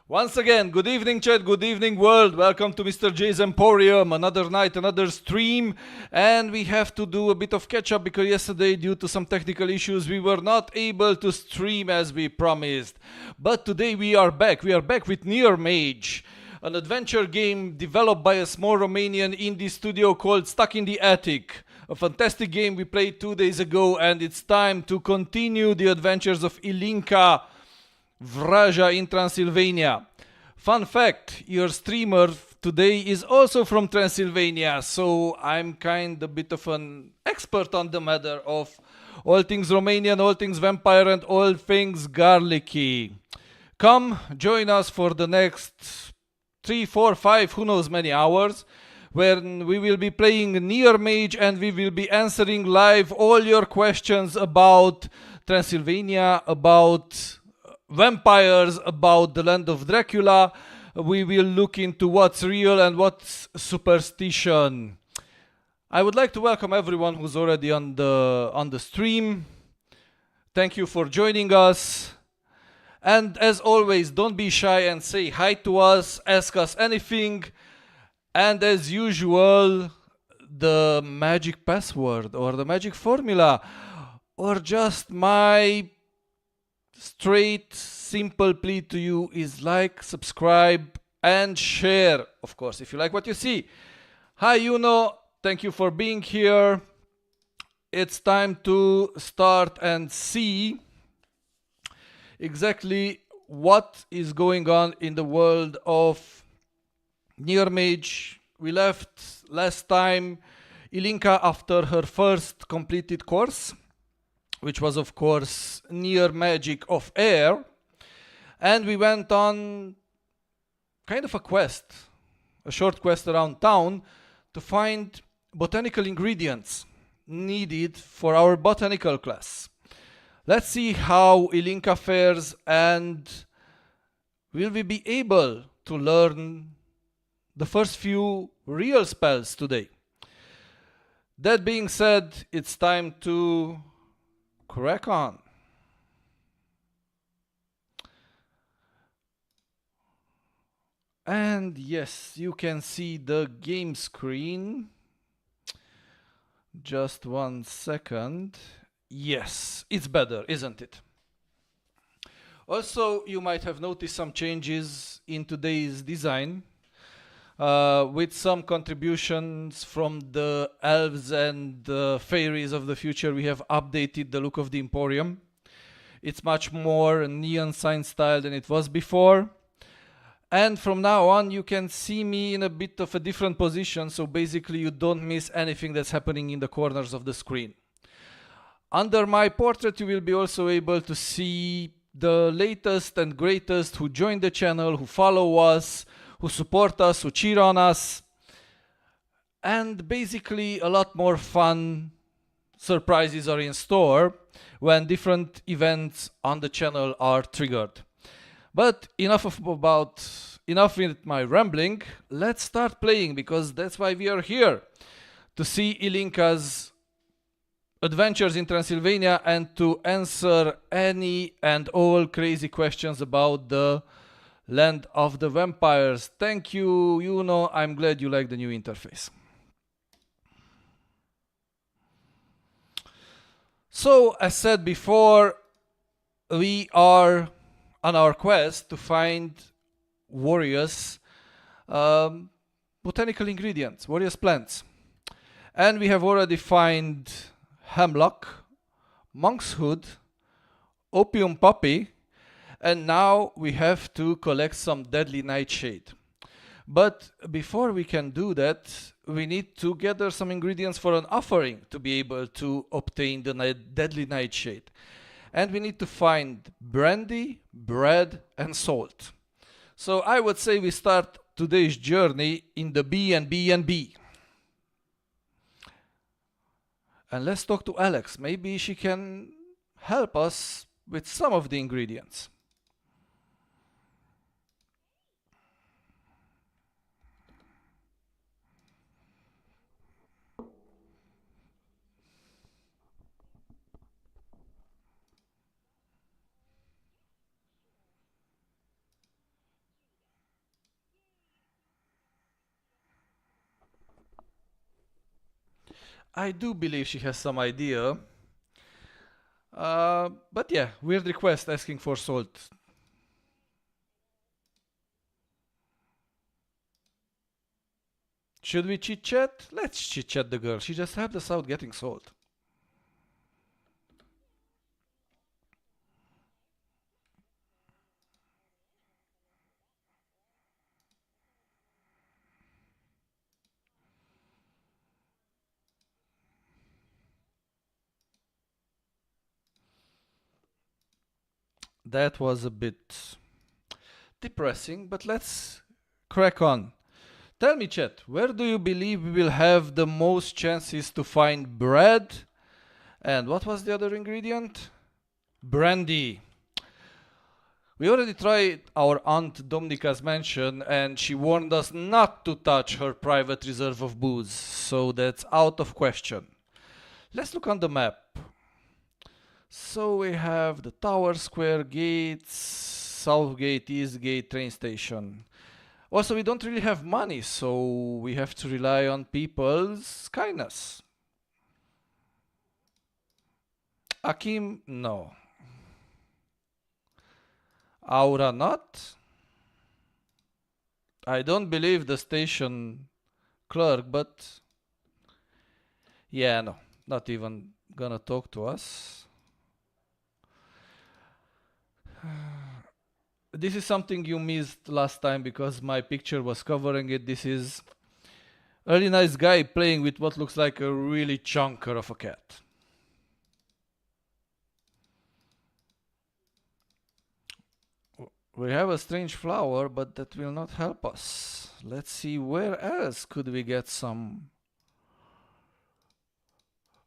Once again, good evening, chat, good evening, world. Welcome to Mr.Jay's Emporium. Another night, another stream. And we have to do a bit of catch up because yesterday, due to some technical issues, we were not able to stream as we promised. But today we are back. We are back with Near Mage, an adventure game developed by a small Romanian indie studio called Stuck in the Attic. A fantastic game we played 2 days ago, and it's time to continue the adventures of Ilinka Vraja in Transylvania. Fun fact, your streamer today is also from Transylvania, so I'm kind of a bit of an expert on the matter of all things Romanian, all things vampire, and all things garlicky. Come, join us for the next 3, 4, 5, who knows many hours, when we will be playing Near Mage and we will be answering live all your questions about Transylvania, about vampires, about the land of Dracula. We will look into what's real and what's superstition. I would like to welcome everyone who's already on the stream. Thank you for joining us. And as always, don't be shy and say hi to us, ask us anything. And as usual, the magic password or the magic formula or just my straight, simple plea to you is like, subscribe, and share, of course, if you like what you see. Hi, Yuno. Thank you for being here. It's time to start and see exactly what is going on in the world of Near Mage. We left last time Ilinka after her first completed course, which was, of course, Near Magic of Air. And we went on kind of a quest, a short quest around town to find botanical ingredients needed for our botanical class. Let's see how Ilinka fares, and will we be able to learn the first few real spells today. That being said, it's time to crack on. And yes, you can see the game screen. Just 1 second. Yes, it's better, isn't it? Also, you might have noticed some changes in today's design. With some contributions from the elves and the fairies of the future, we have updated the look of the Emporium. It's much more neon sign style than it was before. And from now on, you can see me in a bit of a different position, so basically you don't miss anything that's happening in the corners of the screen. Under my portrait, you will be also able to see the latest and greatest who joined the channel, who follow us, who support us, who cheer on us, and basically a lot more fun surprises are in store when different events on the channel are triggered. But enough with my rambling. Let's start playing, because that's why we are here, to see Ilinka's adventures in Transylvania and to answer any and all crazy questions about the land of the vampires. Thank you, Yuno. I'm glad you like the new interface. So, as said before, we are on our quest to find various botanical ingredients, various plants. And we have already found hemlock, monk's hood, opium poppy, and now we have to collect some deadly nightshade. But before we can do that, we need to gather some ingredients for an offering to be able to obtain the deadly nightshade. And we need to find brandy, bread, and salt. So I would say we start today's journey in the B&B. And let's talk to Alex. Maybe she can help us with some of the ingredients. I do believe she has some idea. But yeah, weird request asking for salt. Should we chit chat? Let's chit chat the girl. She just helped us out getting salt. That was a bit depressing, but let's crack on. Tell me, chat, where do you believe we will have the most chances to find bread? And what was the other ingredient? Brandy. We already tried our Aunt Dominica's mansion and she warned us not to touch her private reserve of booze, so that's out of question. Let's look on the map. So we have the Tower Square gates, South Gate, East Gate, train station. Also, we don't really have money, so we have to rely on people's kindness. Akim, no. Aura, not. I don't believe the station clerk, but yeah, no, not even gonna talk to us. This is something you missed last time because my picture was covering it. This is a really nice guy playing with what looks like a really chunker of a cat. We have a strange flower, but that will not help us. Let's see, where else could we get some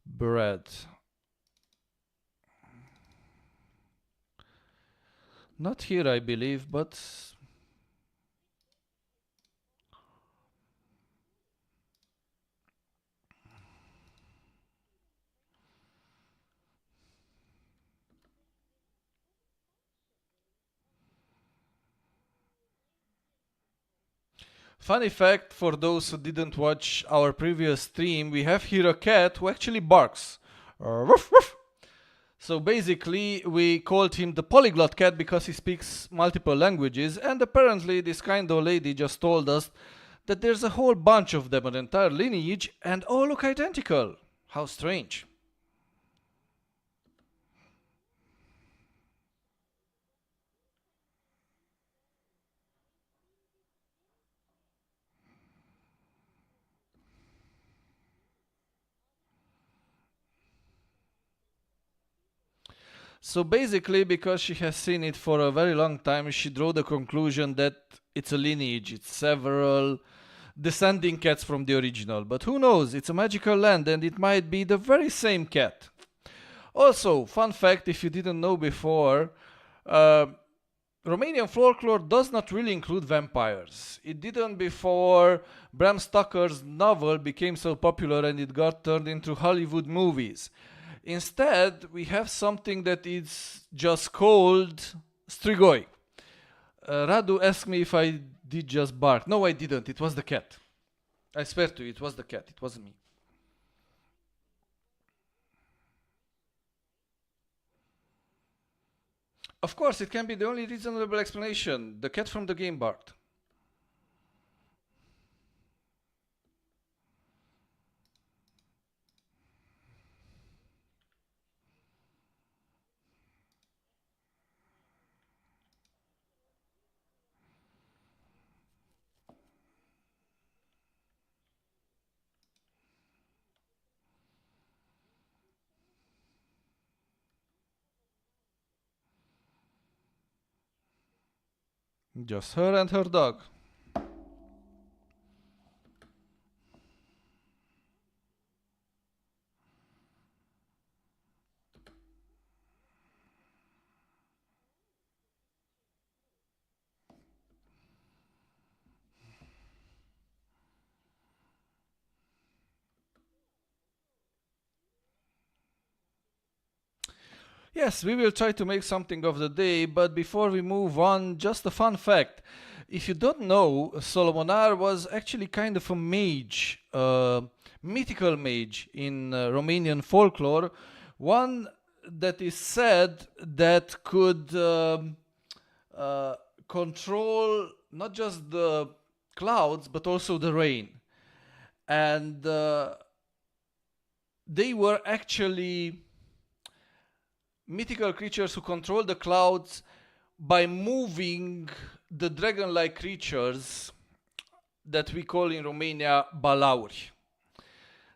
bread? Not here, I believe, but funny fact for those who didn't watch our previous stream, we have here a cat who actually barks. Woof, woof. So basically, we called him the polyglot cat because he speaks multiple languages, and apparently, this kind of lady just told us that there's a whole bunch of them, an entire lineage, and all look identical. How strange. So basically, because she has seen it for a very long time, she drew the conclusion that it's a lineage, it's several descending cats from the original. But who knows, it's a magical land and it might be the very same cat. Also, fun fact if you didn't know before, uh, Romanian folklore does not really include vampires. It didn't before Bram Stoker's novel became so popular and it got turned into Hollywood movies. Instead, we have something that is just called strigoi. Radu asked me if I did just bark. No, I didn't. It was the cat. I swear to you, it was the cat. It wasn't me. Of course, it can be the only reasonable explanation. The cat from the game barked. Just her and her dog. Yes, we will try to make something of the day, but before we move on, just a fun fact. If you don't know, Solomonar was actually kind of a mage, mythical mage in Romanian folklore, one that is said that could control not just the clouds but also the rain. And they were actually mythical creatures who control the clouds by moving the dragon-like creatures that we call in Romania balauri.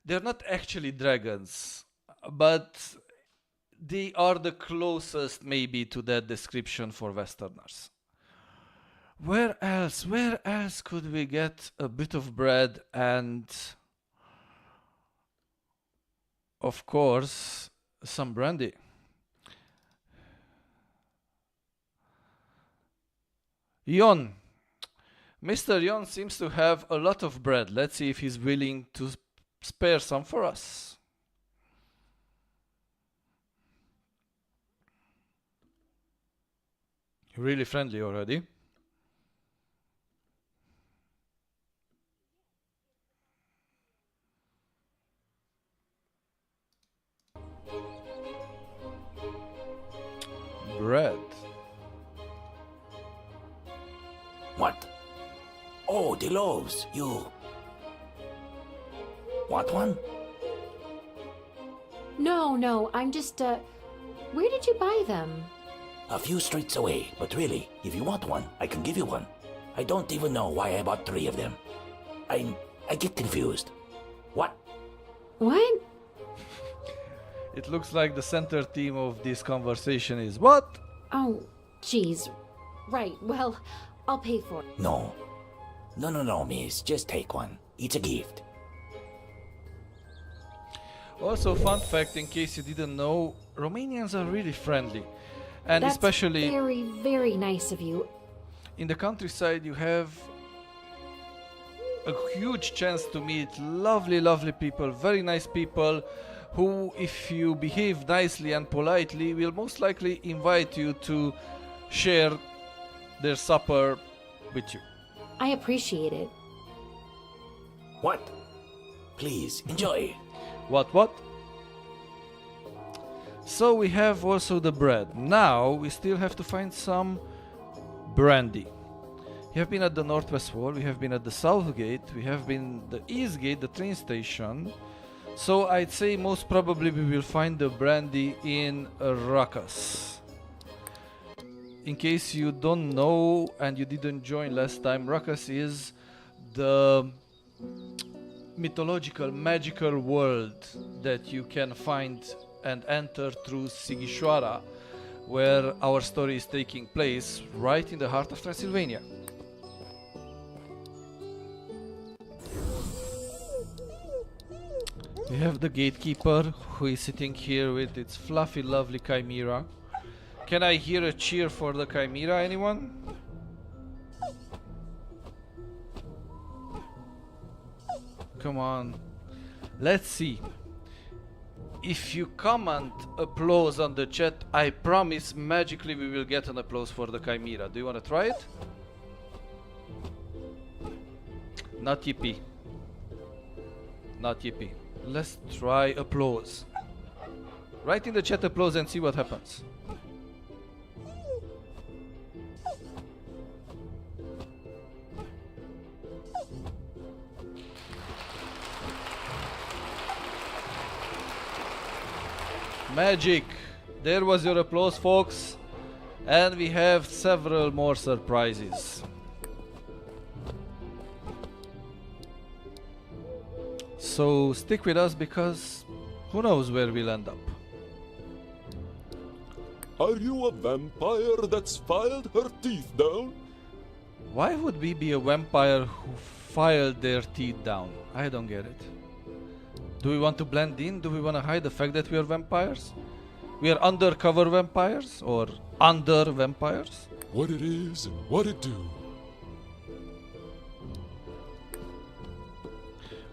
They're not actually dragons, but they are the closest maybe to that description for Westerners. Where else could we get a bit of bread and, of course, some brandy? Yon. Mr. Yon seems to have a lot of bread. Let's see if he's willing to spare some for us. Really friendly already. Bread. What? Oh, the loaves. You want one? No, I'm just, where did you buy them? A few streets away, but really, if you want one, I can give you one. I don't even know why I bought 3 of them. I get confused. What? What? It looks like the center theme of this conversation is what? Oh, geez. Right, well, I'll pay for it. No, miss. Just take one. It's a gift. Also, fun fact in case you didn't know, Romanians are really friendly. And That's especially very, very nice of you. in the countryside, you have a huge chance to meet lovely, lovely people, very nice people who, if you behave nicely and politely, will most likely invite you to share their supper with you. I appreciate it. What? Please, enjoy. What? So we have also the bread. Now we still have to find some brandy. We have been at the Northwest Wall, we have been at the South Gate, we have been the East Gate, the train station. So I'd say most probably we will find the brandy in Rakas. In case you don't know and you didn't join last time, Rakas is the mythological, magical world that you can find and enter through Sighișoara, where our story is taking place, right in the heart of Transylvania. We have the gatekeeper who is sitting here with its fluffy, lovely chimera. Can I hear a cheer for the chimera, anyone? Come on. Let's see. If you comment applause on the chat, I promise magically we will get an applause for the chimera. Do you want to try it? Not yippee. Not yippee. Let's try applause. Write in the chat applause and see what happens. Magic! There was your applause, folks. And we have several more surprises. So stick with us because who knows where we'll end up. Are you a vampire that's filed her teeth down? Why would we be a vampire who filed their teeth down? I don't get it. Do we want to blend in? Do we want to hide the fact that we are vampires? We are undercover vampires or under vampires? What it is and what it do.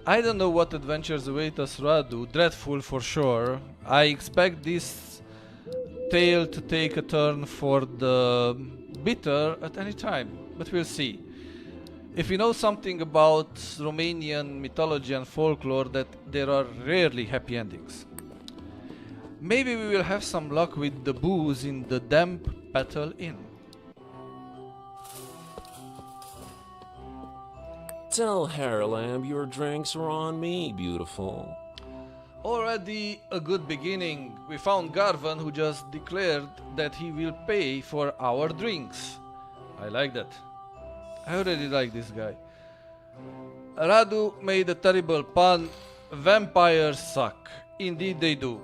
I don't know what adventures await us, Radu. Dreadful for sure. I expect this tale to take a turn for the bitter at any time, but we'll see. If we know something about Romanian mythology and folklore, that there are rarely happy endings. Maybe we will have some luck with the booze in the damp Battle Inn. Tell Hairlamb your drinks are on me, beautiful. Already a good beginning. We found Garvan, who just declared that he will pay for our drinks. I like that. I already like this guy. Radu made a terrible pun. Vampires suck. Indeed they do.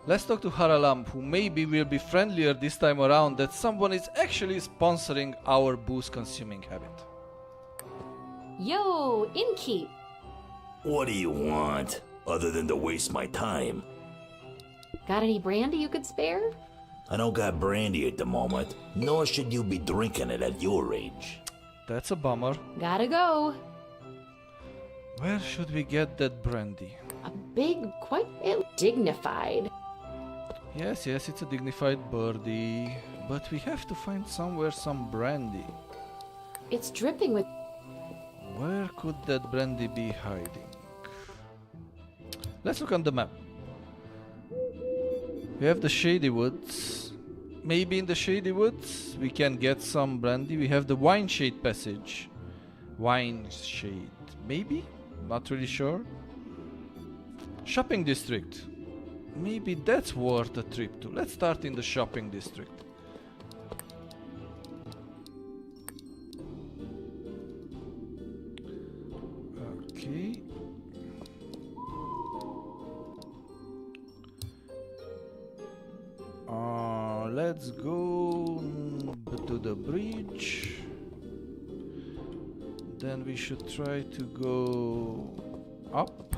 Let's talk to Haralam, who maybe will be friendlier this time around that someone is actually sponsoring our booze consuming habit. Yo, innkeep. What do you want, other than to waste my time? Got any brandy you could spare? I don't got brandy at the moment, nor should you be drinking it at your age. That's a bummer. Gotta go. Where should we get that brandy? A big, quite dignified. Yes, it's a dignified birdie. But we have to find somewhere some brandy. It's dripping with... Where could that brandy be hiding? Let's look on the map. We have the Shady Woods. Maybe in the Shady Woods we can get some brandy. We have the Wine Shade Passage. Wine Shade. Maybe? Not really sure. Shopping District. Maybe that's worth a trip to. Let's start in the Shopping District. Okay. Let's go to the bridge. Then we should try to go up.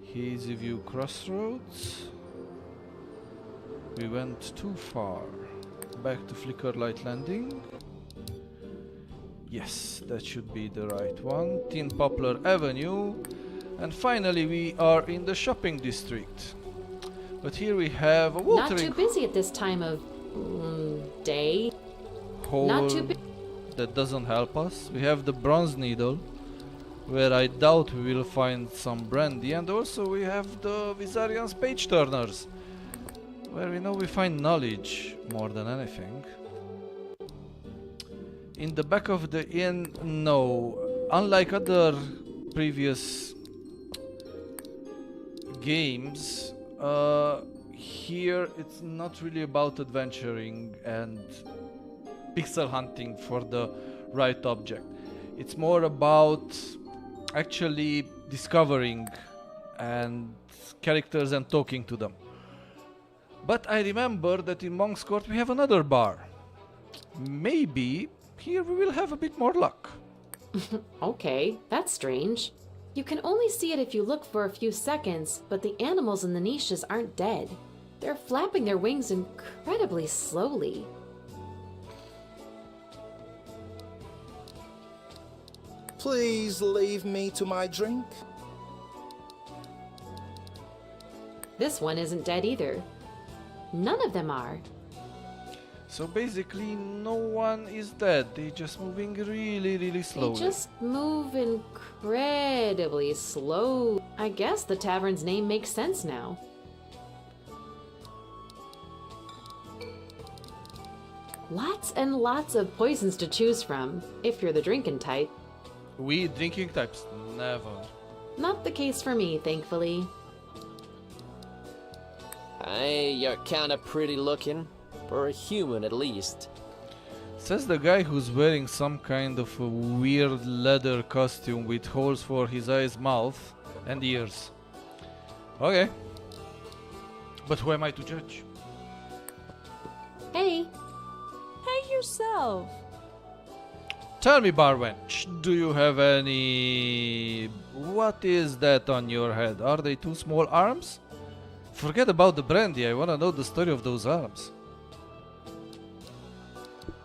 Hazy View Crossroads. We went too far. Back to Flicker Light Landing. Yes, that should be the right one. Tin Poplar Avenue. And finally we are in the shopping district. But here we have a watering Not too busy at this time of... day. hole. Not too busy. That doesn't help us. We have the Bronze Needle, where I doubt we will find some brandy. And also we have the Visarian's Page Turners, where we know we find knowledge more than anything. In the back of the inn, no. Unlike other previous games, here it's not really about adventuring and pixel hunting for the right object. It's more about actually discovering and characters and talking to them. But I remember that in Monk's Court we have another bar. Maybe here we will have a bit more luck. Okay, that's strange. You can only see it if you look for a few seconds, but the animals in the niches aren't dead. They're flapping their wings incredibly slowly. Please leave me to my drink. This one isn't dead either. None of them are. So basically no one is dead. They're just moving really slowly. They just move incredibly slow. I guess the tavern's name makes sense now. Lots and lots of poisons to choose from, if you're the drinking type. We drinking types, never. Not the case for me, thankfully. Hey, you're kinda pretty looking. For a human, at least. Says the guy who's wearing some kind of a weird leather costume with holes for his eyes, mouth, and ears. Okay. But who am I to judge? Hey, Hey yourself. Tell me, Barwench, do you have any... What is that on your head? Are they two small arms? Forget about the brandy, I wanna know the story of those arms.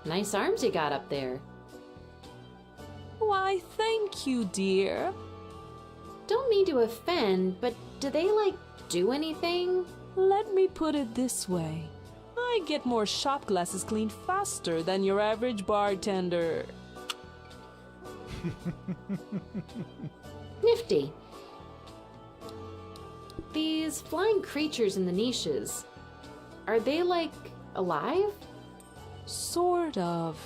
nice arms you got up there. Why, thank you, dear. Don't mean to offend, but do they, do anything? Let me put it this way. I get more shot glasses cleaned faster than your average bartender. Nifty. These flying creatures in the niches, are they like alive? Sort of.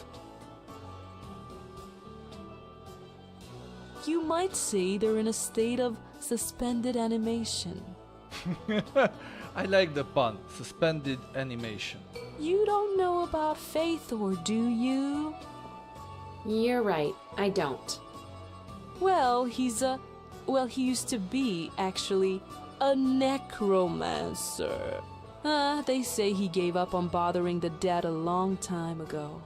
You might say they're in a state of suspended animation. I like the pun. Suspended animation. You don't know about Faithor, do you? You're right, I don't. Well, he used to be, actually, a necromancer. They say he gave up on bothering the dead a long time ago.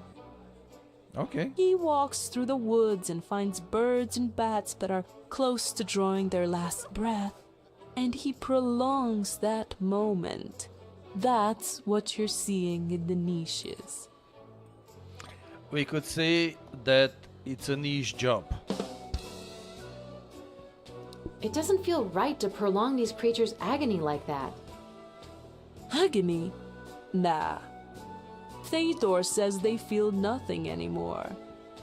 Okay. He walks through the woods and finds birds and bats that are close to drawing their last breath. And he prolongs that moment. That's what you're seeing in the niches. We could say that it's a niche job. It doesn't feel right to prolong these creatures' agony like that. Agony? Nah. Theodor says they feel nothing anymore.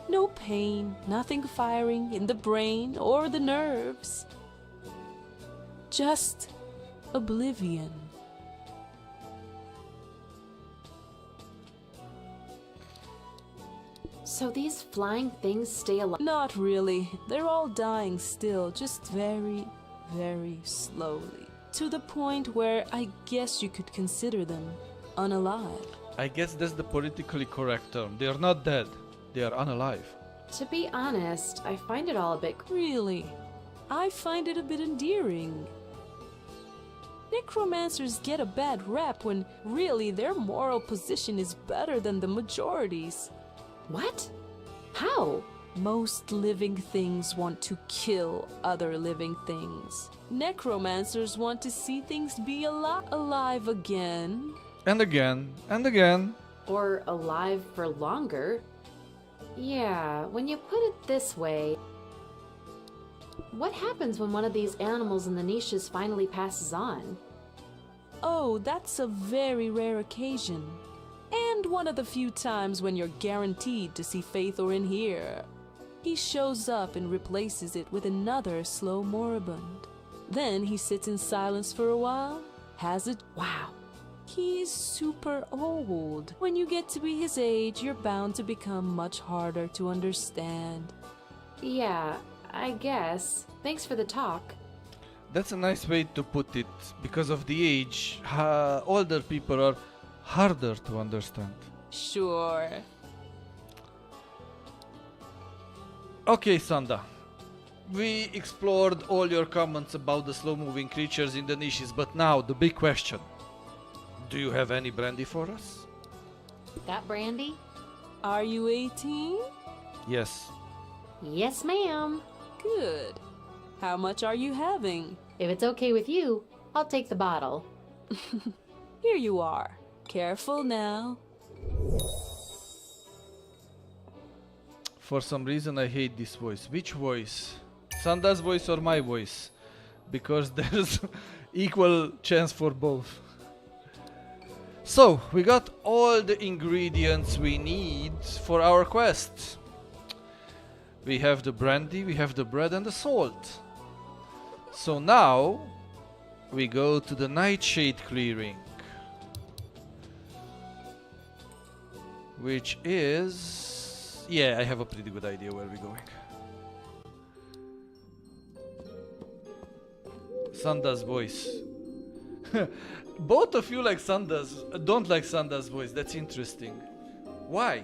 No pain, nothing firing in the brain or the nerves. Just oblivion. So these flying things stay alive? Not really. They're all dying still, just very, very slowly. To the point where I guess you could consider them unalive. I guess that's the politically correct term. They are not dead. They are unalive. To be honest, I find it all a bit... Really, I find it a bit endearing. Necromancers get a bad rap when really their moral position is better than the majority's. What? How? Most living things want to kill other living things. Necromancers want to see things be alive again. And again, and again. Or alive for longer. Yeah, when you put it this way... What happens when one of these animals in the niches finally passes on? Oh, that's a very rare occasion. And one of the few times when you're guaranteed to see Faithor in here. He shows up and replaces it with another slow moribund. Then he sits in silence for a while, has it. Wow. He's super old. When you get to be his age, you're bound to become much harder to understand. Yeah, I guess. Thanks for the talk. That's a nice way to put it. Because of the age, older people are harder to understand. Sure. Okay, Sanda. We explored all your comments about the slow-moving creatures in the niches, but now the big question. Do you have any brandy for us? Got brandy? Are you 18? Yes. Yes, ma'am. Good. How much are you having? If it's okay with you, I'll take the bottle. Here you are. Careful now. For some reason I hate this voice. Which voice? Sanda's voice or my voice? Because there's equal chance for both. So, we got all the ingredients we need for our quest. We have the brandy, we have the bread and the salt. So now, we go to the Nightshade clearing. Which is... yeah, I have a pretty good idea where we're going. Sanda's voice. Both of you like Sanda's, don't like Sanda's voice. That's interesting. Why?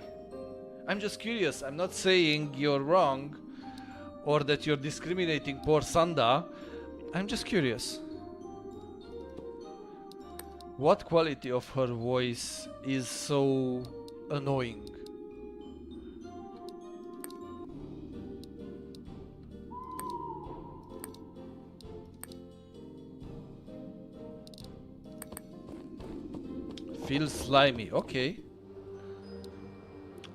I'm just curious. I'm not saying you're wrong or that you're discriminating poor Sanda. I'm just curious. What quality of her voice is so annoying? Feels slimy, okay.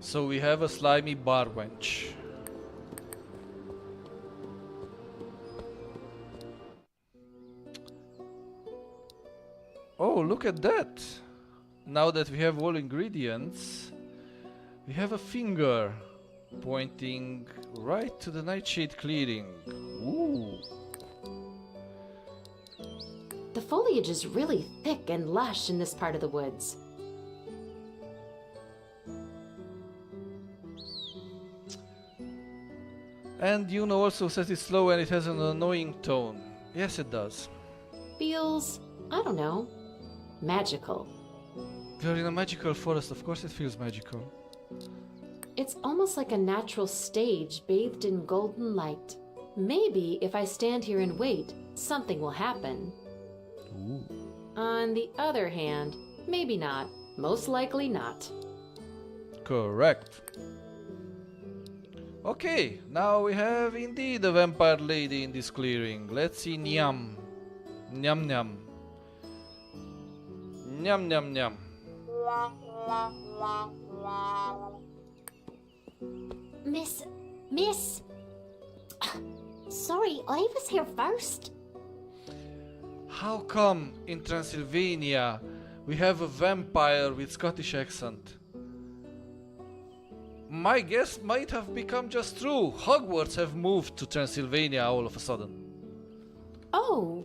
So we have a slimy bar wench. Oh, look at that. Now that we have all ingredients, we have a finger pointing right to the nightshade clearing. Ooh. The foliage is really thick and lush in this part of the woods. And Yuno also says it's slow and it has an annoying tone. Yes, it does. Feels, I don't know, magical. We're in a magical forest, of course it feels magical. It's almost like a natural stage bathed in golden light. Maybe if I stand here and wait, something will happen. Ooh. On the other hand, maybe not. Most likely not. Correct. Okay, now we have indeed a vampire lady in this clearing. Let's see Nyam. Nyam Nyam. Nyam Nyam Nyam. Miss. Sorry, I was here first. How come in Transylvania we have a vampire with Scottish accent? My guess might have become just true. Hogwarts have moved to Transylvania all of a sudden. Oh,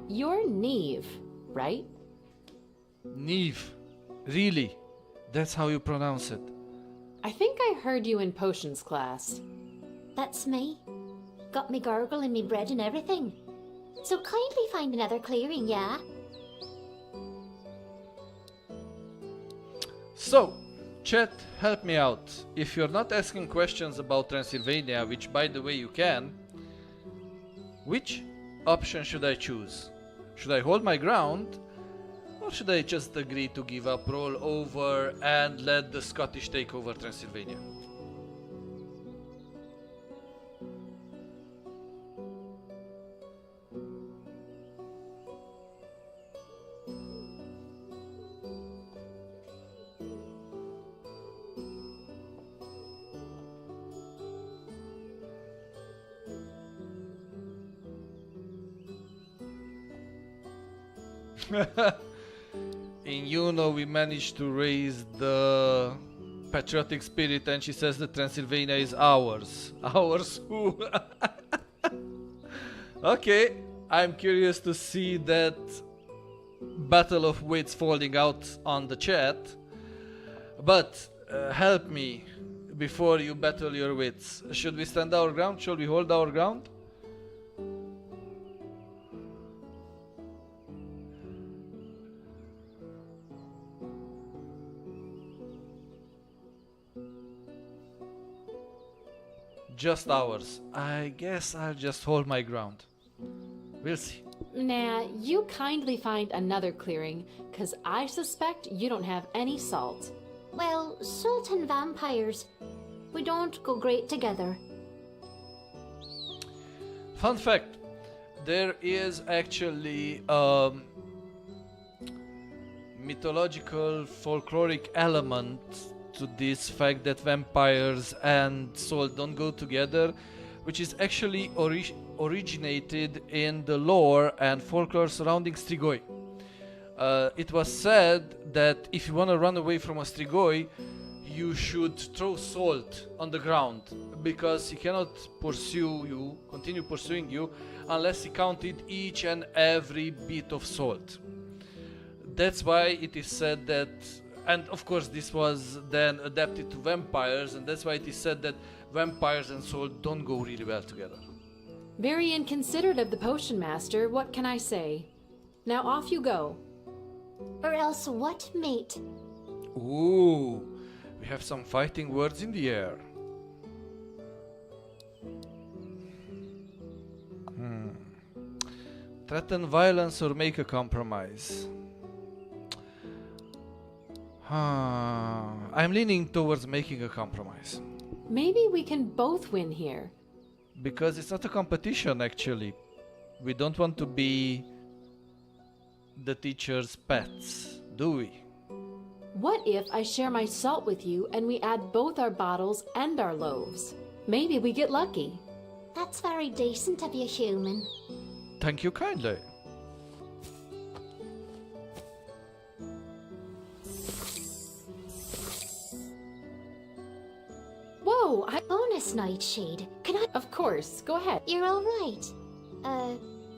you're Neve, right? Neve. Really? That's how you pronounce it. I think I heard you in potions class. That's me. Got me gargle and me bread and everything. So kindly find another clearing, yeah? So, chat, help me out. If you're not asking questions about Transylvania, which by the way you can, which option should I choose? Should I hold my ground? Or should I just agree to give up, roll over, and let the Scottish take over Transylvania? In Yuno we managed to raise the patriotic spirit and she says that Transylvania is ours. Ours who? Okay, I'm curious to see that battle of wits falling out on the chat. But help me before you battle your wits. Should we stand our ground? Shall we hold our ground? Just ours. I guess I'll just hold my ground. We'll see. Nah, you kindly find another clearing, 'cause I suspect you don't have any salt. Well, salt and vampires, we don't go great together. Fun fact, there is actually mythological folkloric element to this fact that vampires and salt don't go together, which is actually originated in the lore and folklore surrounding Strigoi. It was said that if you want to run away from a Strigoi, you should throw salt on the ground, because he cannot continue pursuing you, unless he counted each and every bit of salt. That's why it is said that, and of course this was then adapted to vampires, and that's why it is said that vampires and salt don't go really well together. Very inconsiderate of the potion master, what can I say? Now off you go. Or else what, mate? Ooh, we have some fighting words in the air. Threaten violence or make a compromise. I'm leaning towards making a compromise. Maybe we can both win here. Because it's not a competition, actually. We don't want to be the teacher's pets, do we? What if I share my salt with you and we add both our bottles and our loaves? Maybe we get lucky. That's very decent of you, human. Thank you kindly. Bonus Nightshade. Can I? Of course, go ahead. You're all right.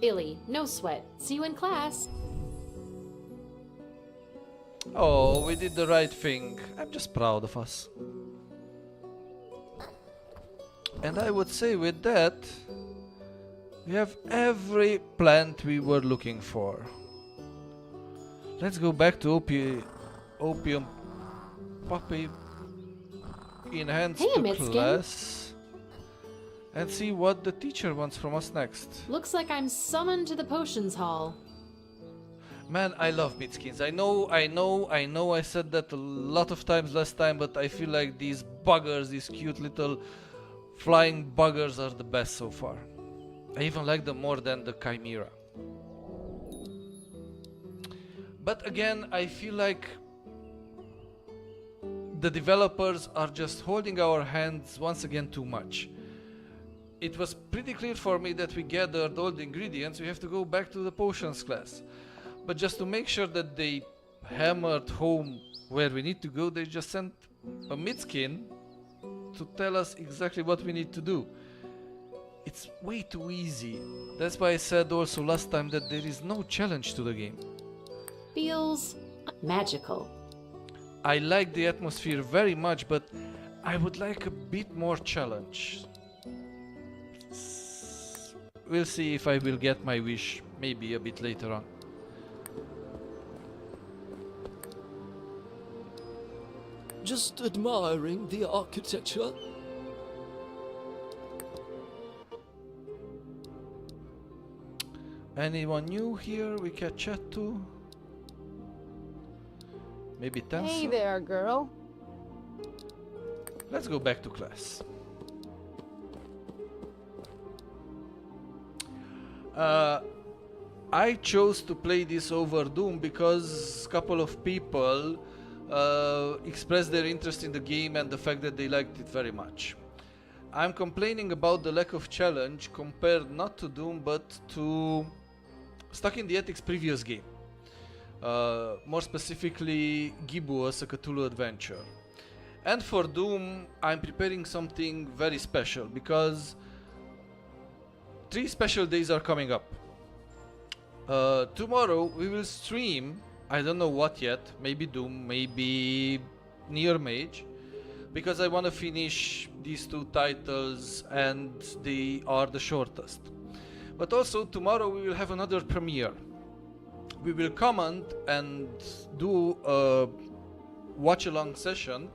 Illy, no sweat. See you in class. Oh, we did the right thing. I'm just proud of us. And I would say with that, we have every plant we were looking for. Let's go back to Opium Puppy Enhanced Hey, to Mitskin. class and see what the teacher wants from us next. Looks like I'm summoned to the potions hall. Man, I love Mitskins. I know I said that a lot of times last time, but I feel like these buggers, these cute little flying buggers are the best so far. I even like them more than the Chimera. But again, I feel like the developers are just holding our hands once again too much. It was pretty clear for me that we gathered all the ingredients. We have to go back to the potions class. But just to make sure that they hammered home where we need to go, they just sent a Mitskin to tell us exactly what we need to do. It's way too easy. That's why I said also last time that there is no challenge to the game. Feels magical. I like the atmosphere very much, but I would like a bit more challenge. We'll see if I will get my wish, maybe a bit later on. Just admiring the architecture. Anyone new here we can chat to? Maybe Tensa? Hey there, girl. Let's go back to class. I chose to play this over Doom because a couple of people expressed their interest in the game and the fact that they liked it very much. I'm complaining about the lack of challenge compared not to Doom but to Stuck in the Attic's previous game. More specifically Gibbous, a Cthulhu adventure. And for Doom I'm preparing something very special because 3 special days are coming up. Tomorrow we will stream, I don't know what yet, maybe Doom, maybe Near Mage, because I want to finish these 2 titles and they are the shortest. But also tomorrow we will have another premiere. We will comment and do a watch-along session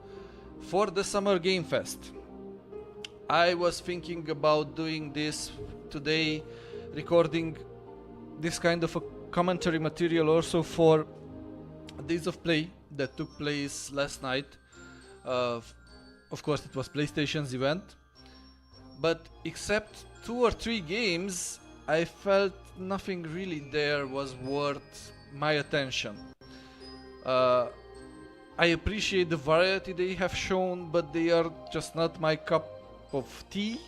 for the Summer Game Fest. I was thinking about doing this today, recording this kind of a commentary material also for Days of Play that took place last night. Of course it was PlayStation's event, but except 2 or 3 games I felt nothing really there was worth my attention. I appreciate the variety they have shown, but they are just not my cup of tea,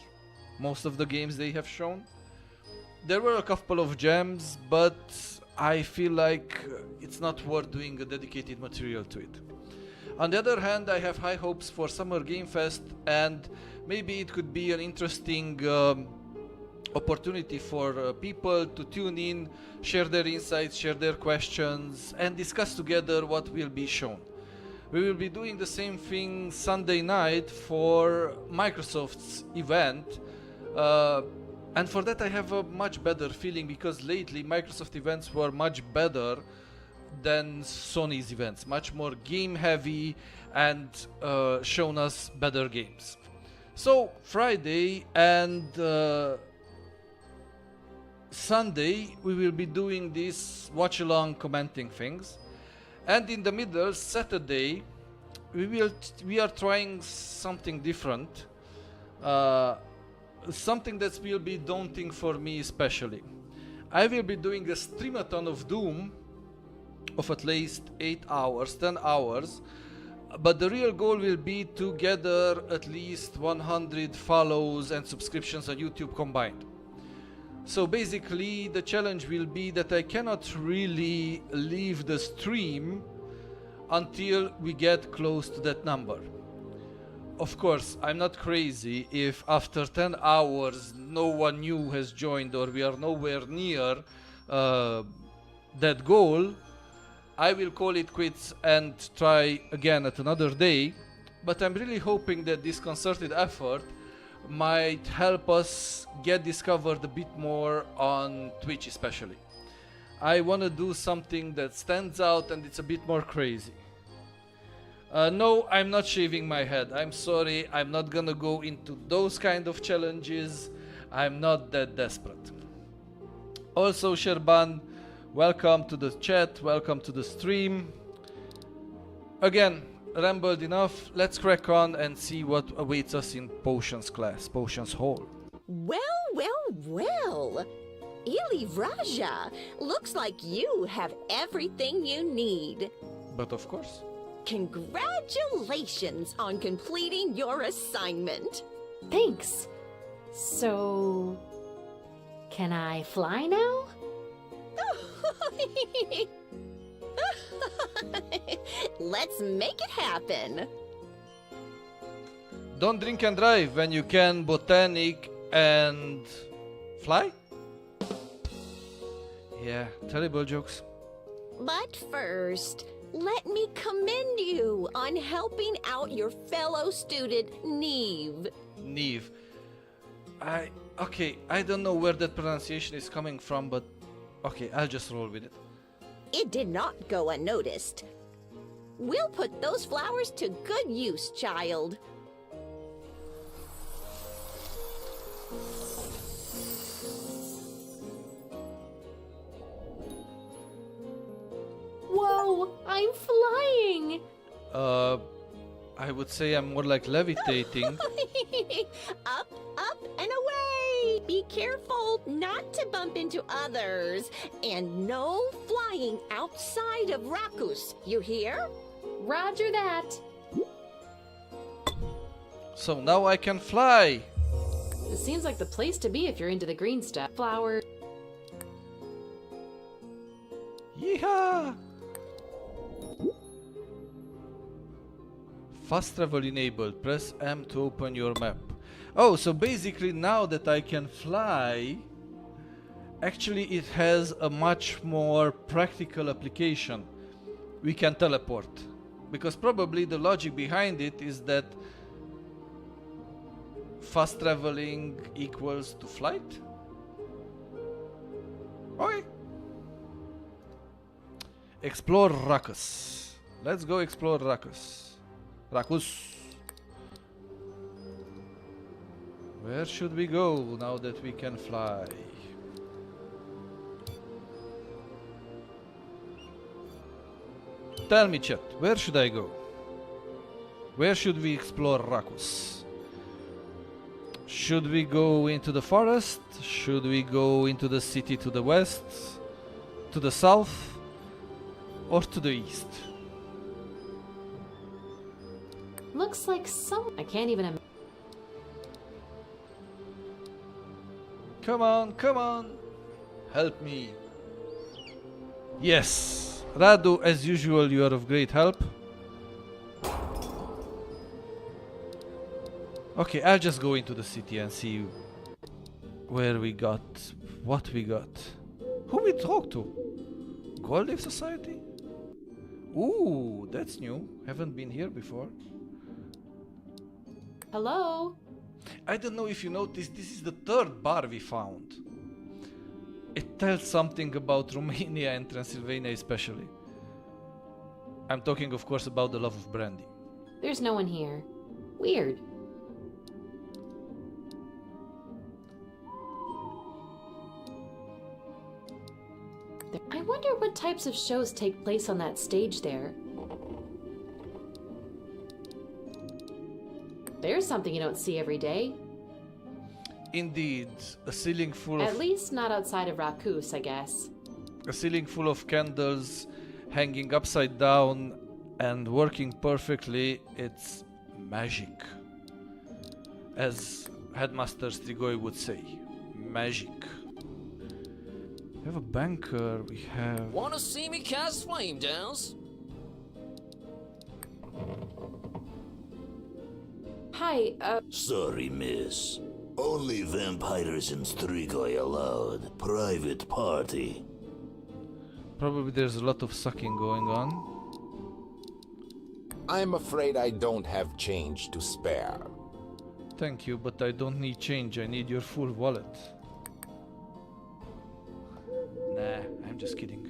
most of the games they have shown. There were a couple of gems, but I feel like it's not worth doing a dedicated material to it. On the other hand, I have high hopes for Summer Game Fest, and maybe it could be an interesting opportunity for people to tune in, share their insights, share their questions, and discuss together what will be shown. We will be doing the same thing Sunday night for Microsoft's event, and for that I have a much better feeling because lately Microsoft events were much better than Sony's events, much more game heavy and shown us better games. So Friday and Sunday we will be doing these watch along commenting things, and in the middle Saturday we are trying something different, something that will be daunting for me especially. I will be doing a streamathon of Doom of at least 8 hours, 10 hours, but the real goal will be to gather at least 100 follows and subscriptions on YouTube combined. So basically the challenge will be that I cannot really leave the stream until we get close to that number. of course, I'm not crazy if after 10 hours no one new has joined or we are nowhere near that goal. I will call it quits and try again at another day. But I'm really hoping that this concerted effort might help us get discovered a bit more on Twitch especially. I want to do something that stands out and it's a bit more crazy. No, I'm not shaving my head. I'm sorry, I'm not gonna go into those kind of challenges. I'm not that desperate. Also, Sherban, welcome to the chat, welcome to the stream. Again, rambled enough. Let's crack on and see what awaits us in Potions class, Potions Hall. Well. Ili Raja, looks like you have everything you need. But of course. Congratulations on completing your assignment. Thanks. So, can I fly now? Let's make it happen. Don't drink and drive when you can botanic and fly? Yeah, terrible jokes. But first, let me commend you on helping out your fellow student, Neve. Neve. Okay, I don't know where that pronunciation is coming from, but okay, I'll just roll with it. It did not go unnoticed. We'll put those flowers to good use, child. Whoa, I'm flying! I would say I'm more like levitating. Up, and away! Be careful not to bump into others. And no flying outside of Rakus, you hear? Roger that. So now I can fly. It seems like the place to be if you're into the green stuff. Flower. Yeehaw! Fast travel enabled. Press M to open your map. Oh, so basically now that I can fly, actually it has a much more practical application. We can teleport. Because probably the logic behind it is that fast traveling equals to flight? Okay. Explore Rakus. Let's go explore Rakus. Rakus. Where should we go now that we can fly? Tell me, chat, where should I go? Where should we explore Rakus? Should we go into the forest? Should we go into the city to the west? To the south? Or to the east? Looks like I can't even imagine. Come on, come on. Help me. Yes. Radu, as usual, you are of great help. Okay, I'll just go into the city and see where we got, what we got. Who we talk to? Gold Leaf Society? Ooh, that's new. Haven't been here before. Hello? I don't know if you noticed, this is the third bar we found. It tells something about Romania and Transylvania especially. I'm talking of course about the love of brandy. There's no one here. Weird. I wonder what types of shows take place on that stage there. There's something you don't see every day. Indeed, a ceiling full of... At least not outside of Rakus, I guess. A ceiling full of candles hanging upside down and working perfectly. It's magic. As Headmaster Strigoi would say. Magic. We have a banker, we have... Wanna see me cast flame downs? Hi, Sorry, miss. Only vampires in Strigoi allowed. Private party. Probably there's a lot of sucking going on. I'm afraid I don't have change to spare. Thank you, but I don't need change. I need your full wallet. Nah, I'm just kidding.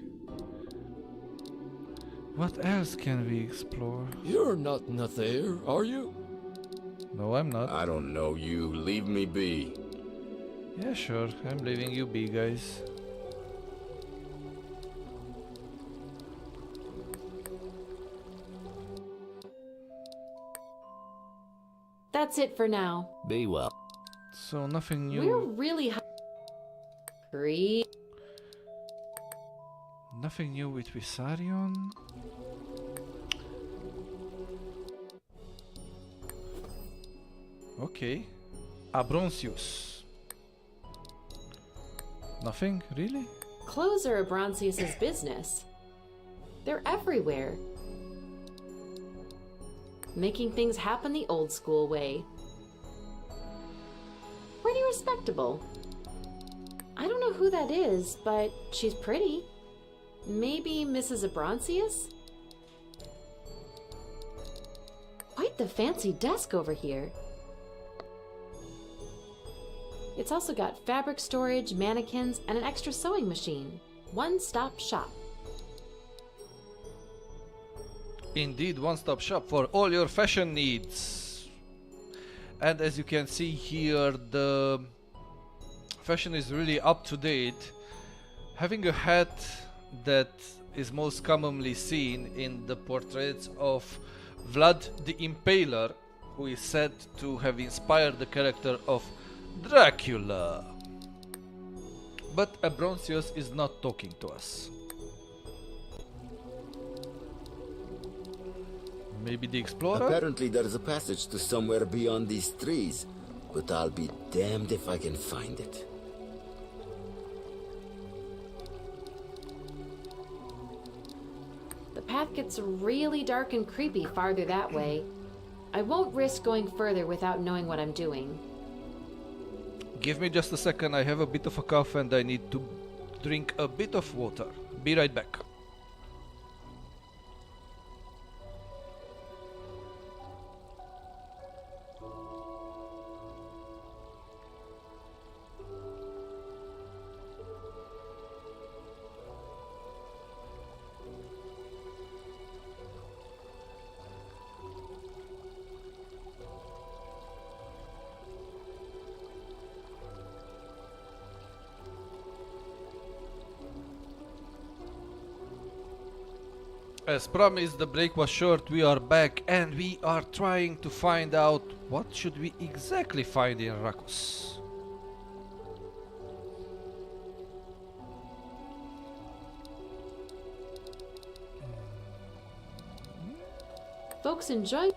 What else can we explore? You're not there, are you? No, I'm not. I don't know you. Leave me be. Yeah, sure. I'm leaving you be, guys. that's it for now. Be well. So nothing new. We're really hungry. Nothing new with Visarion. Okay. Abronsius. Nothing, really? Clothes are Abronsius's business. They're everywhere. Making things happen the old school way. Pretty respectable. I don't know who that is, but she's pretty. Maybe Mrs. Abronsius? Quite the fancy desk over here. It's also got fabric storage, mannequins, and an extra sewing machine. One-stop shop. Indeed, one-stop shop for all your fashion needs. And as you can see here, the fashion is really up to date. Having a hat that is most commonly seen in the portraits of Vlad the Impaler, who is said to have inspired the character of Dracula. But Abronsius is not talking to us. Maybe the explorer? Apparently there's a passage to somewhere beyond these trees, but I'll be damned if I can find it. The path gets really dark and creepy farther that way. I won't risk going further without knowing what I'm doing. Give me just a second, I have a bit of a cough and I need to drink a bit of water. Be right back. As promised, the break was short, we are back and we are trying to find out what should we exactly find in Rakus. Folks enjoy.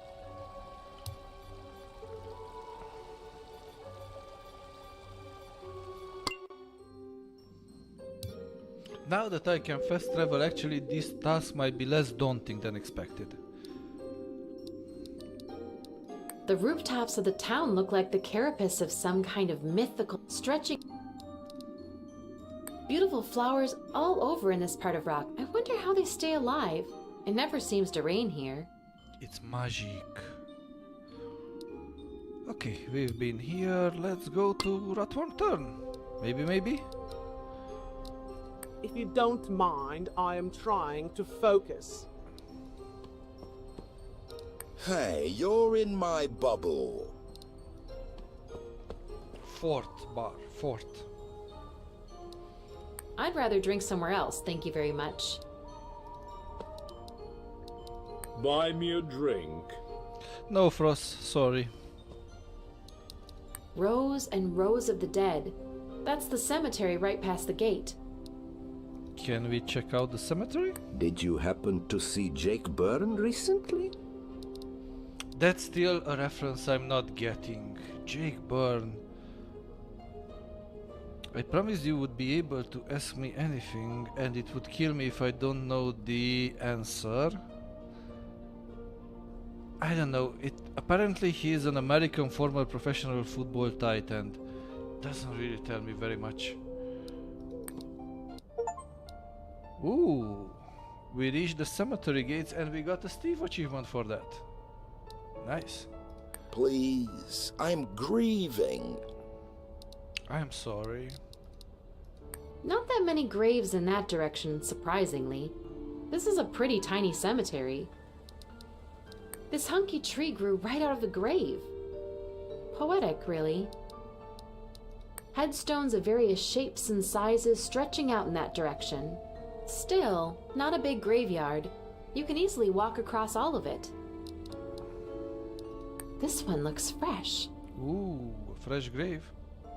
Now that I can fast travel, actually this task might be less daunting than expected. The rooftops of the town look like the carapace of some kind of mythical stretching. Beautiful flowers all over in this part of rock. I wonder how they stay alive. It never seems to rain here. It's magic. Okay, we've been here. Let's go to Ratworm Turn. Maybe? If you don't mind, I am trying to focus. Hey, you're in my bubble. Fort. I'd rather drink somewhere else, thank you very much. Buy me a drink. No, Frost, sorry. Rows and rows of the dead. That's the cemetery right past the gate. Can we check out the cemetery? Did you happen to see Jake Byrne recently? That's still a reference I'm not getting. Jake Byrne. I promised you would be able to ask me anything and it would kill me if I don't know the answer. I don't know. Apparently he is an American former professional football tight end. Doesn't really tell me very much. Ooh, we reached the cemetery gates and we got a Steve achievement for that. Nice. Please, I'm grieving. I'm sorry. Not that many graves in that direction, surprisingly. This is a pretty tiny cemetery. This hunky tree grew right out of the grave. Poetic, really. Headstones of various shapes and sizes stretching out in that direction. Still, not a big graveyard. You can easily walk across all of it. This one looks fresh. Ooh, a fresh grave.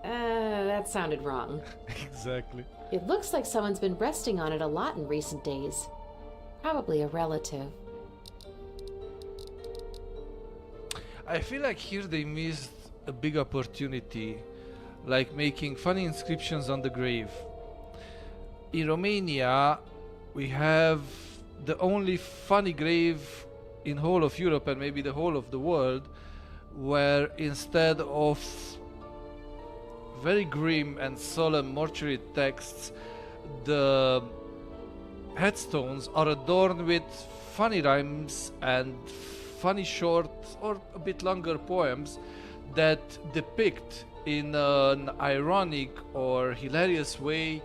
That sounded wrong. Exactly. It looks like someone's been resting on it a lot in recent days. Probably a relative. I feel like here they missed a big opportunity, like making funny inscriptions on the grave. In Romania, we have the only funny grave in whole of Europe and maybe the whole of the world, where instead of very grim and solemn mortuary texts, the headstones are adorned with funny rhymes and funny short or a bit longer poems that depict in an ironic or hilarious way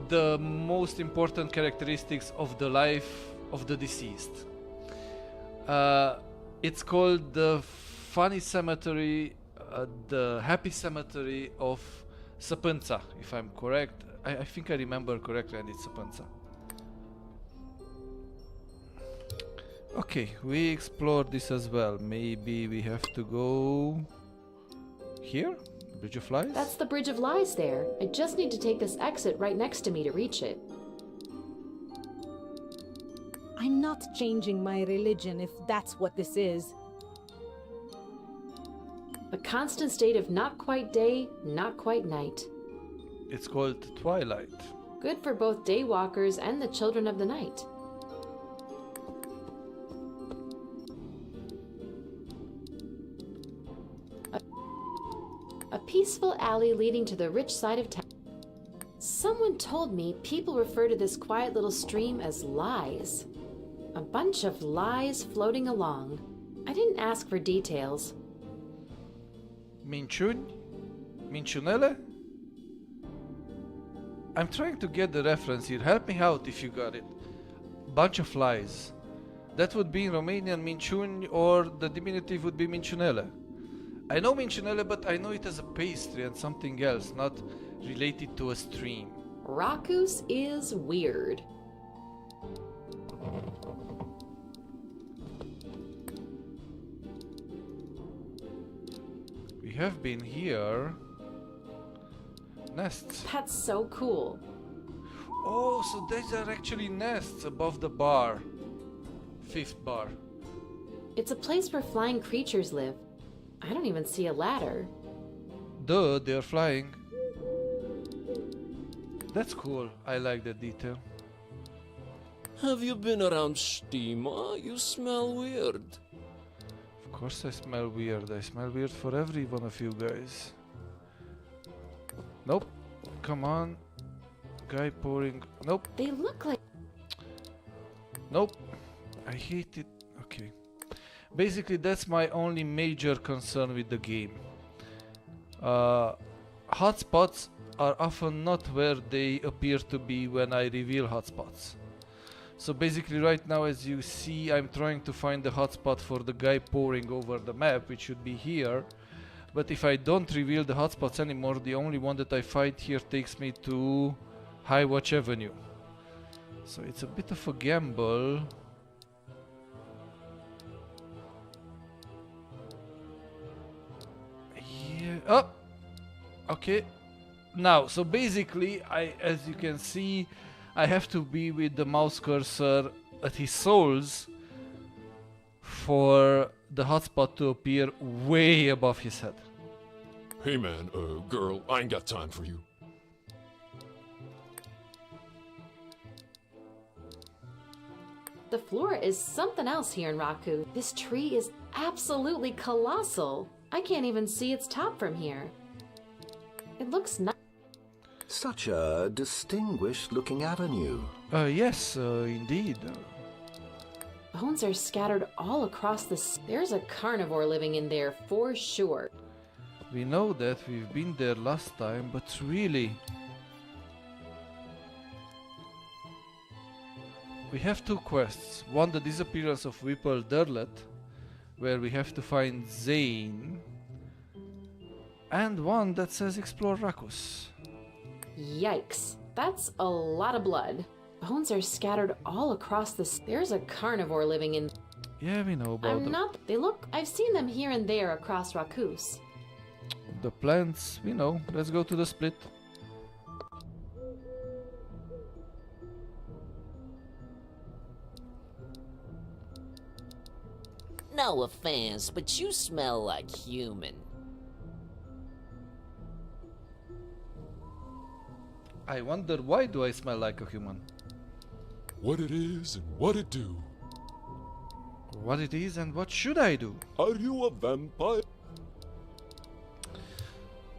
the most important characteristics of the life of the deceased. It's called the funny cemetery, the happy cemetery of Săpânța, if I'm correct. I think I remember correctly, and it's Săpânța. Okay, we explored this as well. Maybe we have to go here? Bridge of Lies? That's the Bridge of Lies there. I just need to take this exit right next to me to reach it. I'm not changing my religion if that's what this is. A constant state of not quite day, not quite night. It's called Twilight. Good for both daywalkers and the children of the night. A peaceful alley leading to the rich side of town. Someone told me people refer to this quiet little stream as lies. A bunch of lies floating along. I didn't ask for details. Minciuni? Minciunele? I'm trying to get the reference here. Help me out if you got it. Bunch of lies. That would be in Romanian minciuni, or the diminutive would be minciunele. I know minciunele, but I know it as a pastry and something else, not related to a stream. Racus is weird. We have been here. Nests. That's so cool. Oh, so these are actually nests above the bar. Fifth bar. It's a place where flying creatures live. I don't even see a ladder. Duh, they're flying. That's cool. I like that detail. Have you been around Stima? You smell weird. Of course I smell weird. I smell weird for every one of you guys. Nope. Come on. Guy pouring. Nope. They look like... Nope. I hate it. Okay. Basically, that's my only major concern with the game. Hotspots are often not where they appear to be when I reveal hotspots. So basically right now, as you see, I'm trying to find the hotspot for the guy pouring over the map, which should be here. But if I don't reveal the hotspots anymore, the only one that I find here takes me to High Watch Avenue. So it's a bit of a gamble. Yeah. Oh! Okay. Now, so basically, as you can see, I have to be with the mouse cursor at his soles for the hotspot to appear way above his head. Hey man, girl, I ain't got time for you. The flora is something else here in Raku. This tree is absolutely colossal. I can't even see its top from here. It looks nice. Such a distinguished-looking avenue. Yes, indeed. Bones are scattered all across There's a carnivore living in there for sure. We know that, we've been there last time, but really... We have two quests. One, the disappearance of Whipple Derlet, where we have to find Zane. And one that says explore Rakus. Yikes. That's a lot of blood. Bones are scattered all across There's a carnivore living in... Yeah, we know about them. They look... I've seen them here and there across Rakus. The plants, we know. Let's go to the split. No offense, but you smell like human. I wonder why do I smell like a human? What it is and what it do. What it is and what should I do? Are you a vampire?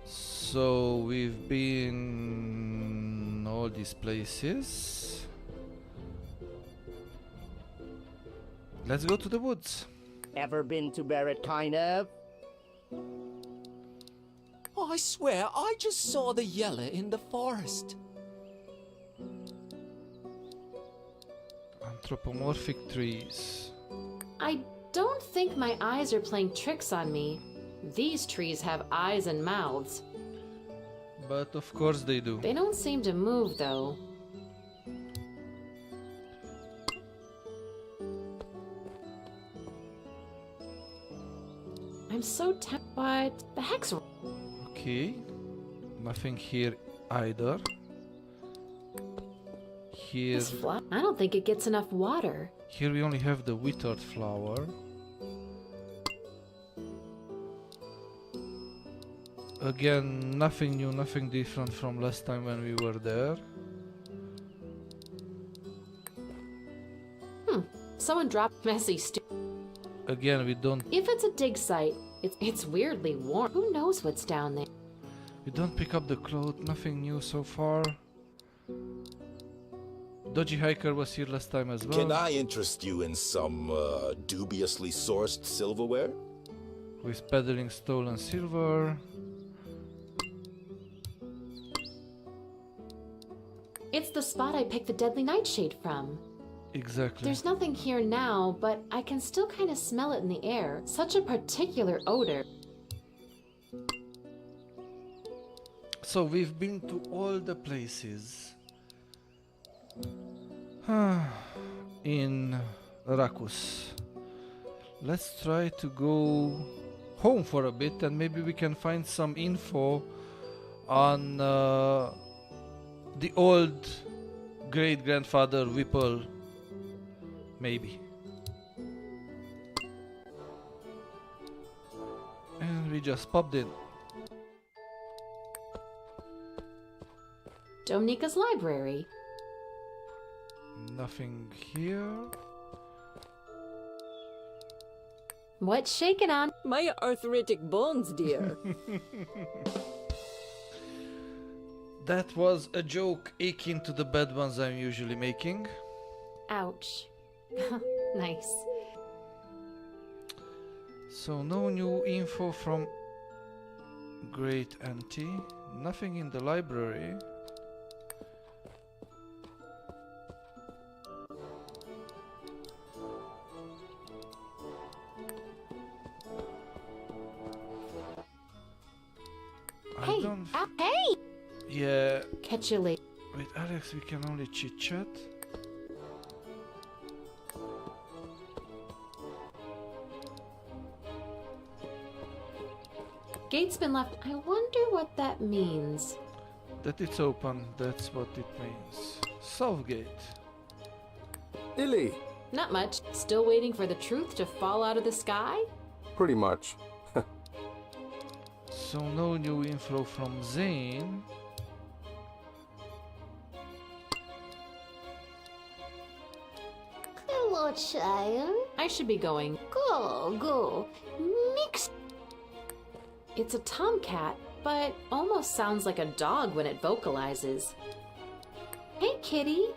So we've been all these places. Let's go to the woods. Ever been to Barrett, kind of? I swear, I just saw the yellow in the forest. Anthropomorphic trees. I don't think my eyes are playing tricks on me. These trees have eyes and mouths. But of course they do. They don't seem to move, though. I'm so tempted, but the heck's... Okay. Nothing here either. Here... This flower, I don't think it gets enough water. Here we only have the withered flower. Again, nothing new, nothing different from last time when we were there. Someone dropped messy stew. Again, we don't... If it's a dig site, it's weirdly warm. Who knows what's down there? We don't pick up the cloth, nothing new so far. Dodgy Hiker was here last time as well. Can I interest you in some dubiously sourced silverware? With peddling stolen silver. It's the spot I picked the deadly nightshade from. Exactly. There's nothing here now, but I can still kind of smell it in the air. Such a particular odor. So we've been to all the places in Rakus. Let's try to go home for a bit and maybe we can find some info on the old great-grandfather Whipple. Maybe. And we just popped in. Dominika's library. Nothing here. What's shaking on? My arthritic bones, dear. That was a joke akin to the bad ones I'm usually making. Ouch. Nice. So no new info from Great Auntie. Nothing in the library. Hey, hey! Yeah. Catch you later. With Alex we can only chit chat. Gate's been left. I wonder what that means. That it's open, that's what it means. Southgate. Illy. Not much. Still waiting for the truth to fall out of the sky? Pretty much. So no new info from Zane. Go, child. I should be going. Go, go. Mix. It's a tomcat, but almost sounds like a dog when it vocalizes. Hey, kitty.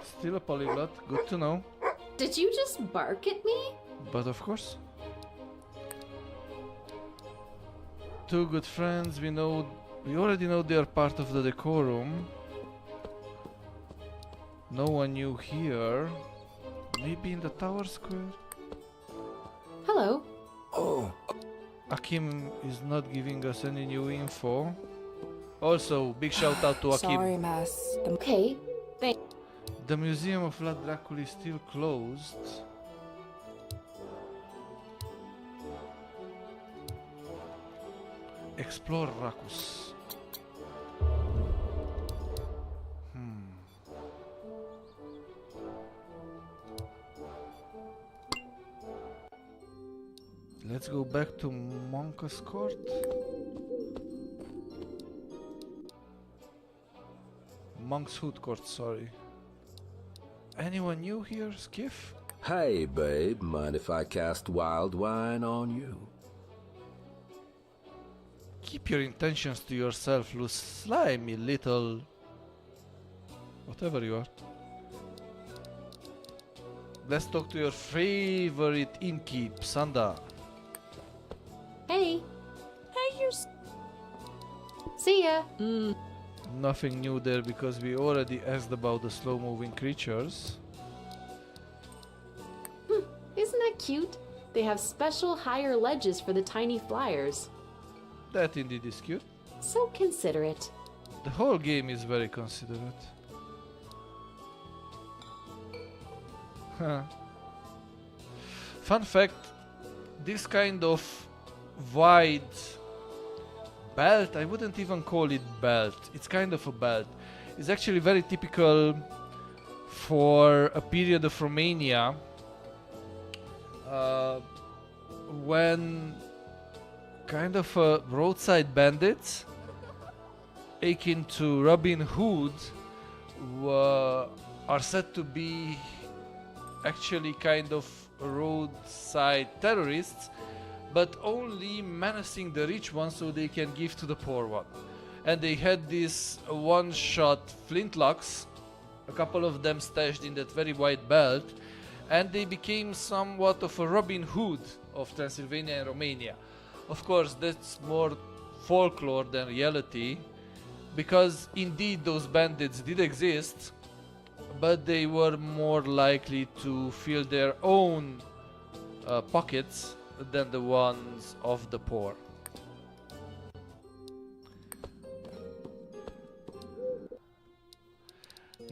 Still a polyglot, good to know. Did you just bark at me? But of course. Two good friends, we already know they are part of the decorum. No one new here. Maybe in the tower square? Hello. Oh. Akim is not giving us any new info. Also, big shout out to Akim. Sorry, Mass. Okay, thanks. The Museum of Vlad Dracula is still closed. Explore Rakus. Let's go back to Monka's Court. Monk's Hood Court, sorry. Anyone new here, Skiff? Hey, babe, mind if I cast wild wine on you? Keep your intentions to yourself, you slimy little... whatever you are. Let's talk to your favorite innkeep, Sanda. Hey. Hey, you're... See ya. Nothing new there because we already asked about the slow-moving creatures. Isn't that cute? They have special higher ledges for the tiny flyers. That indeed is cute. So considerate. The whole game is very considerate. Fun fact, this kind of wide belt, I wouldn't even call it belt, it's kind of a belt. It's actually very typical for a period of Romania when kind of roadside bandits akin to Robin Hood are said to be actually kind of roadside terrorists, but only menacing the rich ones so they can give to the poor one. And they had these one-shot flintlocks, a couple of them stashed in that very wide belt, and they became somewhat of a Robin Hood of Transylvania and Romania. Of course, that's more folklore than reality, because indeed those bandits did exist, but they were more likely to fill their own pockets than the ones of the poor.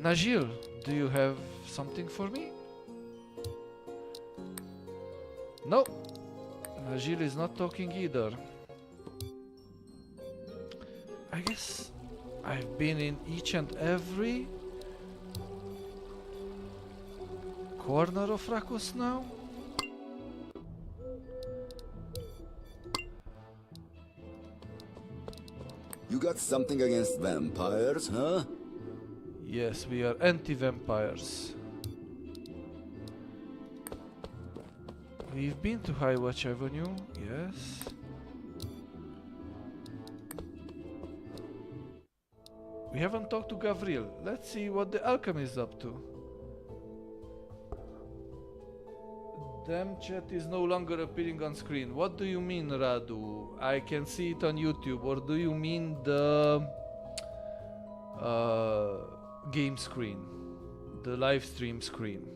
Najil, do you have something for me? No, Najil is not talking either. I guess I've been in each and every corner of Rakus now. You got something against vampires, huh? Yes, we are anti-vampires. We've been to Highwatch Avenue, yes. We haven't talked to Gavril. Let's see what the alchemist is up to. Damn chat is no longer appearing on screen. What do you mean, Radu? I can see it on YouTube. Or do you mean the game screen? The live stream screen?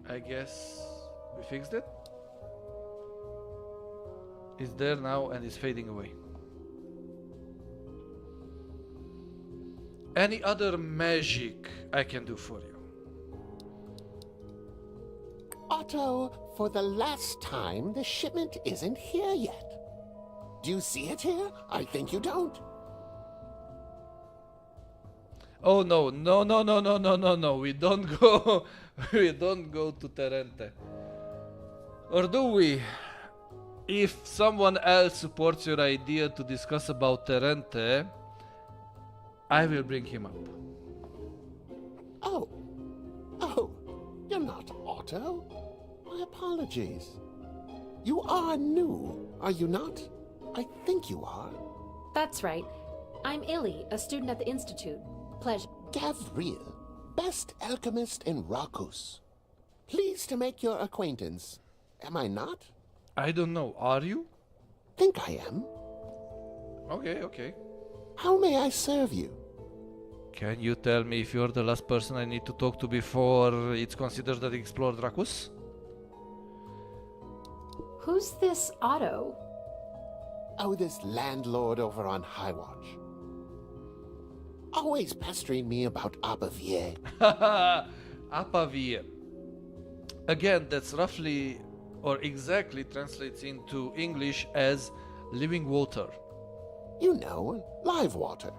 I guess we fixed it. It's there now and it's fading away. Any other magic I can do for you? Otto, for the last time, the shipment isn't here yet. Do you see it here? I think you don't. Oh no, no, no, no, no, no, no, no. We don't go. We don't go to Terente. Or do we? If someone else supports your idea to discuss about Terente, I will bring him up. Oh. Oh. You're not Otto. My apologies. You are new, are you not? I think you are. That's right. I'm Illy, a student at the Institute. Pleasure. Gavriel, best alchemist in Rakus. Pleased to make your acquaintance. Am I not? I don't know. Are you? Think I am. Okay, okay. How may I serve you? Can you tell me if you're the last person I need to talk to before it's considered that I explored Rakus? Who's this Otto? Oh, this landlord over on High Watch. Always pestering me about Abavier. Apavier. Again, that's roughly or exactly translates into English as living water. You know, live water.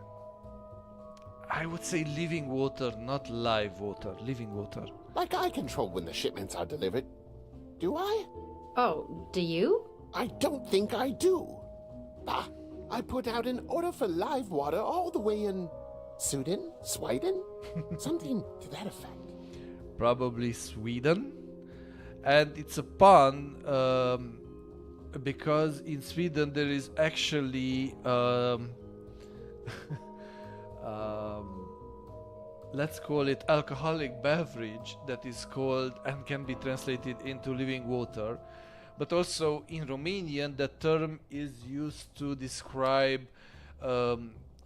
I would say living water, not live water. Living water. Like I control when the shipments are delivered. Do I? Oh, do you? I don't think I do. Ah, I put out an order for live water all the way in Sweden? Something to that effect. Probably Sweden. And it's a pun because in Sweden there is actually let's call it alcoholic beverage that is called and can be translated into living water. But also in Romanian that term is used to describe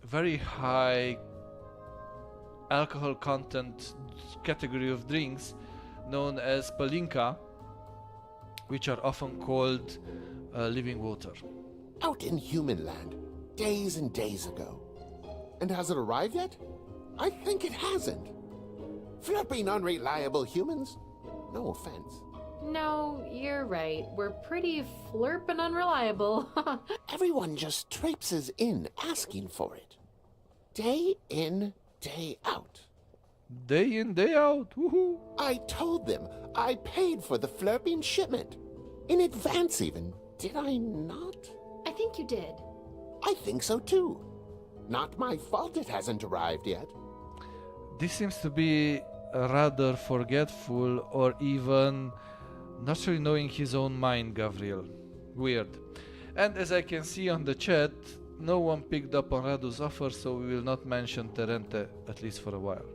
very high alcohol content category of drinks known as palinka, which are often called living water. Out in human land, days and days ago. And has it arrived yet? I think it hasn't. Flipping unreliable humans. No offense. No, you're right. We're pretty flirpin' unreliable. Everyone just traipses in asking for it. Day in, day out. Day in, day out. Woohoo! I told them I paid for the flirping shipment. In advance even. Did I not? I think you did. I think so too. Not my fault it hasn't arrived yet. This seems to be rather forgetful or even not really knowing his own mind, Gavriel. Weird. And as I can see on the chat, no one picked up on Radu's offer, so we will not mention Terente, at least for a while.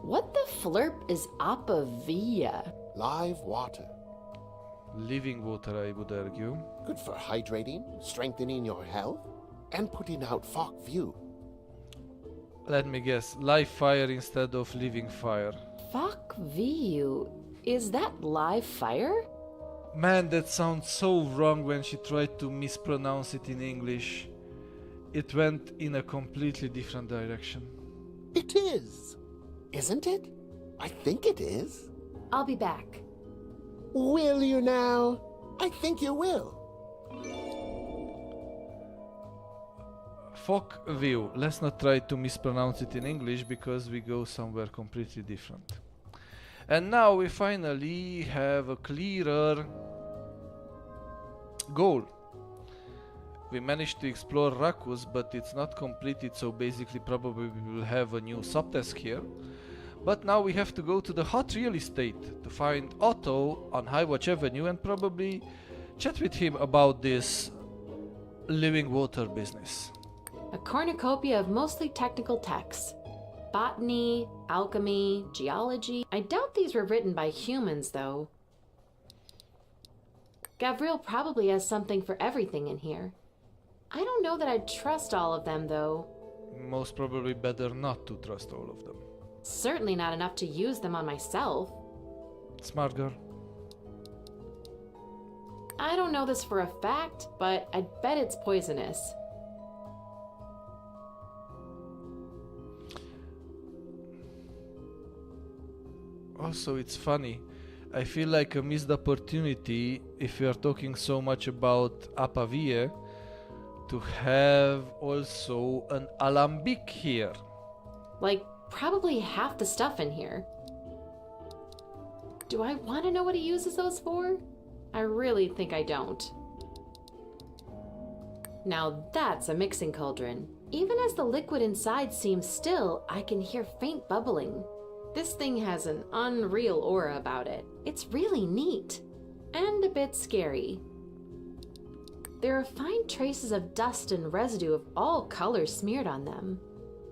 What the flirp is Apavia? Live water. Living water, I would argue. Good for hydrating, strengthening your health, and putting out fog view. Let me guess, live fire instead of living fire. Fuck VU. Is that live fire? Man, that sounds so wrong when she tried to mispronounce it in English. It went in a completely different direction. It is. Isn't it? I think it is. I'll be back. Will you now? I think you will. Fuck view. Let's not try to mispronounce it in English because we go somewhere completely different. And now we finally have a clearer goal. We managed to explore Rakus, but it's not completed, so basically probably we will have a new subtask here. But now we have to go to the hot real estate to find Otto on Highwatch Avenue and probably chat with him about this living water business. A cornucopia of mostly technical texts. Botany, alchemy, geology. I doubt these were written by humans, though. Gavriel probably has something for everything in here. I don't know that I'd trust all of them, though. Most probably better not to trust all of them. Certainly not enough to use them on myself. Smart girl. I don't know this for a fact, but I'd bet it's poisonous. Also, it's funny. I feel like a missed opportunity if we are talking so much about Apavie to have also an alambic here. Like, probably half the stuff in here. Do I want to know what he uses those for? I really think I don't. Now that's a mixing cauldron. Even as the liquid inside seems still, I can hear faint bubbling. This thing has an unreal aura about it. It's really neat. And a bit scary. There are fine traces of dust and residue of all colors smeared on them.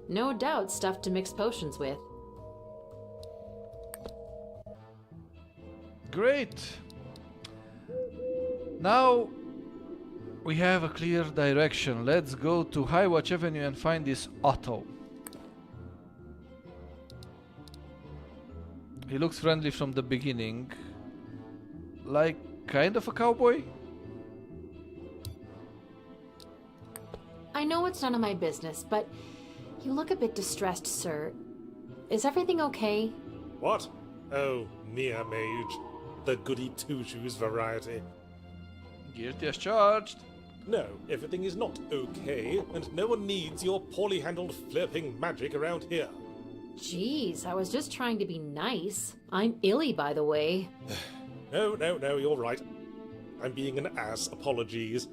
No doubt stuff to mix potions with. Great! Now we have a clear direction. Let's go to Highwatch Avenue and find this Otto. He looks friendly from the beginning. Like kind of a cowboy? I know it's none of my business, but you look a bit distressed, sir. Is everything okay? What? Oh, near mage. The goody two-shoes variety. Guilty as charged. No, everything is not okay, and no one needs your poorly handled flirting magic around here. Jeez, I was just trying to be nice. I'm Illy, by the way. No, you're right. I'm being an ass, apologies.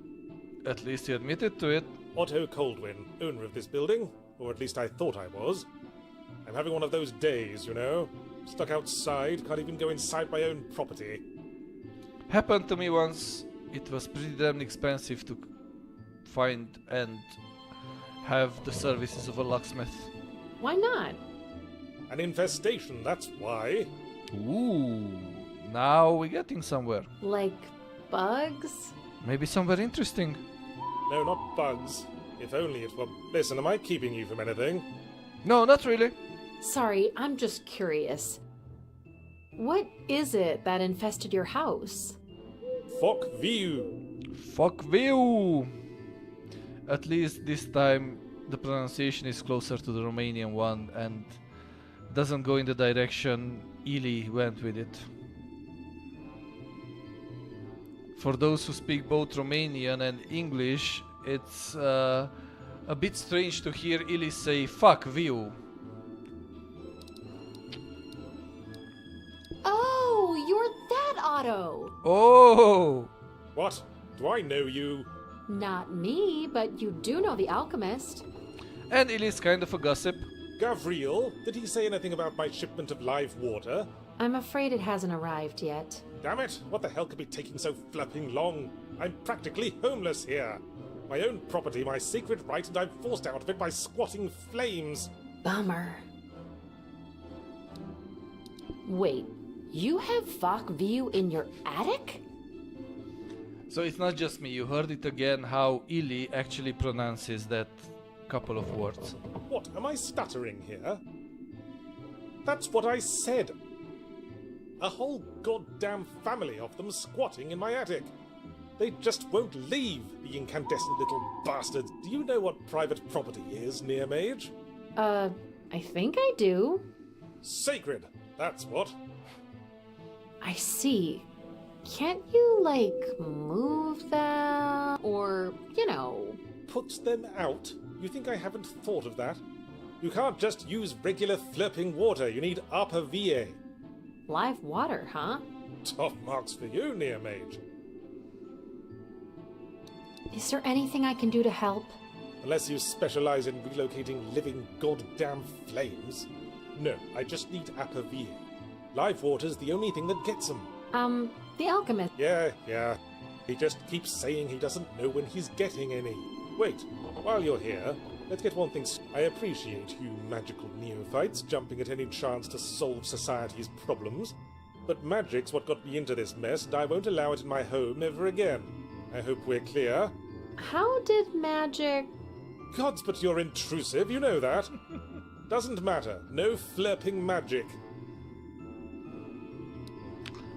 At least you admitted to it. Otto Coldwin, owner of this building, or at least I thought I was. I'm having one of those days, you know. Stuck outside, can't even go inside my own property. Happened to me once. It was pretty damn expensive to find and have the services of a locksmith. Why not? An infestation, that's why. Ooh, now we're getting somewhere. Like bugs? Maybe somewhere interesting. No, not bugs. If only it were... Listen, am I keeping you from anything? No, not really. Sorry, I'm just curious. What is it that infested your house? Fuck view. Fuck view. At least this time the pronunciation is closer to the Romanian one and doesn't go in the direction Ili went with it. For those who speak both Romanian and English, it's a bit strange to hear Ili say fuck view. Oh, you're that Otto! Oh! What? Do I know you? Not me, but you do know the alchemist. And Ili's kind of a gossip. Gavriel, did he say anything about my shipment of live water? I'm afraid it hasn't arrived yet. Damn it, what the hell could be taking so flipping long? I'm practically homeless here. My own property, my secret right, and I'm forced out of it by squatting flames. Bummer. Wait, you have Fok View in your attic? So it's not just me, you heard it again how Ili actually pronounces that couple of words. What, am I stuttering here? That's what I said. A whole goddamn family of them squatting in my attic. They just won't leave, the incandescent little bastards. Do you know what private property is, near mage? I think I do. Sacred, that's what. I see. Can't you, like, move them? Or, you know... Put them out? You think I haven't thought of that? You can't just use regular flirping water. You need Apavie. Live water, huh? Top marks for you, near mage. Is there anything I can do to help? Unless you specialize in relocating living goddamn flames. No, I just need Apavie. Live water's the only thing that gets them. The alchemist. Yeah. He just keeps saying he doesn't know when he's getting any. Wait, while you're here, let's get one thing I appreciate you magical neophytes jumping at any chance to solve society's problems. But magic's what got me into this mess, and I won't allow it in my home ever again. I hope we're clear. How did magic... Gods, but you're intrusive, you know that. Doesn't matter. No flirping magic.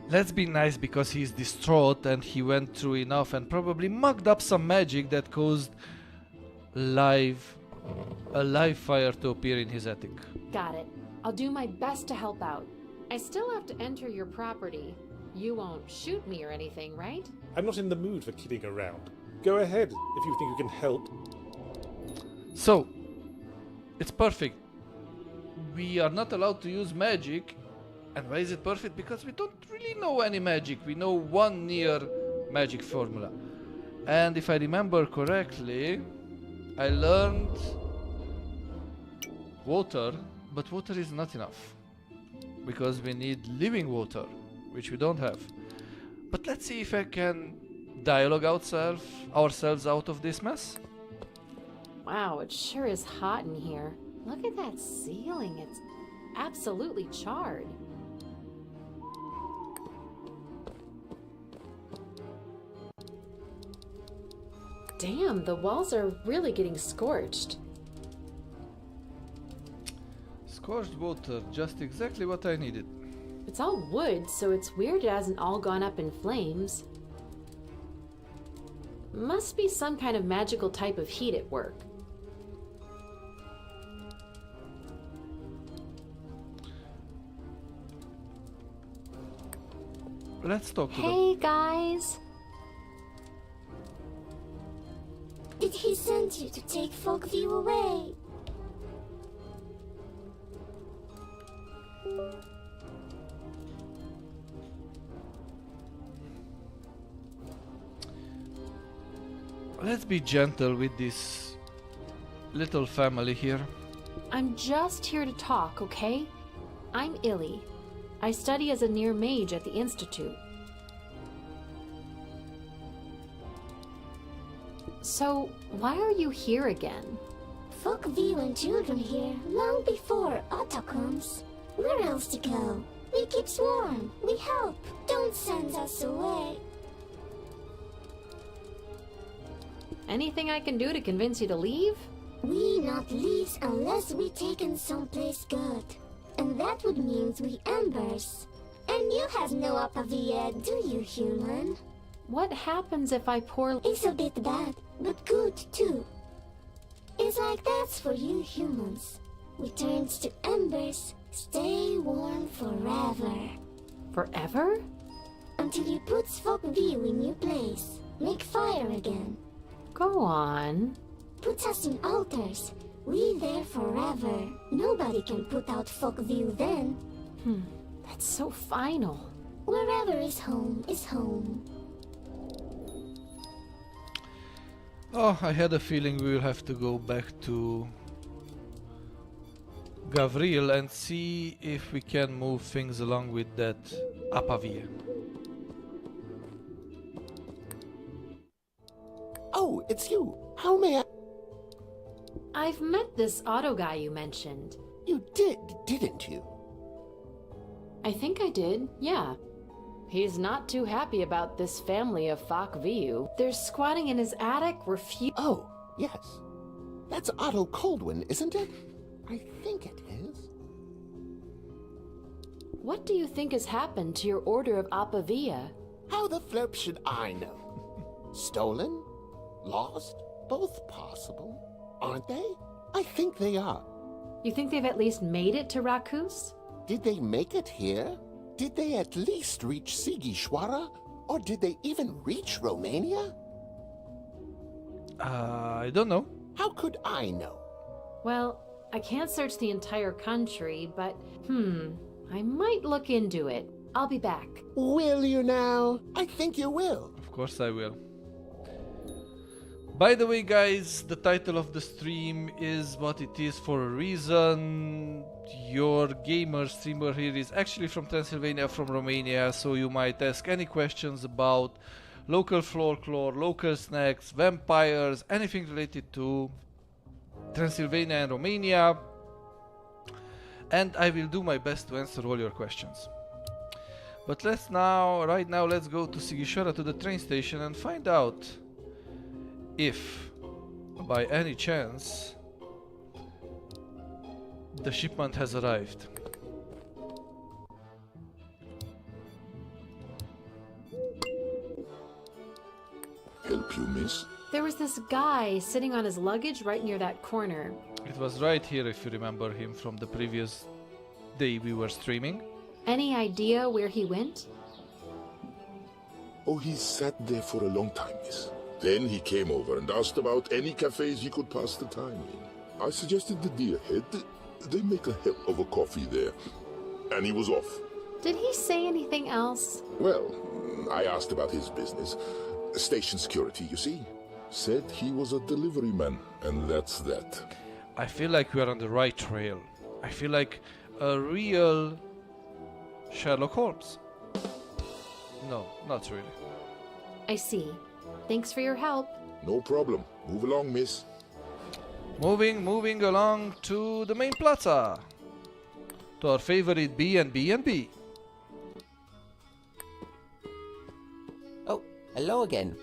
Let's be nice because he's distraught and he went through enough and probably mugged up some magic that caused a live fire to appear in his attic. Got it. I'll do my best to help out. I still have to enter your property. You won't shoot me or anything, right? I'm not in the mood for kidding around. Go ahead if you think you can help. So, it's perfect. We are not allowed to use magic. And why is it perfect? Because we don't really know any magic. We know one near magic formula. And if I remember correctly, I learned water, but water is not enough. Because we need living water, which we don't have. But let's see if I can dialogue ourselves out of this mess. Wow, it sure is hot in here. Look at that ceiling. It's absolutely charred. Damn, the walls are really getting scorched. Scorched water, just exactly what I needed. It's all wood, so it's weird it hasn't all gone up in flames. Must be some kind of magical type of heat at work. Let's talk to them. Hey, guys. Did he send you to take Folkview away? Let's be gentle with this little family here. I'm just here to talk, okay? I'm Illy. I study as a near mage at the Institute. So, why are you here again? Folkview and children here long before Otto comes. Where else to go? We keep warm. We help. Don't send us away. Anything I can do to convince you to leave? We not leaves unless we taken someplace good. And that would mean we embers. And you have no Apavia, do you, human? What happens if I pour... It's a bit bad, but good too. It's like that's for you humans. We turns to embers, stay warm forever. Forever? Until you put Folkview in your place. Make fire again. Go on. Put us in altars. We there forever. Nobody can put out Folkview then. That's so final. Wherever is home is home. Oh, I had a feeling we will have to go back to Gavril and see if we can move things along with that Apavie. Oh, it's you. How may I... I've met this Otto guy you mentioned. You did, didn't you? I think I did, yeah. He's not too happy about this family of Folkview. They're squatting in his attic, Oh, yes. That's Otto Coldwin, isn't it? I think it is. What do you think has happened to your Order of Apavia? How the flip should I know? Stolen? Lost? Both possible. Aren't they? I think they are. You think they've at least made it to Rakus? Did they make it here? Did they at least reach Sigishwara? Or did they even reach Romania? I don't know. How could I know? Well, I can't search the entire country, but I might look into it. I'll be back. Will you now? I think you will. Of course I will. By the way, guys, the title of the stream is what it is for a reason. Your streamer here is actually from Transylvania, from Romania, so you might ask any questions about local folklore, local snacks, vampires, anything related to Transylvania and Romania. And I will do my best to answer all your questions. But right now, let's go to Sigishwara, to the train station, and find out if, by any chance, the shipment has arrived. Help you, miss? There was this guy sitting on his luggage right near that corner. It was right here, if you remember him from the previous day we were streaming. Any idea where he went? Oh, he sat there for a long time, miss. Then he came over and asked about any cafes he could pass the time in. I suggested the Deer Head. They make a hell of a coffee there. And he was off. Did he say anything else? Well, I asked about his business. Station security, you see. Said he was a delivery man, and that's that. I feel like we are on the right trail. I feel like a real Sherlock Holmes. No, not really. I see. Thanks for your help. No problem. Move along, miss. Moving along to the main plaza. To our favorite B&B. Oh, hello again.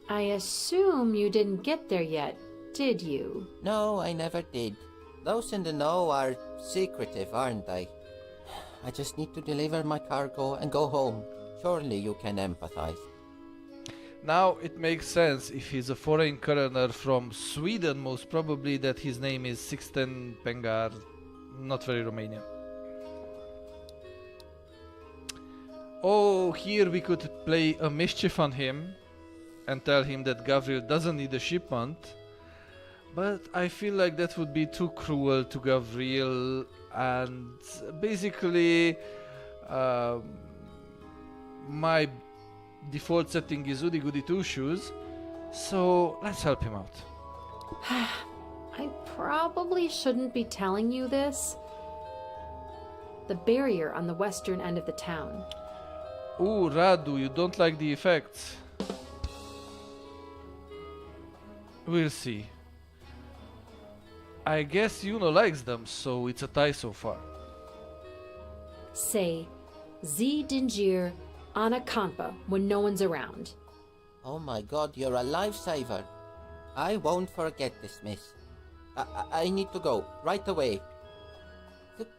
I assume you didn't get there yet, did you? No, I never did. Those in the know are secretive, aren't they? I just need to deliver my cargo and go home. Surely you can empathize. Now it makes sense if he's a foreign coroner from Sweden, most probably that his name is Sixten Pengar. Not very Romanian. Oh, here we could play a mischief on him and tell him that Gabriel doesn't need a shipment. But I feel like that would be too cruel to Gabriel, and basically my default setting is Woody Goody Two Shoes, so let's help him out. I probably shouldn't be telling you this. The barrier on the western end of the town. Ooh, Radu, you don't like the effects. We'll see. I guess Yuno likes them, so it's a tie so far. Say, Z Dingir Ana Kampa when no one's around. Oh my god, you're a lifesaver. I won't forget this, miss. I need to go, right away.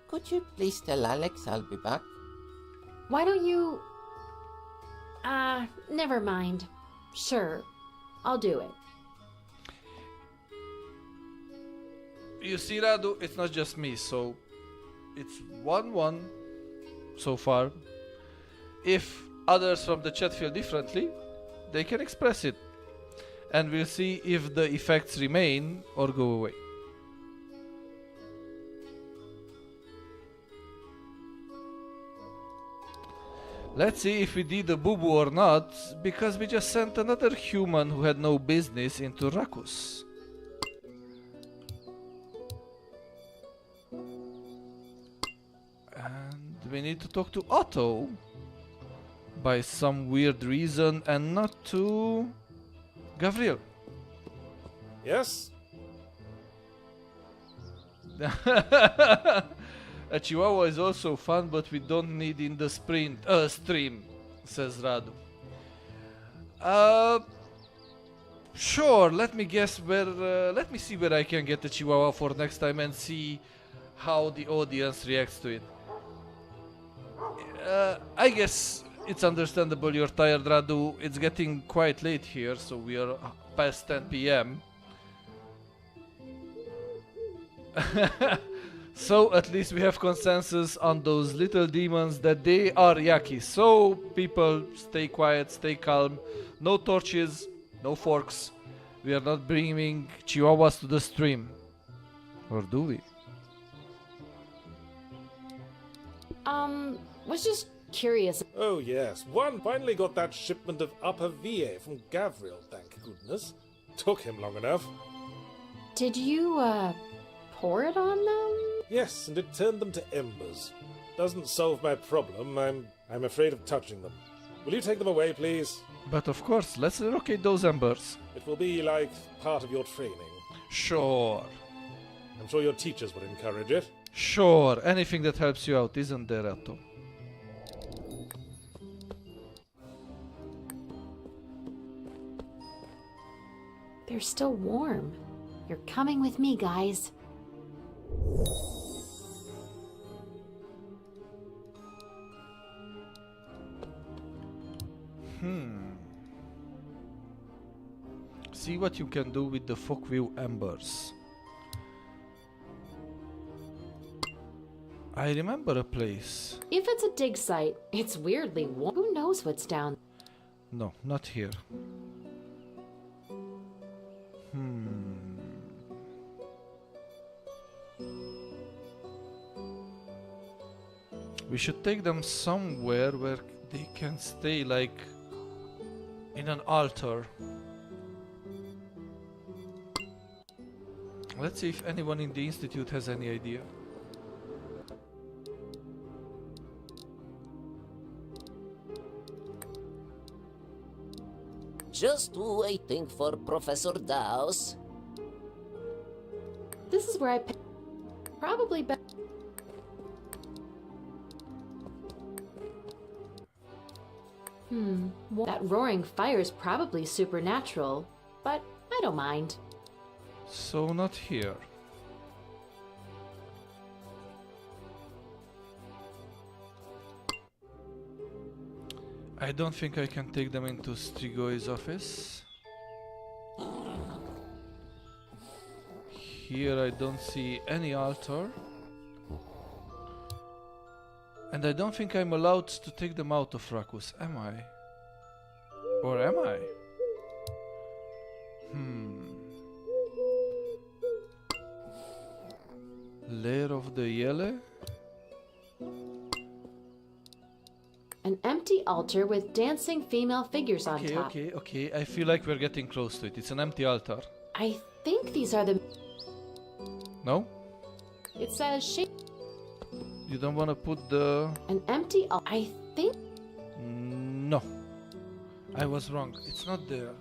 Could you please tell Alex I'll be back? Why don't you... never mind. Sure, I'll do it. You see, Radu, it's not just me, so it's 1-1 so far. If others from the chat feel differently, they can express it. And we'll see if the effects remain or go away. Let's see if we did a boo-boo or not, because we just sent another human who had no business into Rakus. And we need to talk to Otto by some weird reason and not to Gabriel. Yes? A Chihuahua is also fun, but we don't need in the stream, says Radu. Sure, let me guess where, let me see where I can get the Chihuahua for next time and see how the audience reacts to it. I guess it's understandable you're tired, Radu. It's getting quite late here, so we are past 10 p.m. So at least we have consensus on those little demons that they are Yaki. So people, stay quiet, stay calm. No torches, no forks. We are not bringing Chihuahuas to the stream. Or do we? Was just curious. Oh yes, one finally got that shipment of Upper VA from Gabriel, thank goodness. Took him long enough. Did you, pour it on them? Yes, and it turned them to embers. Doesn't solve my problem. I'm afraid of touching them. Will you take them away, please? But of course, let's relocate those embers. It will be like part of your training. Sure. I'm sure your teachers would encourage it. Sure, anything that helps you out, isn't there, Otto? They're still warm. You're coming with me, guys. See what you can do with the Folkview embers. I remember a place. If it's a dig site, it's weirdly warm. Who knows what's down? No, not here. We should take them somewhere where they can stay, like in an altar. Let's see if anyone in the institute has any idea. Just waiting for Professor Dawes. This is where I probably that roaring fire is probably supernatural, but I don't mind. So not here. I don't think I can take them into Strigoi's office. Here I don't see any altar. And I don't think I'm allowed to take them out of Rakus, am I? Or am I? Lair of the Yele? An empty altar with dancing female figures on top. Okay. I feel like we're getting close to it. It's an empty altar. I think these are the... No? It says shape. You don't want to put the... An empty altar. I think... No. I was wrong. It's not there.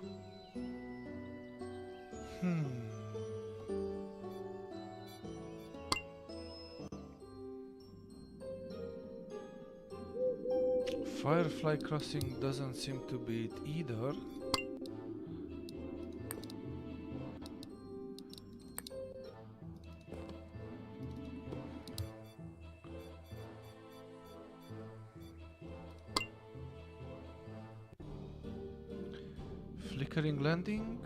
Firefly Crossing doesn't seem to be it either. Flickering Landing.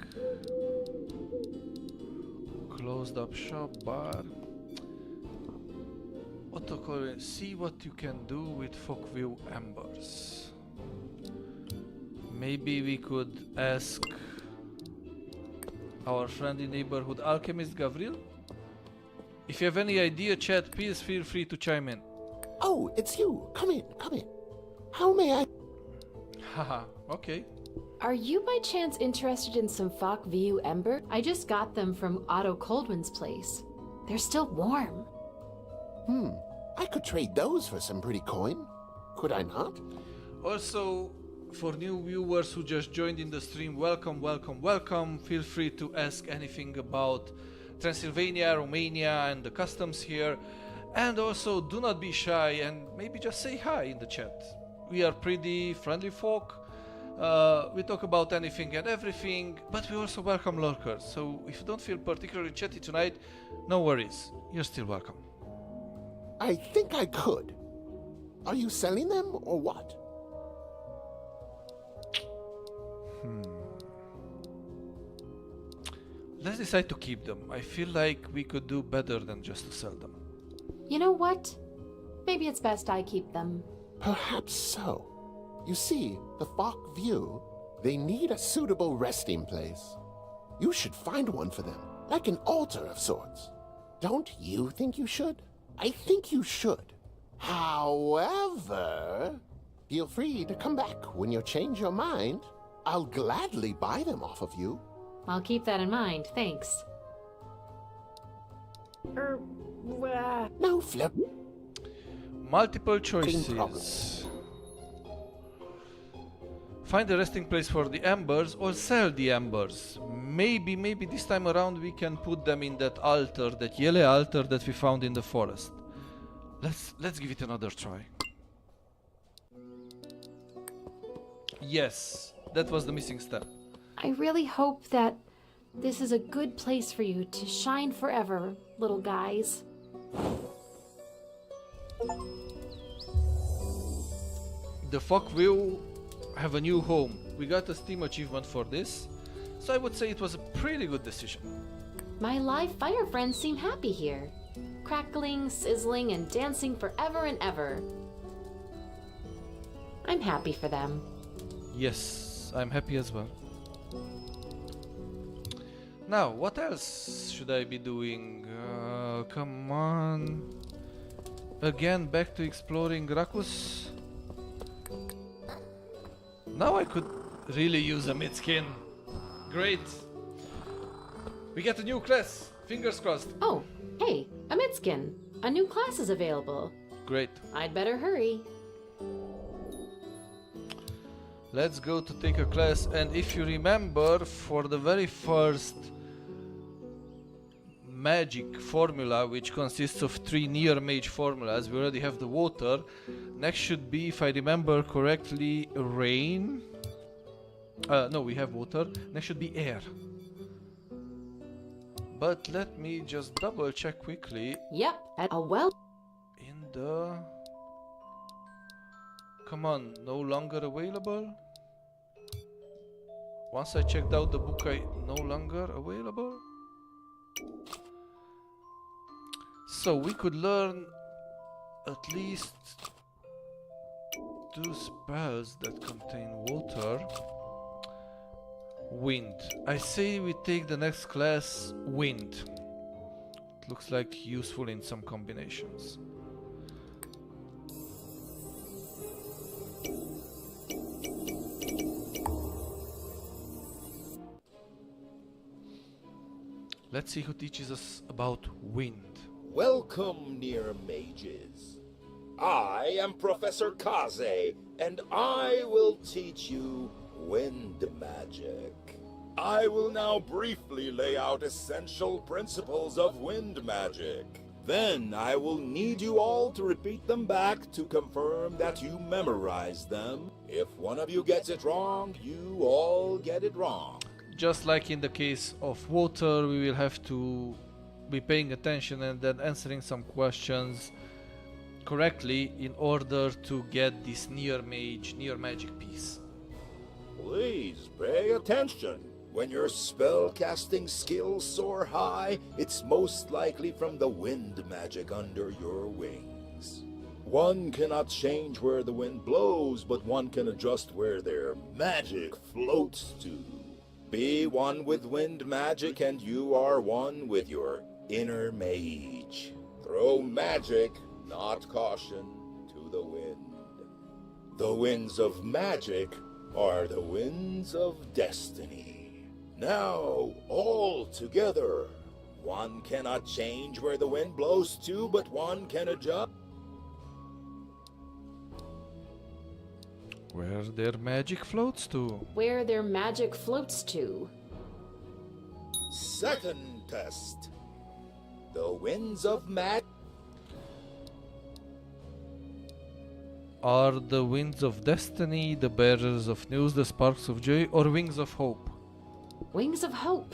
Closed up shop, bar. Autocorrect. See what you can do with Folkview Embers. Maybe we could ask our friendly neighborhood alchemist Gavril? If you have any idea, chat, please feel free to chime in. Oh, it's you. Come in. How may I... Haha, okay. Are you by chance interested in some Fok View Ember? I just got them from Otto Coldwin's place. They're still warm. I could trade those for some pretty coin. Could I not? Also, for new viewers who just joined in the stream, welcome. Feel free to ask anything about Transylvania, Romania and the customs here. And also, do not be shy and maybe just say hi in the chat. We are pretty friendly folk. We talk about anything and everything, but we also welcome lurkers. So if you don't feel particularly chatty tonight, no worries. You're still welcome. I think I could. Are you selling them or what? Let's decide to keep them. I feel like we could do better than just to sell them. You know what? Maybe it's best I keep them. Perhaps so. You see, the Fok View, they need a suitable resting place. You should find one for them, like an altar of sorts. Don't you think you should? I think you should. However, feel free to come back when you change your mind. I'll gladly buy them off of you. I'll keep that in mind, thanks. No flip. Multiple choices. Find a resting place for the embers or sell the embers. Maybe this time around we can put them in that altar, that yellow altar that we found in the forest. Let's give it another try. Yes, that was the missing step. I really hope that this is a good place for you to shine forever, little guys. The Fok will have a new home. We got a Steam achievement for this, so I would say it was a pretty good decision. My live fire friends seem happy here. crackling, sizzling, and dancing forever and ever. I'm happy for them. Yes, I'm happy as well. Now, what else should I be doing? Come on. Again, back to exploring Rakus. Now I could really use a mid-skin. Great. We get a new class. Fingers crossed. Oh, hey, a midskin. A new class is available. Great. I'd better hurry. Let's go to take a class, and if you remember, for the very first magic formula, which consists of 3 near mage formulas, we already have the water. Next should be, if I remember correctly, rain. No, we have water. Next should be air. But let me just double check quickly. Yep, at a well. In the... Come on, no longer available? Once I checked out the book, I no longer available? So we could learn at least 2 spells that contain water. Wind. I say we take the next class, wind. It looks like useful in some combinations. Let's see who teaches us about wind. Welcome, near mages. I am Professor Kaze, and I will teach you wind magic. I will now briefly lay out essential principles of wind magic. Then I will need you all to repeat them back to confirm that you memorized them. If one of you gets it wrong, you all get it wrong. Just like in the case of water, we will have to be paying attention and then answering some questions correctly in order to get this near magic piece. Please pay attention. When your spell-casting skills soar high, it's most likely from the wind magic under your wings. One cannot change where the wind blows, but one can adjust where their magic floats to. Be one with wind magic and you are one with your inner mage. Throw magic, not caution, to the wind. The winds of magic are the winds of destiny. Now, all together. One cannot change where the wind blows to, but one can adjust. Where their magic floats to. Where their magic floats to. Second test. The winds of magic. Are the winds of destiny, the bearers of news, the sparks of joy, or wings of hope? Wings of hope.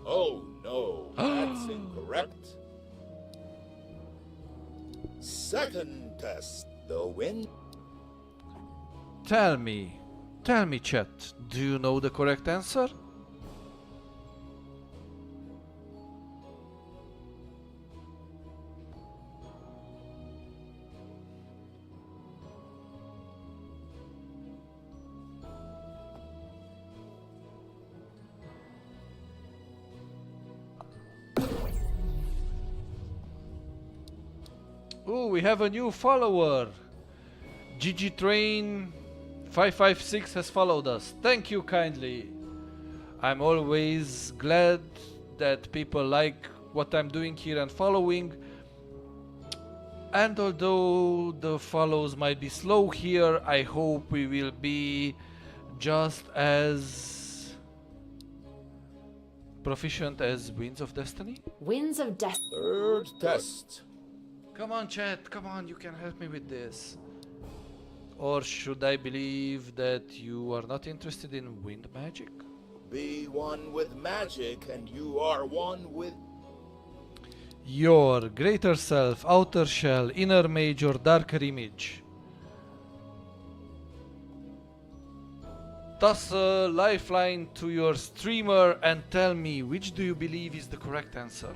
Oh no, that's incorrect. Second test. The wind. Tell me, chat, do you know the correct answer? Oh, we have a new follower. GG Train 556 has followed us. Thank you kindly. I'm always glad that people like what I'm doing here and following. And although the follows might be slow here, I hope we will be just as proficient as Winds of Destiny. Winds of Destiny. Third test. Come on, chat, come on, you can help me with this. Or should I believe that you are not interested in wind magic? Be one with magic and you are one with... Your greater self, outer shell, inner mage or darker image. Toss a lifeline to your streamer and tell me which do you believe is the correct answer.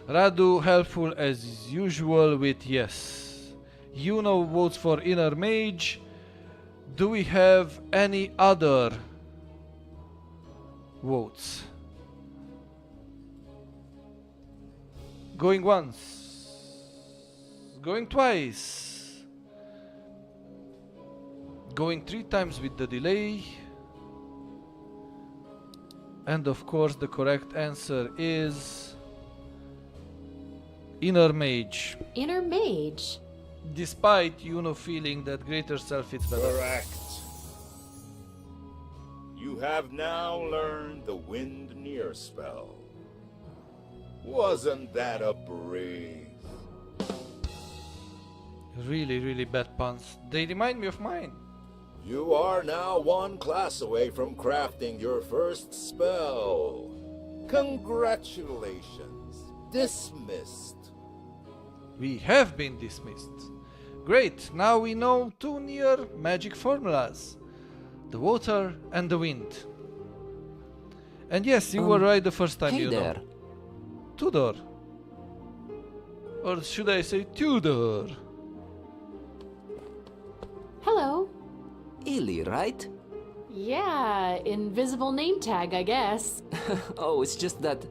Radu helpful as usual with yes. Yuno votes for inner mage. Do we have any other votes? Going once. Going twice. Going 3 times with the delay. And of course the correct answer is inner mage. Inner mage? Despite Yuno feeling that greater self fits better. Correct. You have now learned the wind near spell. Wasn't that a breeze? Really, really bad puns. They remind me of mine. You are now 1 class away from crafting your first spell. Congratulations. Dismissed. We have been dismissed. Great, now we know 2 near magic formulas. The water and the wind. And yes, you were right the first time, Hey you there. know. Tudor. Or should I say Tudor? Hello. Illy, right? Yeah, invisible name tag, I guess. Oh, it's just that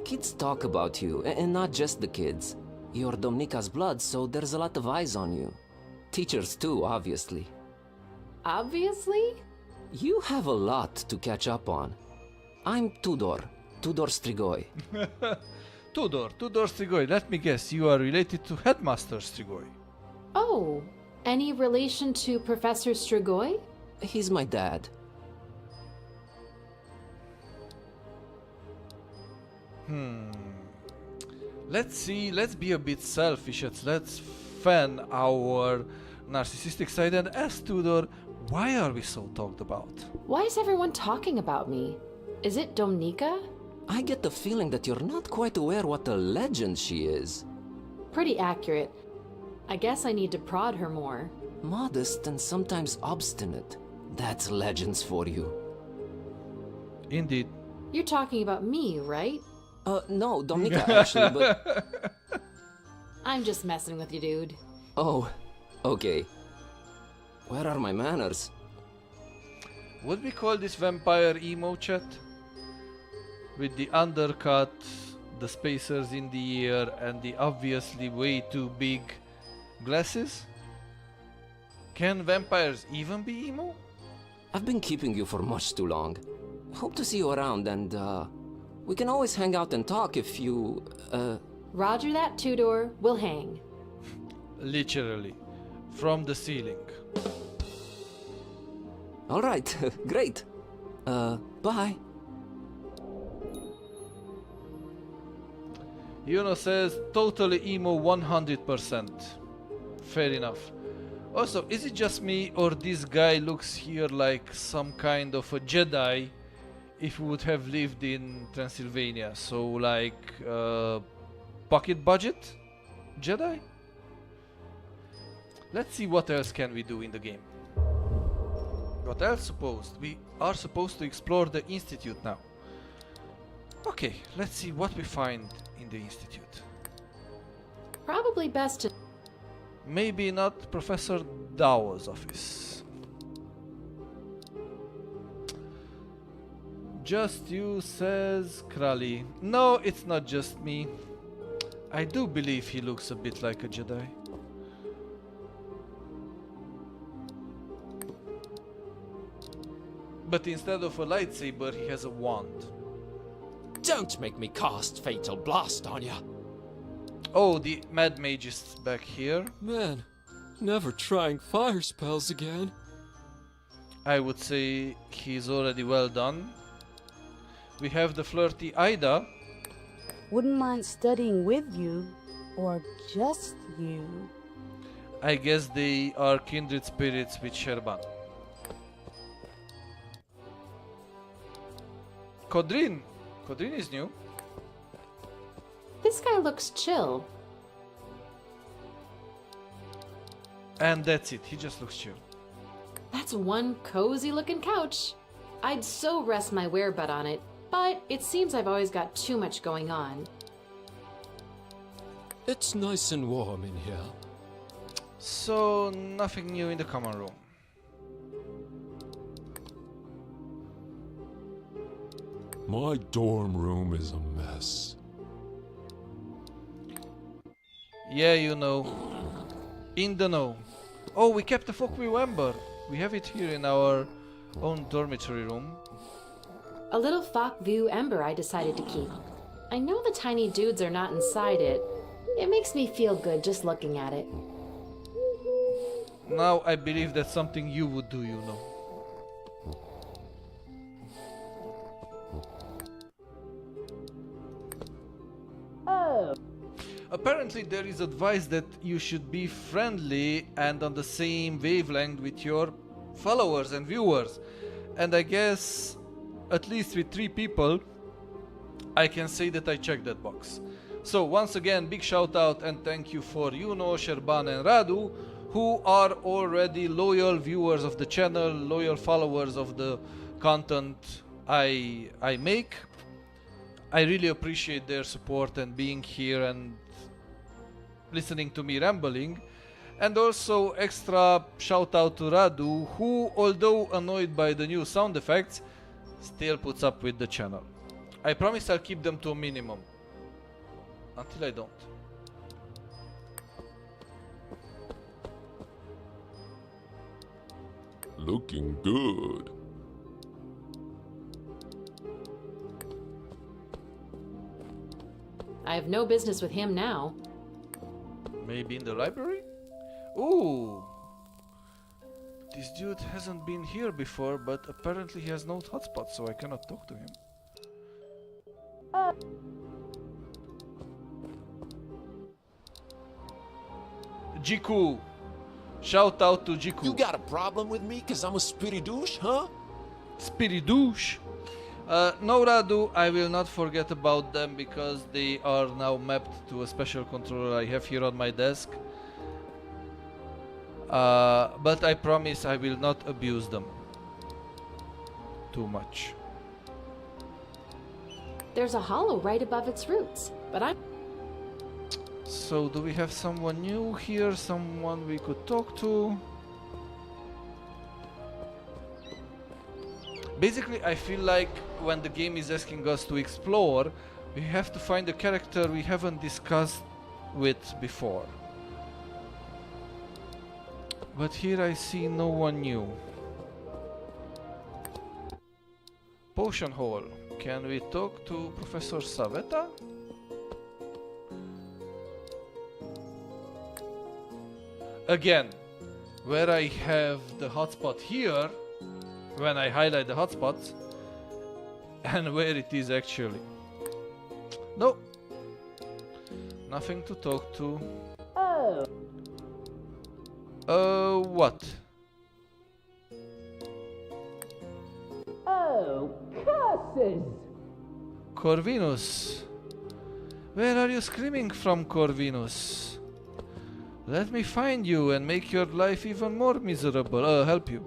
kids talk about you, and not just the kids. You're Domnika's blood, so there's a lot of eyes on you. Teachers too, obviously. Obviously? You have a lot to catch up on. I'm Tudor Strigoi. Tudor Strigoi. Let me guess, you are related to Headmaster Strigoi. Oh, any relation to Professor Strigoi? He's my dad. Let's be a bit selfish. Let's fan our narcissistic side and ask Tudor, why are we so talked about? Why is everyone talking about me? Is it Domnika? I get the feeling that you're not quite aware what a legend she is. Pretty accurate. I guess I need to prod her more. Modest and sometimes obstinate. That's legends for you. Indeed. You're talking about me, right? No, Domnika actually, but... I'm just messing with you, dude. Oh, okay. Where are my manners? Would we call this vampire emo chat? With the undercut, the spacers in the ear, and the obviously way too big glasses? Can vampires even be emo? I've been keeping you for much too long. Hope to see you around, and we can always hang out and talk if you, Roger that, Tudor. We'll hang. Literally. From the ceiling. Alright, great. Bye. Yuno says totally emo 100%. Fair enough. Also, is it just me or this guy looks here like some kind of a Jedi if we would have lived in Transylvania? So like pocket budget Jedi? Let's see what else can we do in the game. What else supposed? We are supposed to explore the Institute now. Okay, let's see what we find in the Institute. Probably best to... Maybe not Professor Dao's office. Just you, says Krali. No, it's not just me. I do believe he looks a bit like a Jedi. But instead of a lightsaber, he has a wand. Don't make me cast Fatal Blast on ya. Oh, the Mad Mage is back here. Man, never trying fire spells again. I would say he's already well done. We have the flirty Ida. Wouldn't mind studying with you, or just you. I guess they are kindred spirits with Sherban. Kodrin. Kodrin is new. This guy looks chill. And that's it, he just looks chill. That's one cozy looking couch. I'd so rest my werebutt on it, but it seems I've always got too much going on. It's nice and warm in here. So, nothing new in the common room. My dorm room is a mess. Yeah, you know. In the know. Oh, we kept the Folkview Ember. We have it here in our own dormitory room. A little Folkview Ember I decided to keep. I know the tiny dudes are not inside it. It makes me feel good just looking at it. Now I believe that's something you would do, you know. Oh. Apparently there is advice that you should be friendly and on the same wavelength with your followers and viewers. And I guess at least with 3 people I can say that I checked that box. So once again, big shout out and thank you for Yuno, Sherban and Radu, who are already loyal viewers of the channel, loyal followers of the content I make. I really appreciate their support and being here and listening to me rambling. And also extra shout out to Radu, who, although annoyed by the new sound effects, still puts up with the channel. I promise I'll keep them to a minimum. Until I don't. Looking good. I have no business with him now. Maybe in the library? Ooh! This dude hasn't been here before, but apparently he has no hotspot, so I cannot talk to him. Jiku! Shout out to Jiku. You got a problem with me cause I'm a spiridouche, huh? Spiridouche? No, Radu, I will not forget about them because they are now mapped to a special controller I have here on my desk. But I promise I will not abuse them too much. There's a hollow right above its roots, but I'm... So, do we have someone new here? Someone we could talk to? Basically, I feel like when the game is asking us to explore, we have to find a character we haven't discussed with before. But here I see no one new. Potion Hall. Can we talk to Professor Saveta? Again, where I have the hotspot here, when I highlight the hotspots, and where it is actually. No. Nothing to talk to. Oh. What? Oh, curses! Corvinus. Where are you screaming from, Corvinus? Let me find you and make your life even more miserable. Help you.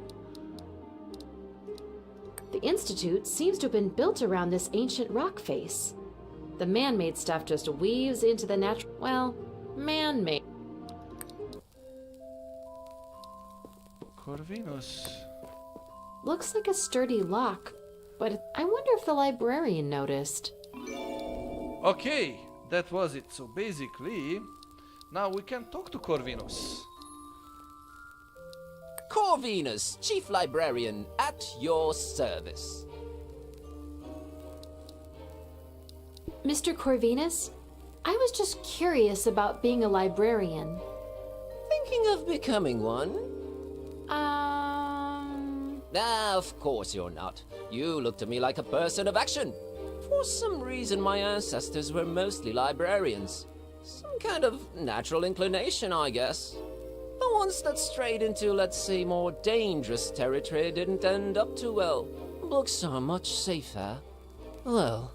The Institute seems to have been built around this ancient rock face. The man-made stuff just weaves into the natural... well, man-made. Corvinus. Looks like a sturdy lock, but I wonder if the librarian noticed. Okay, that was it. So basically, now we can talk to Corvinus. Corvinus, Chief Librarian, at your service. Mr. Corvinus, I was just curious about being a librarian. Thinking of becoming one? Of course you're not. You look to me like a person of action. For some reason, my ancestors were mostly librarians. Some kind of natural inclination, I guess. The ones that strayed into, let's say, more dangerous territory didn't end up too well. Books are much safer. Well,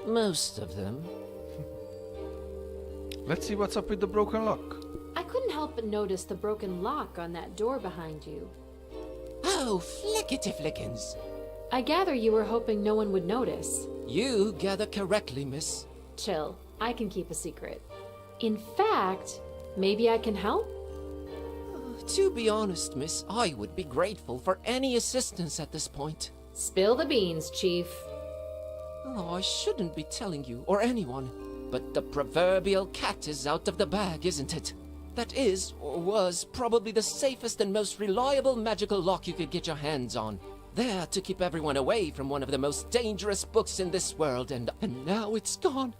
most of them. Let's see what's up with the broken lock. I couldn't help but notice the broken lock on that door behind you. Oh, flickety-flickins. I gather you were hoping no one would notice. You gather correctly, miss. Chill. I can keep a secret. In fact, maybe I can help? To be honest, miss, I would be grateful for any assistance at this point. Spill the beans, Chief. Oh, I shouldn't be telling you or anyone, but the proverbial cat is out of the bag, isn't it? That is, or was, probably the safest and most reliable magical lock you could get your hands on. There to keep everyone away from one of the most dangerous books in this world, and now it's gone.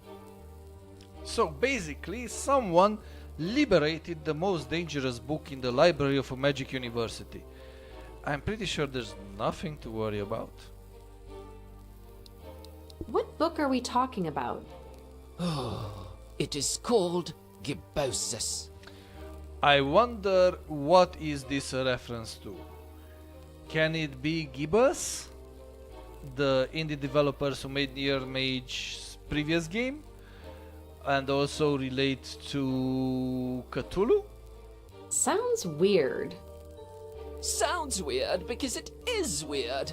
So basically, someone liberated the most dangerous book in the library of a magic university. I'm pretty sure there's nothing to worry about. What book are we talking about? Oh, it is called Gibbosus. I wonder what is this a reference to? Can it be Gibbous? The indie developers who made Near Mage's previous game? And also relate to Cthulhu? Sounds weird. Sounds weird because it is weird.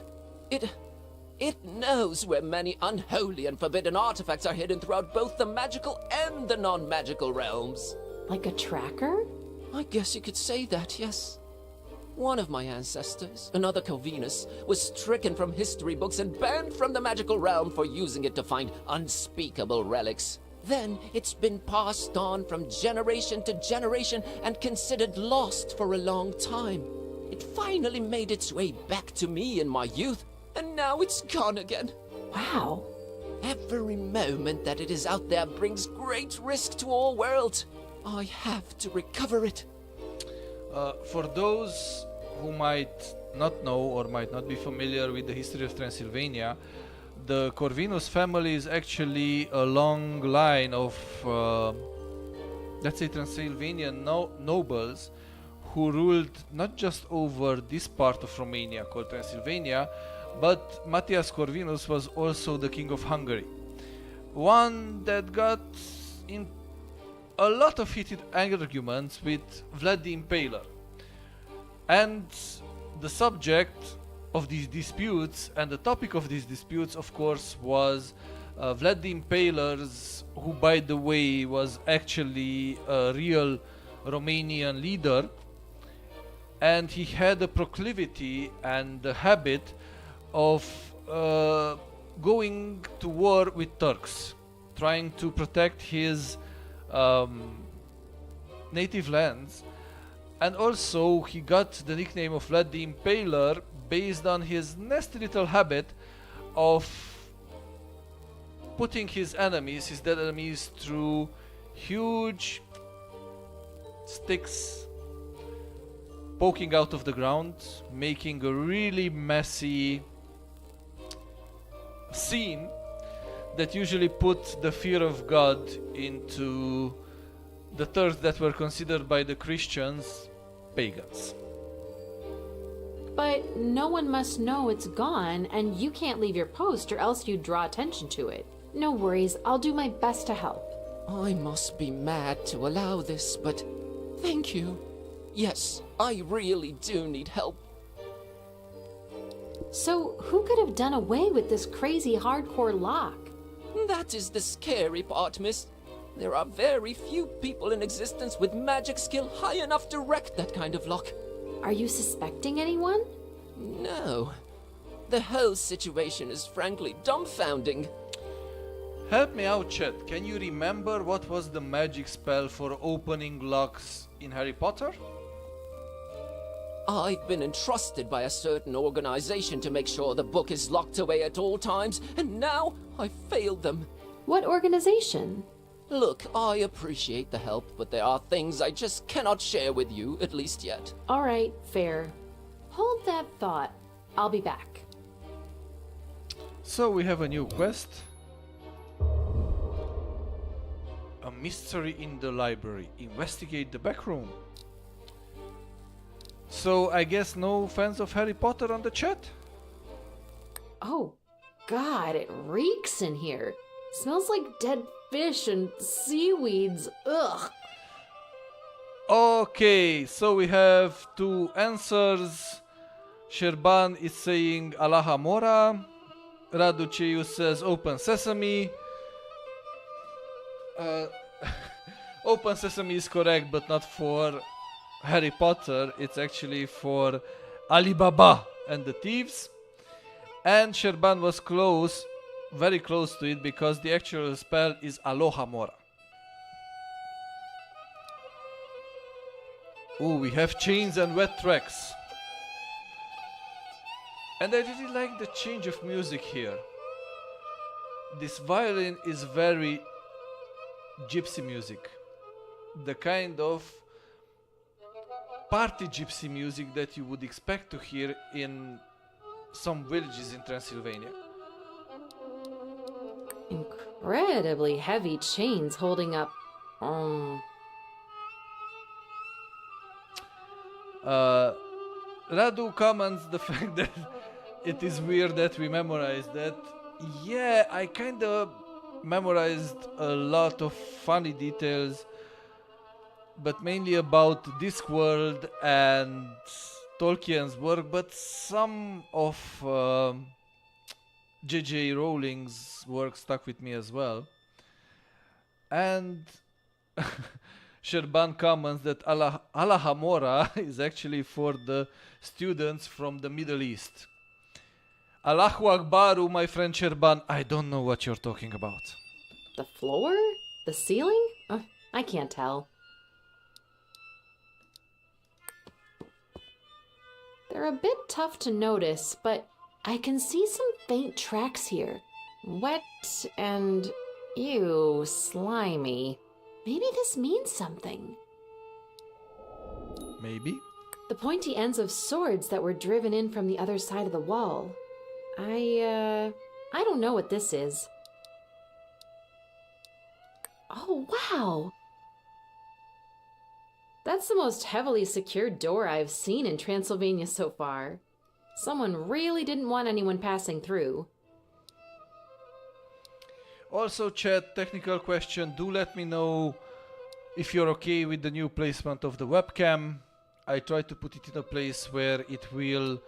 It knows where many unholy and forbidden artifacts are hidden throughout both the magical and the non-magical realms. Like a tracker? I guess you could say that, yes. One of my ancestors, another Corvinus, was stricken from history books and banned from the magical realm for using it to find unspeakable relics. Then it's been passed on from generation to generation and considered lost for a long time. It finally made its way back to me in my youth, and now it's gone again. Wow. Every moment that it is out there brings great risk to all worlds. I have to recover it. For those who might not know or might not be familiar with the history of Transylvania, the Corvinus family is actually a long line of, let's say, Transylvanian nobles who ruled not just over this part of Romania called Transylvania, but Matthias Corvinus was also the king of Hungary. One that got in a lot of heated arguments with Vlad the Impaler. And the subject of these disputes and the topic of these disputes, of course, was Vlad the Impaler's, who, by the way, was actually a real Romanian leader, and he had a proclivity and a habit of going to war with Turks, trying to protect his native lands. And also he got the nickname of Vlad the Impaler based on his nasty little habit of putting his dead enemies, through huge sticks poking out of the ground, making a really messy scene that usually put the fear of God into the Turks that were considered by the Christians pagans. But no one must know it's gone, and you can't leave your post or else you'd draw attention to it. No worries, I'll do my best to help. I must be mad to allow this, but thank you. Yes, I really do need help. So, who could have done away with this crazy hardcore lock? That is the scary part, miss. There are very few people in existence with magic skill high enough to wreck that kind of lock. Are you suspecting anyone? No. The whole situation is frankly dumbfounding. Help me out, chat. Can you remember what was the magic spell for opening locks in Harry Potter? I've been entrusted by a certain organization to make sure the book is locked away at all times, and now I've failed them. What organization? Look, I appreciate the help, but there are things I just cannot share with you, at least yet. All right, fair. Hold that thought. I'll be back. So we have a new quest. A mystery in the library. Investigate the back room. So I guess no fans of Harry Potter on the chat? Oh, God, it reeks in here. Smells like dead fish and seaweeds. Ugh. Okay, so we have two answers. Sherban is saying Alaha Mora. Raduceus says Open Sesame. Open Sesame is correct, but not for Harry Potter. It's actually for Alibaba and the Thieves. And Sherban was close, very close to it, because the actual spell is Aloha Mora. Ooh, we have chains and wet tracks. And I really like the change of music here. This violin is very gypsy music. The kind of party gypsy music that you would expect to hear in some villages in Transylvania. Incredibly heavy chains holding up. Radu comments the fact that it is weird that we memorized that. Yeah, I kind of memorized a lot of funny details, but mainly about Discworld and Tolkien's work, but some of J.J. Rowling's work stuck with me as well. And Sherban comments that Alahamora is actually for the students from the Middle East. Allahu Akbaru, my friend Sherban, I don't know what you're talking about. The floor? The ceiling? I can't tell. They're a bit tough to notice, but I can see some faint tracks here. Wet and, ew, slimy. Maybe this means something. Maybe? The pointy ends of swords that were driven in from the other side of the wall. I don't know what this is. Oh, wow! That's the most heavily secured door I've seen in Transylvania so far. Someone really didn't want anyone passing through. Also, chat, technical question, do let me know if you're okay with the new placement of the webcam. I try to put it in a place where it will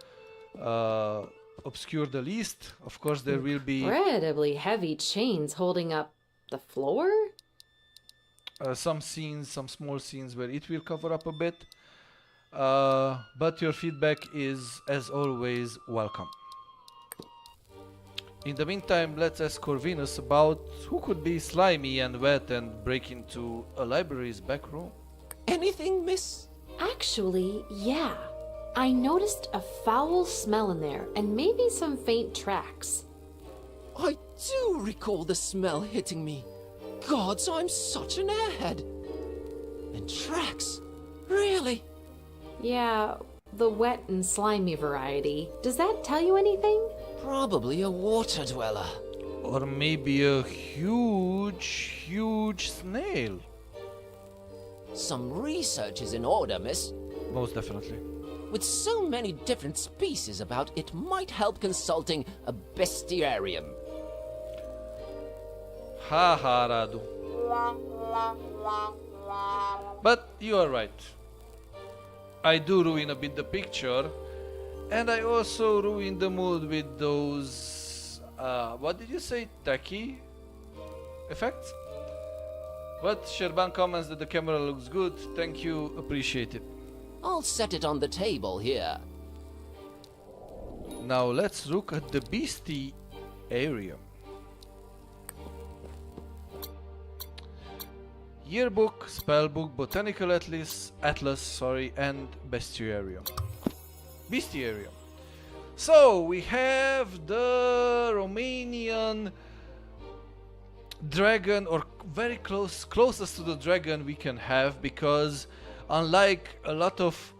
obscure the least. Of course, there will be incredibly heavy chains holding up the floor? Some scenes, some small scenes where it will cover up a bit. But your feedback is, as always, welcome. In the meantime, let's ask Corvinus about who could be slimy and wet and break into a library's back room. Anything, miss? Actually, yeah. I noticed a foul smell in there and maybe some faint tracks. I do recall the smell hitting me. Gods, I'm such an airhead. And tracks? Really? Yeah, the wet and slimy variety. Does that tell you anything? Probably a water dweller. Or maybe a huge snail. Some research is in order, miss. Most definitely. With so many different species about, it might help consulting a bestiarium. Ha ha, Radu. But you are right. I do ruin a bit the picture, and I also ruin the mood with those, what did you say, tacky effects? But Sherban comments that the camera looks good. Thank you, appreciate it. I'll set it on the table here. Now let's look at the bestiarium. Yearbook, spellbook, botanical atlas, and bestiarium. Bestiarium. So we have the Romanian dragon, or very closest to the dragon we can have, because unlike a lot of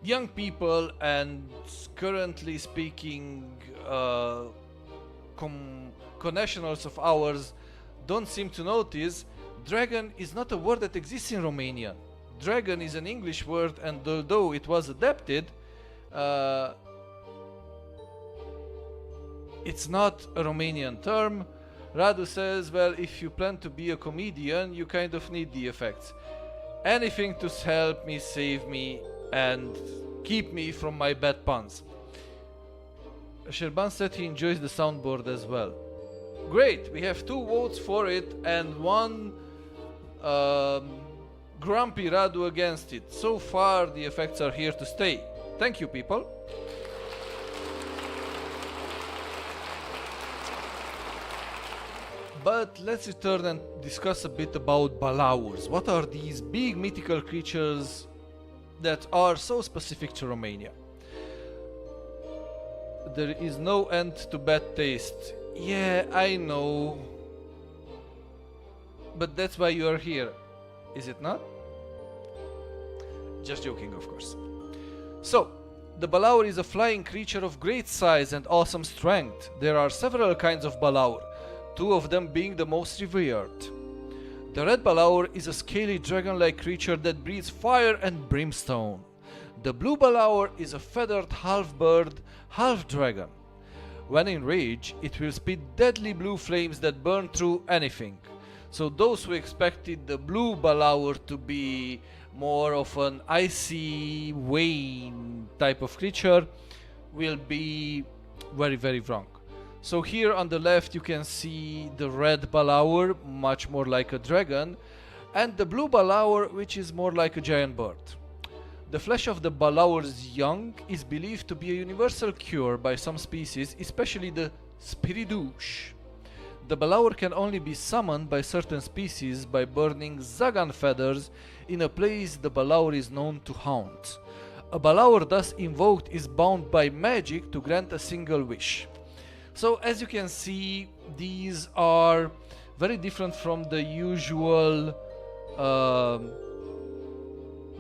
young people and currently speaking connationals of ours don't seem to notice, dragon is not a word that exists in Romanian. Dragon is an English word, and although it was adapted, it's not a Romanian term. Radu says, well, if you plan to be a comedian, you kind of need the effects. Anything to help me, save me, and keep me from my bad puns. Sherban said he enjoys the soundboard as well. Great, we have 2 votes for it and 1 Grumpy Radu against it. So far, the effects are here to stay. Thank you, people. But let's return and discuss a bit about Balaurs. What are these big mythical creatures that are so specific to Romania? There is no end to bad taste. Yeah, I know. But that's why you are here, is it not? Just joking, of course. So, the Balaur is a flying creature of great size and awesome strength. There are several kinds of Balaur, two of them being the most revered. The red Balaur is a scaly dragon-like creature that breathes fire and brimstone. The blue Balaur is a feathered half-bird, half-dragon. When in rage, it will spit deadly blue flames that burn through anything. So those who expected the blue Balaur to be more of an icy Wayne type of creature will be very, very wrong. So here on the left you can see the red Balaur, much more like a dragon, and the blue Balaur, which is more like a giant bird. The flesh of the Balaur's young is believed to be a universal cure by some species, especially the Spiridouche. The Balaur can only be summoned by certain species by burning Zagan feathers in a place the Balaur is known to haunt. A Balaur thus invoked is bound by magic to grant a single wish. So as you can see, these are very different from the usual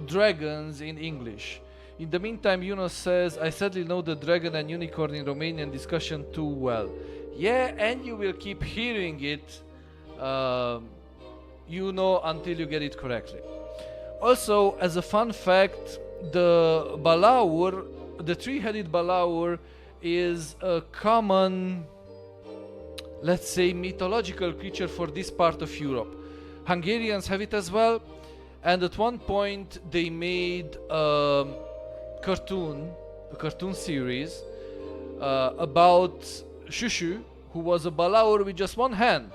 dragons in English. In the meantime, Yunus says, I sadly know the dragon and unicorn in Romanian discussion too well. Yeah, and you will keep hearing it, you know, until you get it correctly. Also, as a fun fact, the Balaur, the three-headed Balaur, is a common, let's say, mythological creature for this part of Europe. Hungarians have it as well, and at one point they made a cartoon series about Shushu, who was a Balaur with just one head,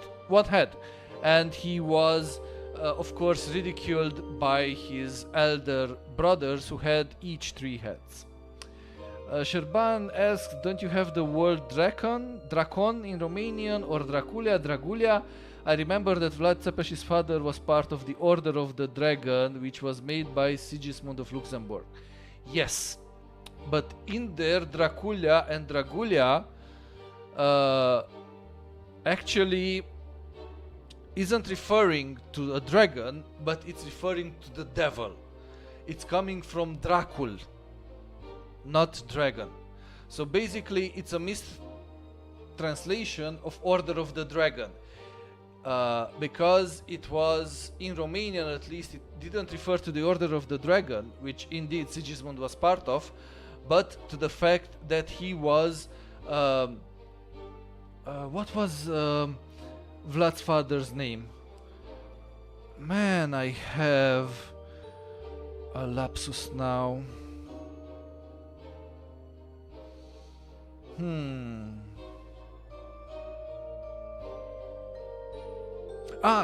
and he was of course ridiculed by his elder brothers who had each 3 heads. Sherban asks, don't you have the word Dracon in Romanian, or Draculia? I remember that Vlad Țepeș's father was part of the Order of the Dragon, which was made by Sigismund of Luxembourg. Yes, but in there, Draculia and Dragulia actually isn't referring to a dragon, but it's referring to the devil. It's coming from Dracul, not dragon. So basically it's a mistranslation of Order of the Dragon, because it was, in Romanian at least, it didn't refer to the Order of the Dragon, which indeed Sigismund was part of, but to the fact that he was what was Vlad's father's name? Man, I have a lapsus now.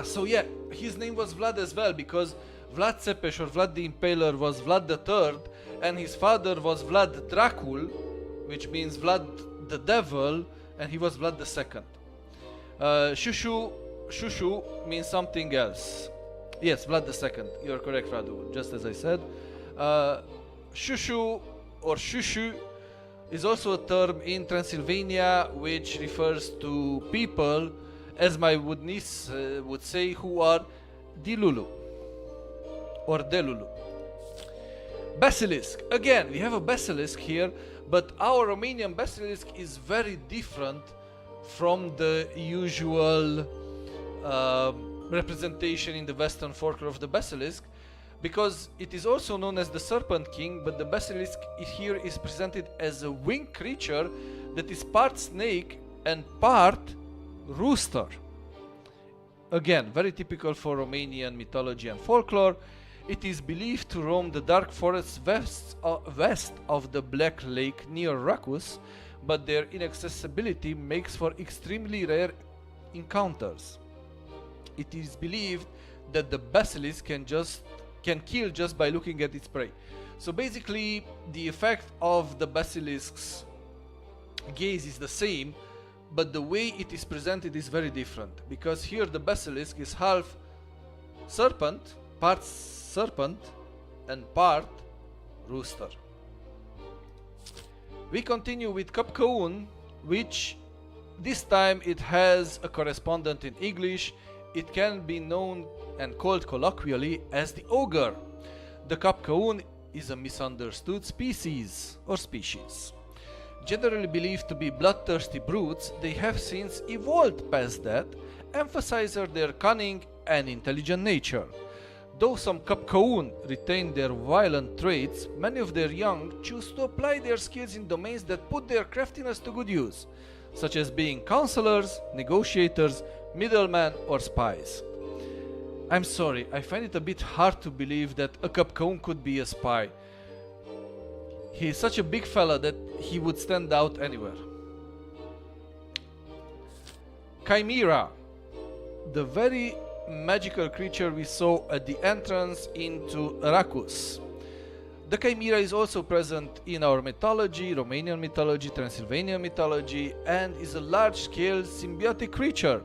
So yeah, his name was Vlad as well, because Vlad Țepeș, or Vlad the Impaler, was Vlad III, and his father was Vlad Dracul, which means Vlad the Devil, and he was Vlad II. Shushu means something else. Yes, Vlad II. You're correct, Radu, just as I said. Shushu or Shushu is also a term in Transylvania which refers to people, as my niece would say, who are Dilulu or Delulu. Basilisk. Again, we have a basilisk here, but our Romanian basilisk is very different from the usual representation in the Western folklore of the basilisk, because it is also known as the Serpent King, but the basilisk here is presented as a winged creature that is part snake and part rooster. Again, very typical for Romanian mythology and folklore. It is believed to roam the dark forests west of the Black Lake near Racus, but their inaccessibility makes for extremely rare encounters. It is believed that the basilisk can kill just by looking at its prey. So basically, the effect of the basilisk's gaze is the same, but the way it is presented is very different. Because here the basilisk is half serpent, and part rooster. We continue with Kapkaun, which this time it has a correspondent in English. It can be known and called colloquially as the ogre. The Kapkaun is a misunderstood species or species. Generally believed to be bloodthirsty brutes, they have since evolved past that, emphasizing their cunning and intelligent nature. Though some Kapkaun retain their violent traits, many of their young choose to apply their skills in domains that put their craftiness to good use, such as being counselors, negotiators, middlemen, or spies. I'm sorry, I find it a bit hard to believe that a Kapkaun could be a spy. He is such a big fella that he would stand out anywhere. Chimera, the very magical creature we saw at the entrance into Rakus. The Chimera is also present in our mythology, Romanian mythology, Transylvanian mythology, and is a large-scale symbiotic creature.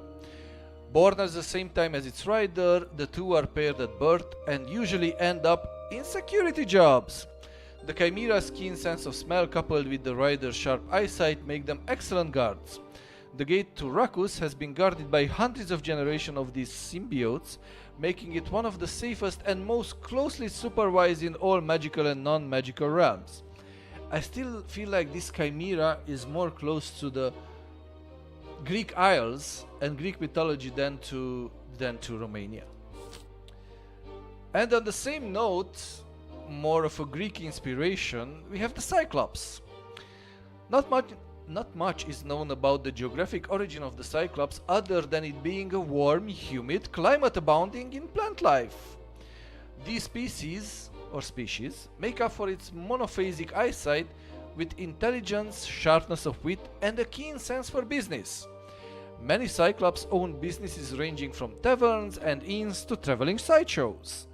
Born at the same time as its rider, the two are paired at birth and usually end up in security jobs. The Chimera's keen sense of smell coupled with the rider's sharp eyesight make them excellent guards. The gate to Rakus has been guarded by hundreds of generations of these symbiotes, making it one of the safest and most closely supervised in all magical and non-magical realms. I still feel like this Chimera is more close to the Greek Isles and Greek mythology than to Romania. And on the same note, more of a Greek inspiration, we have the Cyclops. Not much is known about the geographic origin of the Cyclops other than it being a warm, humid climate abounding in plant life. These species make up for its monophasic eyesight with intelligence, sharpness of wit, and a keen sense for business. Many Cyclops own businesses ranging from taverns and inns to traveling sideshows.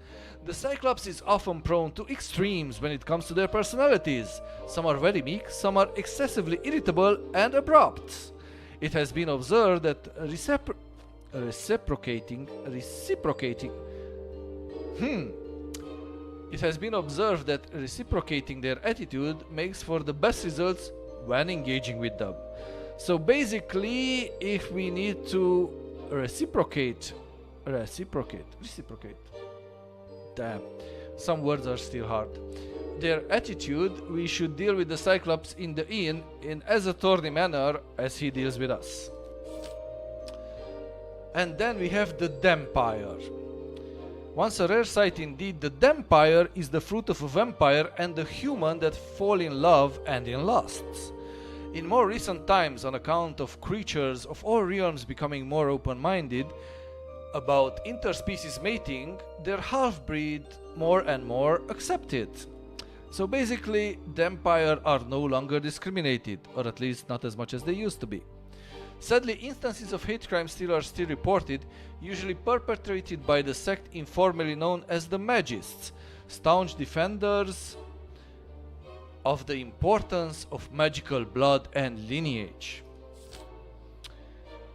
The Cyclops is often prone to extremes when it comes to their personalities. Some are very meek, some are excessively irritable and abrupt. It has been observed that reciprocating their attitude makes for the best results when engaging with them. So basically, if we need to reciprocate. Damn, some words are still hard. Their attitude, we should deal with the Cyclops in the inn in as a thorny manner as he deals with us. And then we have the Dampire. Once a rare sight indeed, the Dampire is the fruit of a vampire and a human that fall in love and in lust. In more recent times, on account of creatures of all realms becoming more open-minded about interspecies mating, their half-breed more and more accepted. So basically, Dampire are no longer discriminated, or at least not as much as they used to be. Sadly, instances of hate crime are still reported, usually perpetrated by the sect informally known as the Magists, staunch defenders of the importance of magical blood and lineage.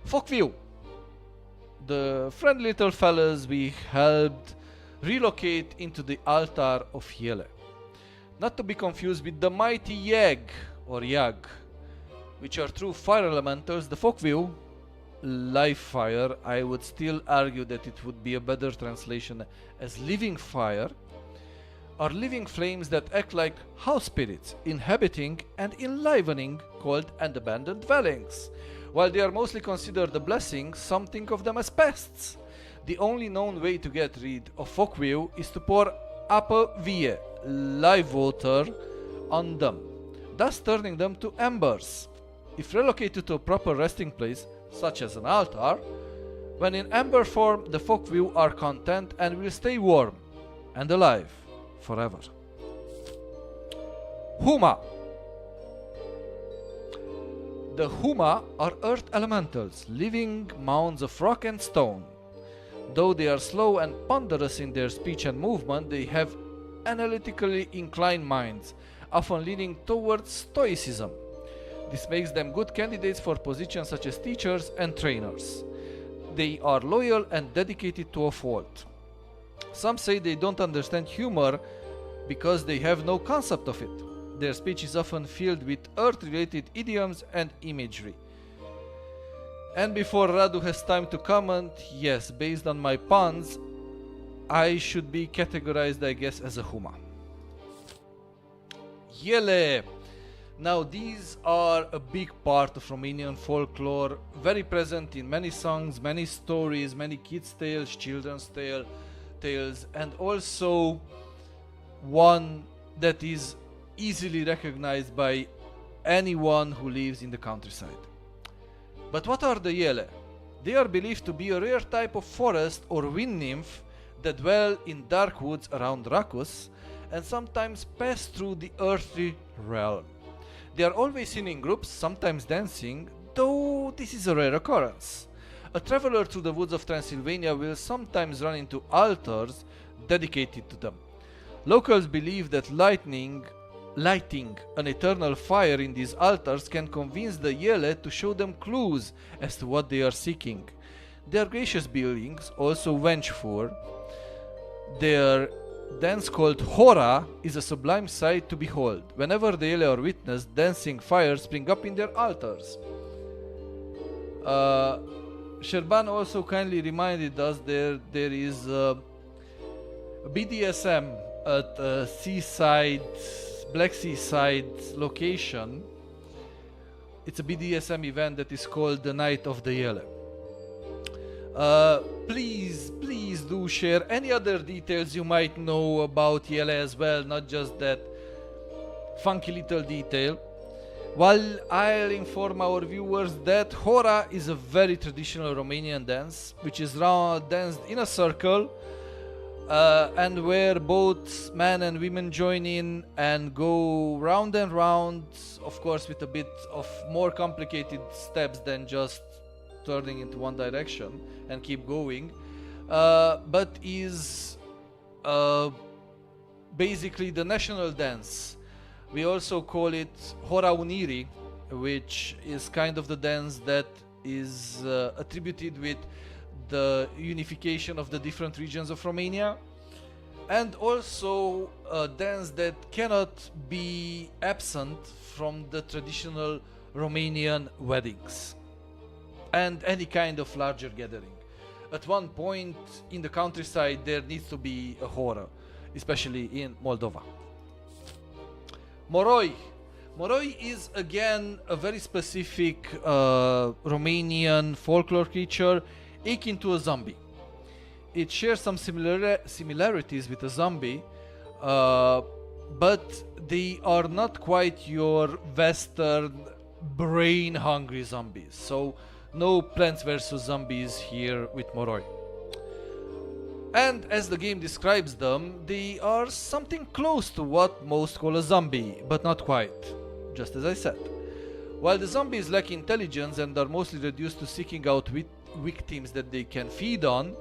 Folkview. The friendly little fellas we helped relocate into the altar of Yele. Not to be confused with the mighty Yag or Yag, which are true fire elementals. The Folkview, live fire, I would still argue that it would be a better translation as living fire, are living flames that act like house spirits, inhabiting and enlivening cold and abandoned dwellings. While they are mostly considered a blessing, some think of them as pests. The only known way to get rid of Folkview is to pour apple vie, live water, on them, thus turning them to embers. If relocated to a proper resting place, such as an altar, when in ember form, the Folkview are content and will stay warm and alive forever. Huma. The Huma are earth elementals, living mounds of rock and stone. Though they are slow and ponderous in their speech and movement, they have analytically inclined minds, often leaning towards stoicism. This makes them good candidates for positions such as teachers and trainers. They are loyal and dedicated to a fault. Some say they don't understand humor because they have no concept of it. Their speech is often filled with earth-related idioms and imagery. And before Radu has time to comment, yes, based on my puns, I should be categorized, I guess, as a Huma. Yele! Now these are a big part of Romanian folklore, very present in many songs, many stories, many kids' tales, children's tales, and also one that is easily recognized by anyone who lives in the countryside. But what are the Yele? They are believed to be a rare type of forest or wind nymph that dwell in dark woods around Racus and sometimes pass through the earthly realm. They are always seen in groups, sometimes dancing, though this is a rare occurrence. A traveler through the woods of Transylvania will sometimes run into altars dedicated to them. Locals believe that lighting an eternal fire in these altars can convince the Yele to show them clues as to what they are seeking. They are gracious beings, also vengeful. Their dance called Hora is a sublime sight to behold. Whenever the Yele are witnessed, dancing fires spring up in their altars. Sherban also kindly reminded us there is BDSM at a seaside, Black Sea side location. It's a BDSM event that is called the Night of the Yele. Please do share any other details you might know about Yele as well, not just that funky little detail. While I'll inform our viewers that Hora is a very traditional Romanian dance, which is danced in a circle, and where both men and women join in and go round and round, of course with a bit of more complicated steps than just turning into one direction and keep going, but is basically the national dance. We also call it Hora Uniri, which is kind of the dance that is attributed with the unification of the different regions of Romania, and also a dance that cannot be absent from the traditional Romanian weddings and any kind of larger gathering. At one point in the countryside there needs to be a Hora, especially in Moldova. Moroi. Moroi is again a very specific Romanian folklore creature akin to a zombie. It shares some similarities with a zombie, but they are not quite your Western brain-hungry zombies. So no Plants vs. Zombies here with Moroi. And as the game describes them, they are something close to what most call a zombie, but not quite, just as I said. While the zombies lack intelligence and are mostly reduced to seeking out victims that they can feed on,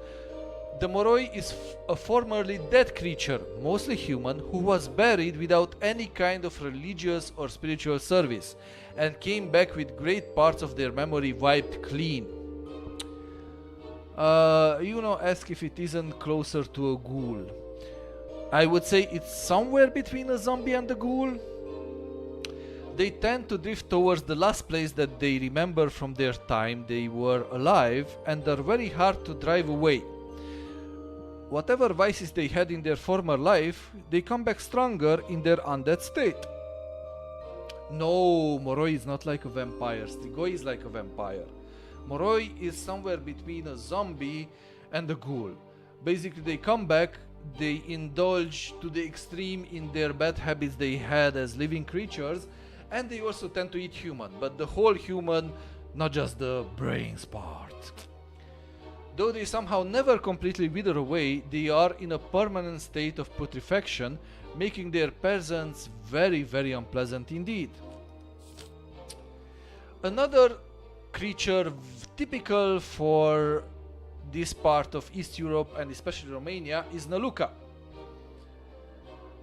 the Moroi is a formerly dead creature, mostly human, who was buried without any kind of religious or spiritual service, and came back with great parts of their memory wiped clean. Ask if it isn't closer to a ghoul. I would say it's somewhere between a zombie and a ghoul. They tend to drift towards the last place that they remember from their time they were alive, and are very hard to drive away. Whatever vices they had in their former life, they come back stronger in their undead state. No, Moroi is not like a vampire. Strigoi is like a vampire. Moroi is somewhere between a zombie and a ghoul. Basically, they come back, they indulge to the extreme in their bad habits they had as living creatures, and they also tend to eat human, but the whole human, not just the brains part. Though they somehow never completely wither away, they are in a permanent state of putrefaction, making their presence very, very unpleasant indeed. Another creature typical for this part of East Europe and especially Romania is Naluka.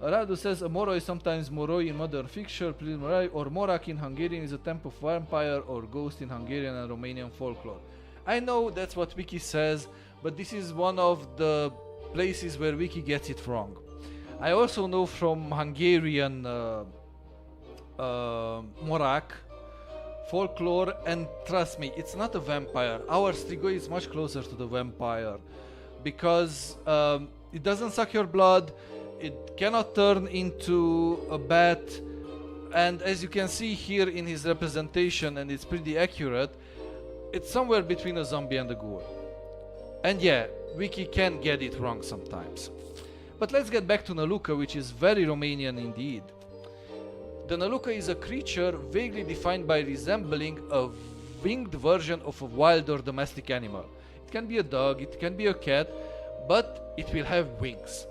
Radu says a Moro is sometimes Moroi in modern fiction, or Morak in Hungarian is a type of vampire or ghost in Hungarian and Romanian folklore. I know that's what Wiki says, but this is one of the places where Wiki gets it wrong. I also know from Hungarian Morak folklore, and trust me, it's not a vampire. Our Strigoi is much closer to the vampire because it doesn't suck your blood, it cannot turn into a bat, and as you can see here in his representation, and it's pretty accurate, it's somewhere between a zombie and a ghoul. And yeah, Wiki can get it wrong sometimes. But let's get back to Naluka, which is very Romanian indeed. The Naluka is a creature vaguely defined by resembling a winged version of a wild or domestic animal. It can be a dog, it can be a cat, but it will have wings.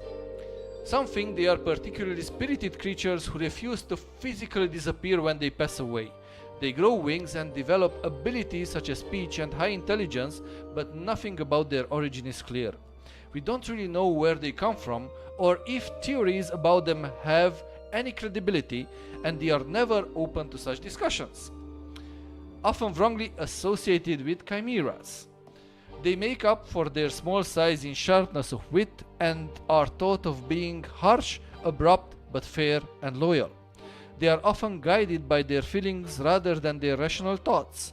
Some think they are particularly spirited creatures who refuse to physically disappear when they pass away. They grow wings and develop abilities such as speech and high intelligence, but nothing about their origin is clear. We don't really know where they come from or if theories about them have any credibility, and they are never open to such discussions. Often wrongly associated with chimeras. They make up for their small size in sharpness of wit and are thought of being harsh, abrupt, but fair and loyal. They are often guided by their feelings rather than their rational thoughts.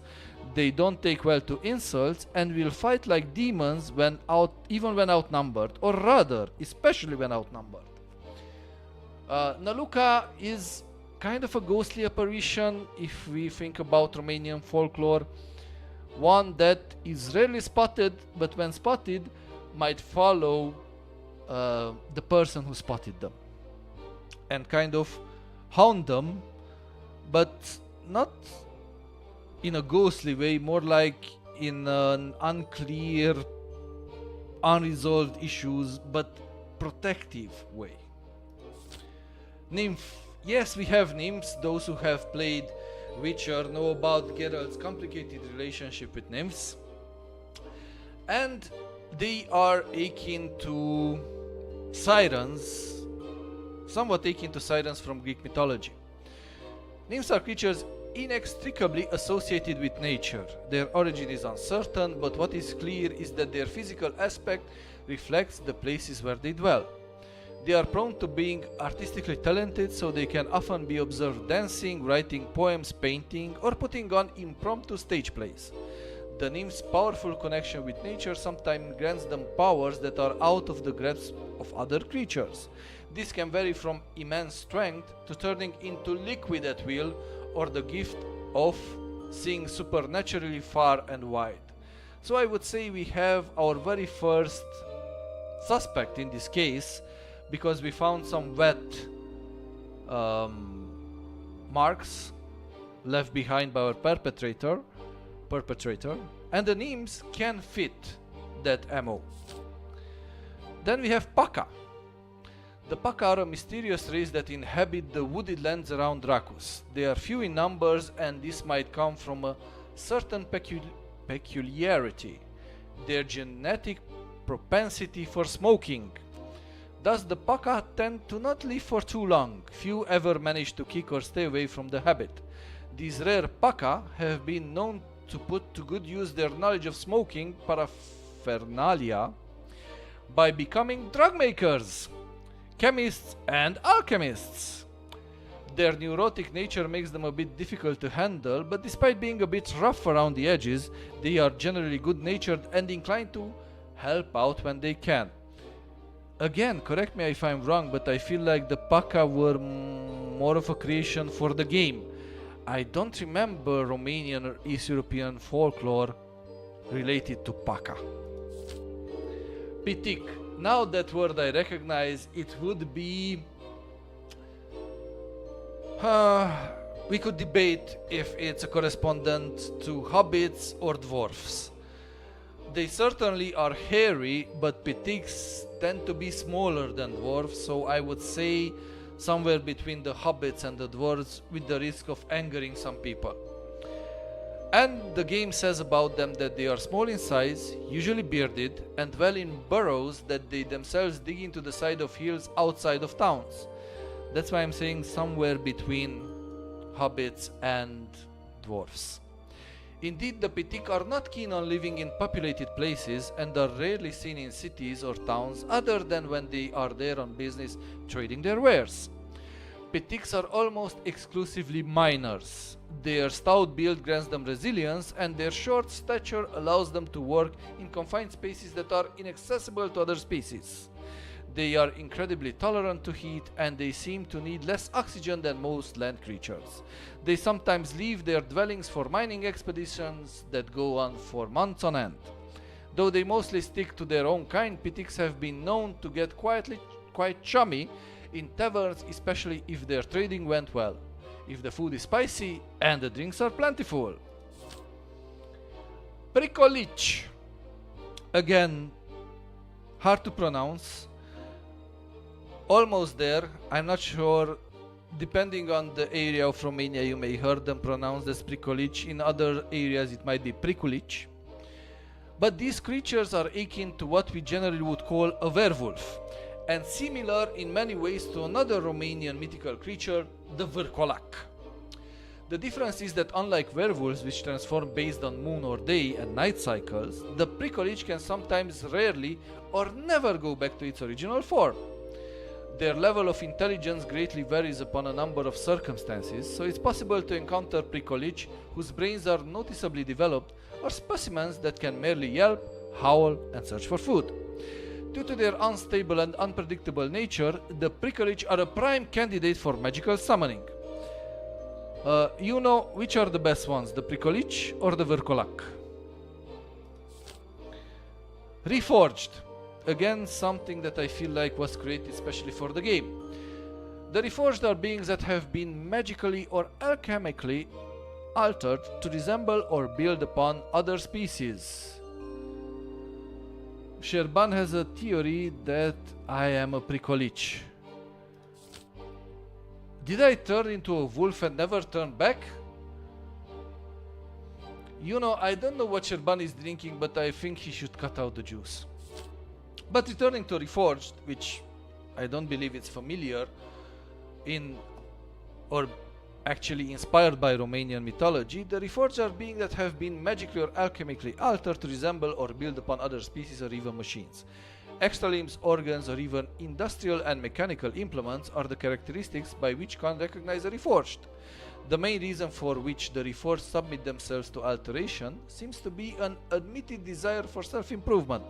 They don't take well to insults and will fight like demons even when outnumbered, or rather, especially when outnumbered. Naluka is kind of a ghostly apparition if we think about Romanian folklore. One that is rarely spotted, but when spotted, might follow the person who spotted them and kind of hound them, but not in a ghostly way, more like in an unclear, unresolved issues, but protective way. Nymph. Yes, we have nymphs. Those who have played Witcher know about Geralt's complicated relationship with nymphs. And they are akin to sirens, somewhat akin to sirens from Greek mythology. Nymphs are creatures inextricably associated with nature. Their origin is uncertain, but what is clear is that their physical aspect reflects the places where they dwell. They are prone to being artistically talented, so they can often be observed dancing, writing poems, painting, or putting on impromptu stage plays. The nymph's powerful connection with nature sometimes grants them powers that are out of the grasp of other creatures. This can vary from immense strength to turning into liquid at will, or the gift of seeing supernaturally far and wide. So I would say we have our very first suspect in this case, because we found some wet marks left behind by our perpetrator, and the nymphs can fit that MO. Then we have Paka. The Paka are a mysterious race that inhabit the wooded lands around Dracus. They are few in numbers, and this might come from a certain peculiarity, their genetic propensity for smoking. Thus the Paka tend to not live for too long. Few ever manage to kick or stay away from the habit. These rare Paka have been known to put to good use their knowledge of smoking paraphernalia by becoming drug makers, chemists and alchemists. Their neurotic nature makes them a bit difficult to handle, but despite being a bit rough around the edges, they are generally good-natured and inclined to help out when they can. Again, correct me if I'm wrong, but I feel like the Paka were more of a creation for the game. I don't remember Romanian or East European folklore related to Paka. Pitic. Now that word I recognize, it would be... we could debate if it's a correspondent to hobbits or dwarfs. They certainly are hairy, but Pitiks tend to be smaller than dwarves, so I would say somewhere between the hobbits and the dwarves, with the risk of angering some people. And the game says about them that they are small in size, usually bearded, and dwell in burrows that they themselves dig into the side of hills outside of towns. That's why I'm saying somewhere between hobbits and dwarfs. Indeed, the Pitik are not keen on living in populated places and are rarely seen in cities or towns other than when they are there on business trading their wares. Pitiks are almost exclusively miners. Their stout build grants them resilience, and their short stature allows them to work in confined spaces that are inaccessible to other species. They are incredibly tolerant to heat, and they seem to need less oxygen than most land creatures. They sometimes leave their dwellings for mining expeditions that go on for months on end. Though they mostly stick to their own kind, Pitiks have been known to get quite chummy in taverns, especially if their trading went well, if the food is spicy and the drinks are plentiful. Prikolich. Again, hard to pronounce. Almost there. I'm not sure. Depending on the area of Romania, you may hear them pronounced as Prikolich. In other areas, it might be Prikulich. But these creatures are akin to what we generally would call a werewolf, and similar in many ways to another Romanian mythical creature, the Vârcolac. The difference is that unlike werewolves, which transform based on moon or day and night cycles, the Prikolich can sometimes rarely or never go back to its original form. Their level of intelligence greatly varies upon a number of circumstances, so it's possible to encounter Prikolich whose brains are noticeably developed, or specimens that can merely yelp, howl, and search for food. Due to their unstable and unpredictable nature, the Prikolich are a prime candidate for magical summoning. You know which are the best ones, the Prikolich or the Vârcolac? Reforged. Again, something that I feel like was created especially for the game. The Reforged are beings that have been magically or alchemically altered to resemble or build upon other species. Sherban has a theory that I am a Prikolich. Did I turn into a wolf and never turn back? You know, I don't know what Sherban is drinking, but I think he should cut out the juice. But returning to Reforged, which I don't believe it's familiar in or actually inspired by Romanian mythology, the Reforged are beings that have been magically or alchemically altered to resemble or build upon other species or even machines. Extra limbs, organs, or even industrial and mechanical implements are the characteristics by which one recognize a Reforged. The main reason for which the Reforged submit themselves to alteration seems to be an admitted desire for self-improvement,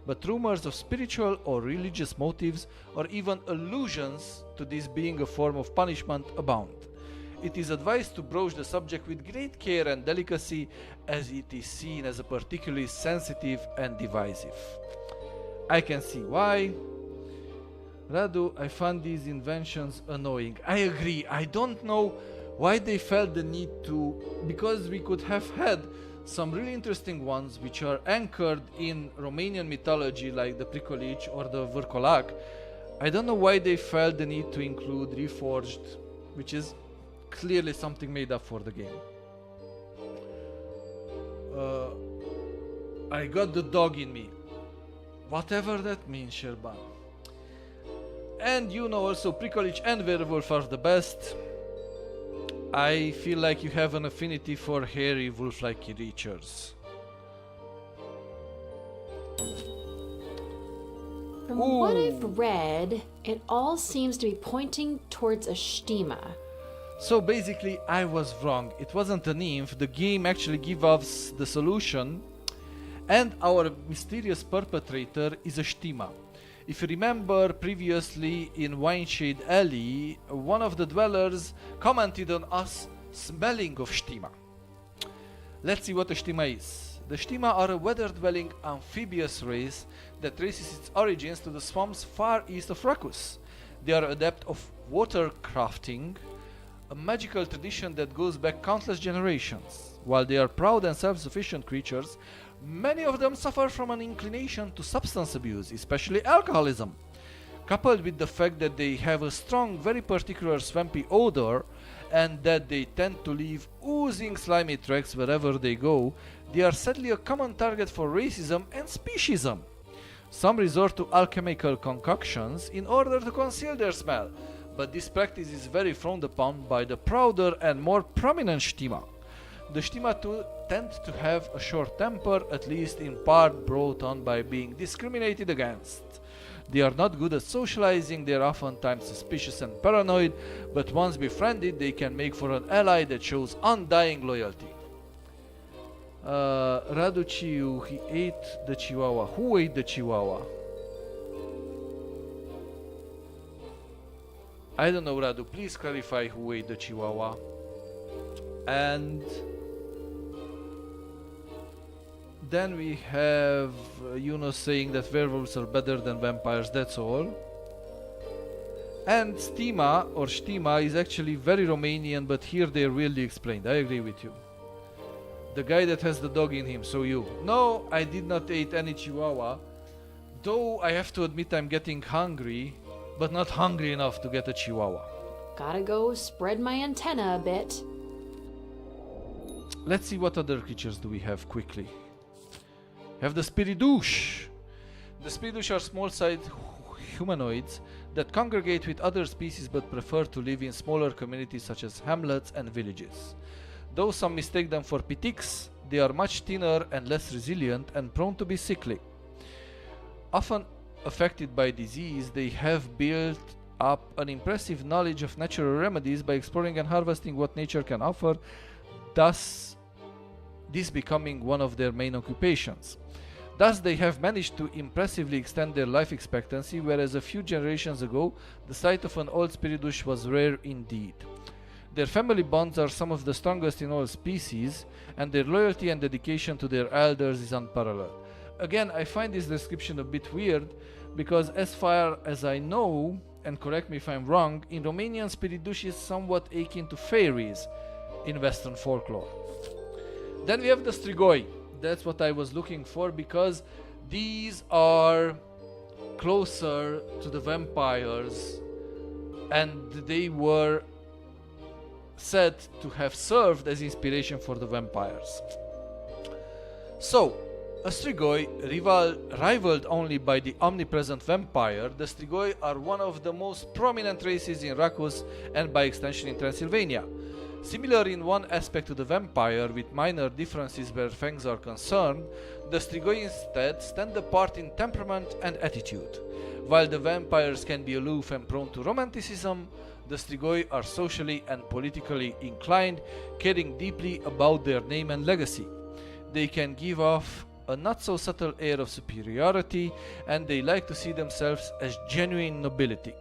but rumors of spiritual or religious motives or even allusions to this being a form of punishment abound. It is advised to broach the subject with great care and delicacy, as it is seen as a particularly sensitive and divisive. I can see why. Radu, I find these inventions annoying. I agree. I don't know why they felt the need to, because we could have had some really interesting ones which are anchored in Romanian mythology, like the Prikolich or the Vârcolac. I don't know why they felt the need to include Reforged, which is clearly something made up for the game. I got the dog in me. Whatever that means, Sherban. And you know also Prikolich and Werewolf are the best. I feel like you have an affinity for hairy wolf-like creatures. From what I've read, it all seems to be pointing towards a Shtima. So basically, I was wrong. It wasn't a nymph. The game actually gives us the solution. And our mysterious perpetrator is a Shtima. If you remember previously in Wineshade Alley, one of the dwellers commented on us smelling of Shtima. Let's see what a Shtima is. The Shtima are a weather-dwelling amphibious race that traces its origins to the swamps far east of Rakus. They are adept of water crafting, a magical tradition that goes back countless generations. While they are proud and self-sufficient creatures, many of them suffer from an inclination to substance abuse, especially alcoholism. Coupled with the fact that they have a strong, very particular swampy odor and that they tend to leave oozing slimy tracks wherever they go, they are sadly a common target for racism and speciesism. Some resort to alchemical concoctions in order to conceal their smell, but this practice is very frowned upon by the prouder and more prominent Shtima. The Shtima too tend to have a short temper, at least in part brought on by being discriminated against. They are not good at socializing, they are oftentimes suspicious and paranoid, but once befriended they can make for an ally that shows undying loyalty. Raduciu, he ate the Chihuahua. Who ate the Chihuahua? I don't know, Radu. Please clarify who ate the Chihuahua. And then we have Yunus saying that werewolves are better than vampires, that's all. And Stima or Shtima is actually very Romanian, but here they really explained. I agree with you. The guy that has the dog in him, so you. No, I did not eat any Chihuahua. Though I have to admit I'm getting hungry, but not hungry enough to get a Chihuahua. Gotta go spread my antenna a bit. Let's see what other creatures do we have quickly. We have the Spiridouche. The Spiridouche are small-sized humanoids that congregate with other species but prefer to live in smaller communities such as hamlets and villages. Though some mistake them for pitiks, they are much thinner and less resilient and prone to be sickly. Often affected by disease, they have built up an impressive knowledge of natural remedies by exploring and harvesting what nature can offer, thus this becoming one of their main occupations. Thus they have managed to impressively extend their life expectancy, whereas a few generations ago the sight of an old Spiridouche was rare indeed. Their family bonds are some of the strongest in all species, and their loyalty and dedication to their elders is unparalleled. Again, I find this description a bit weird, because as far as I know, and correct me if I'm wrong, in Romanian Spiridouche is somewhat akin to fairies in Western folklore. Then we have the Strigoi. That's what I was looking for, because these are closer to the vampires, and they were said to have served as inspiration for the vampires. So, a Strigoi, rivaled only by the omnipresent vampire, the Strigoi are one of the most prominent races in Racus and by extension in Transylvania. Similar in one aspect to the vampire, with minor differences where fangs are concerned, the Strigoi instead stand apart in temperament and attitude. While the vampires can be aloof and prone to romanticism, the Strigoi are socially and politically inclined, caring deeply about their name and legacy. They can give off a not so subtle air of superiority, and they like to see themselves as genuine nobility.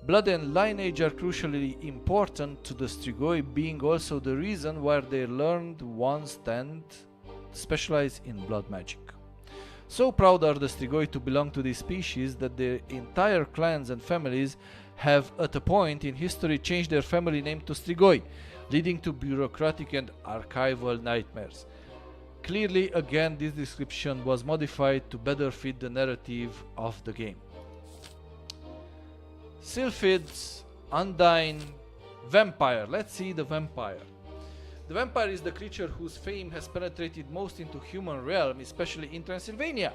Blood and lineage are crucially important to the Strigoi, being also the reason why their learned ones tend to specialize in blood magic. So proud are the Strigoi to belong to this species that their entire clans and families have at a point in history changed their family name to Strigoi, leading to bureaucratic and archival nightmares. Clearly, again, this description was modified to better fit the narrative of the game. Sylphids, Undine, Vampire. Let's see the Vampire. The Vampire is the creature whose fame has penetrated most into human realm, especially in Transylvania.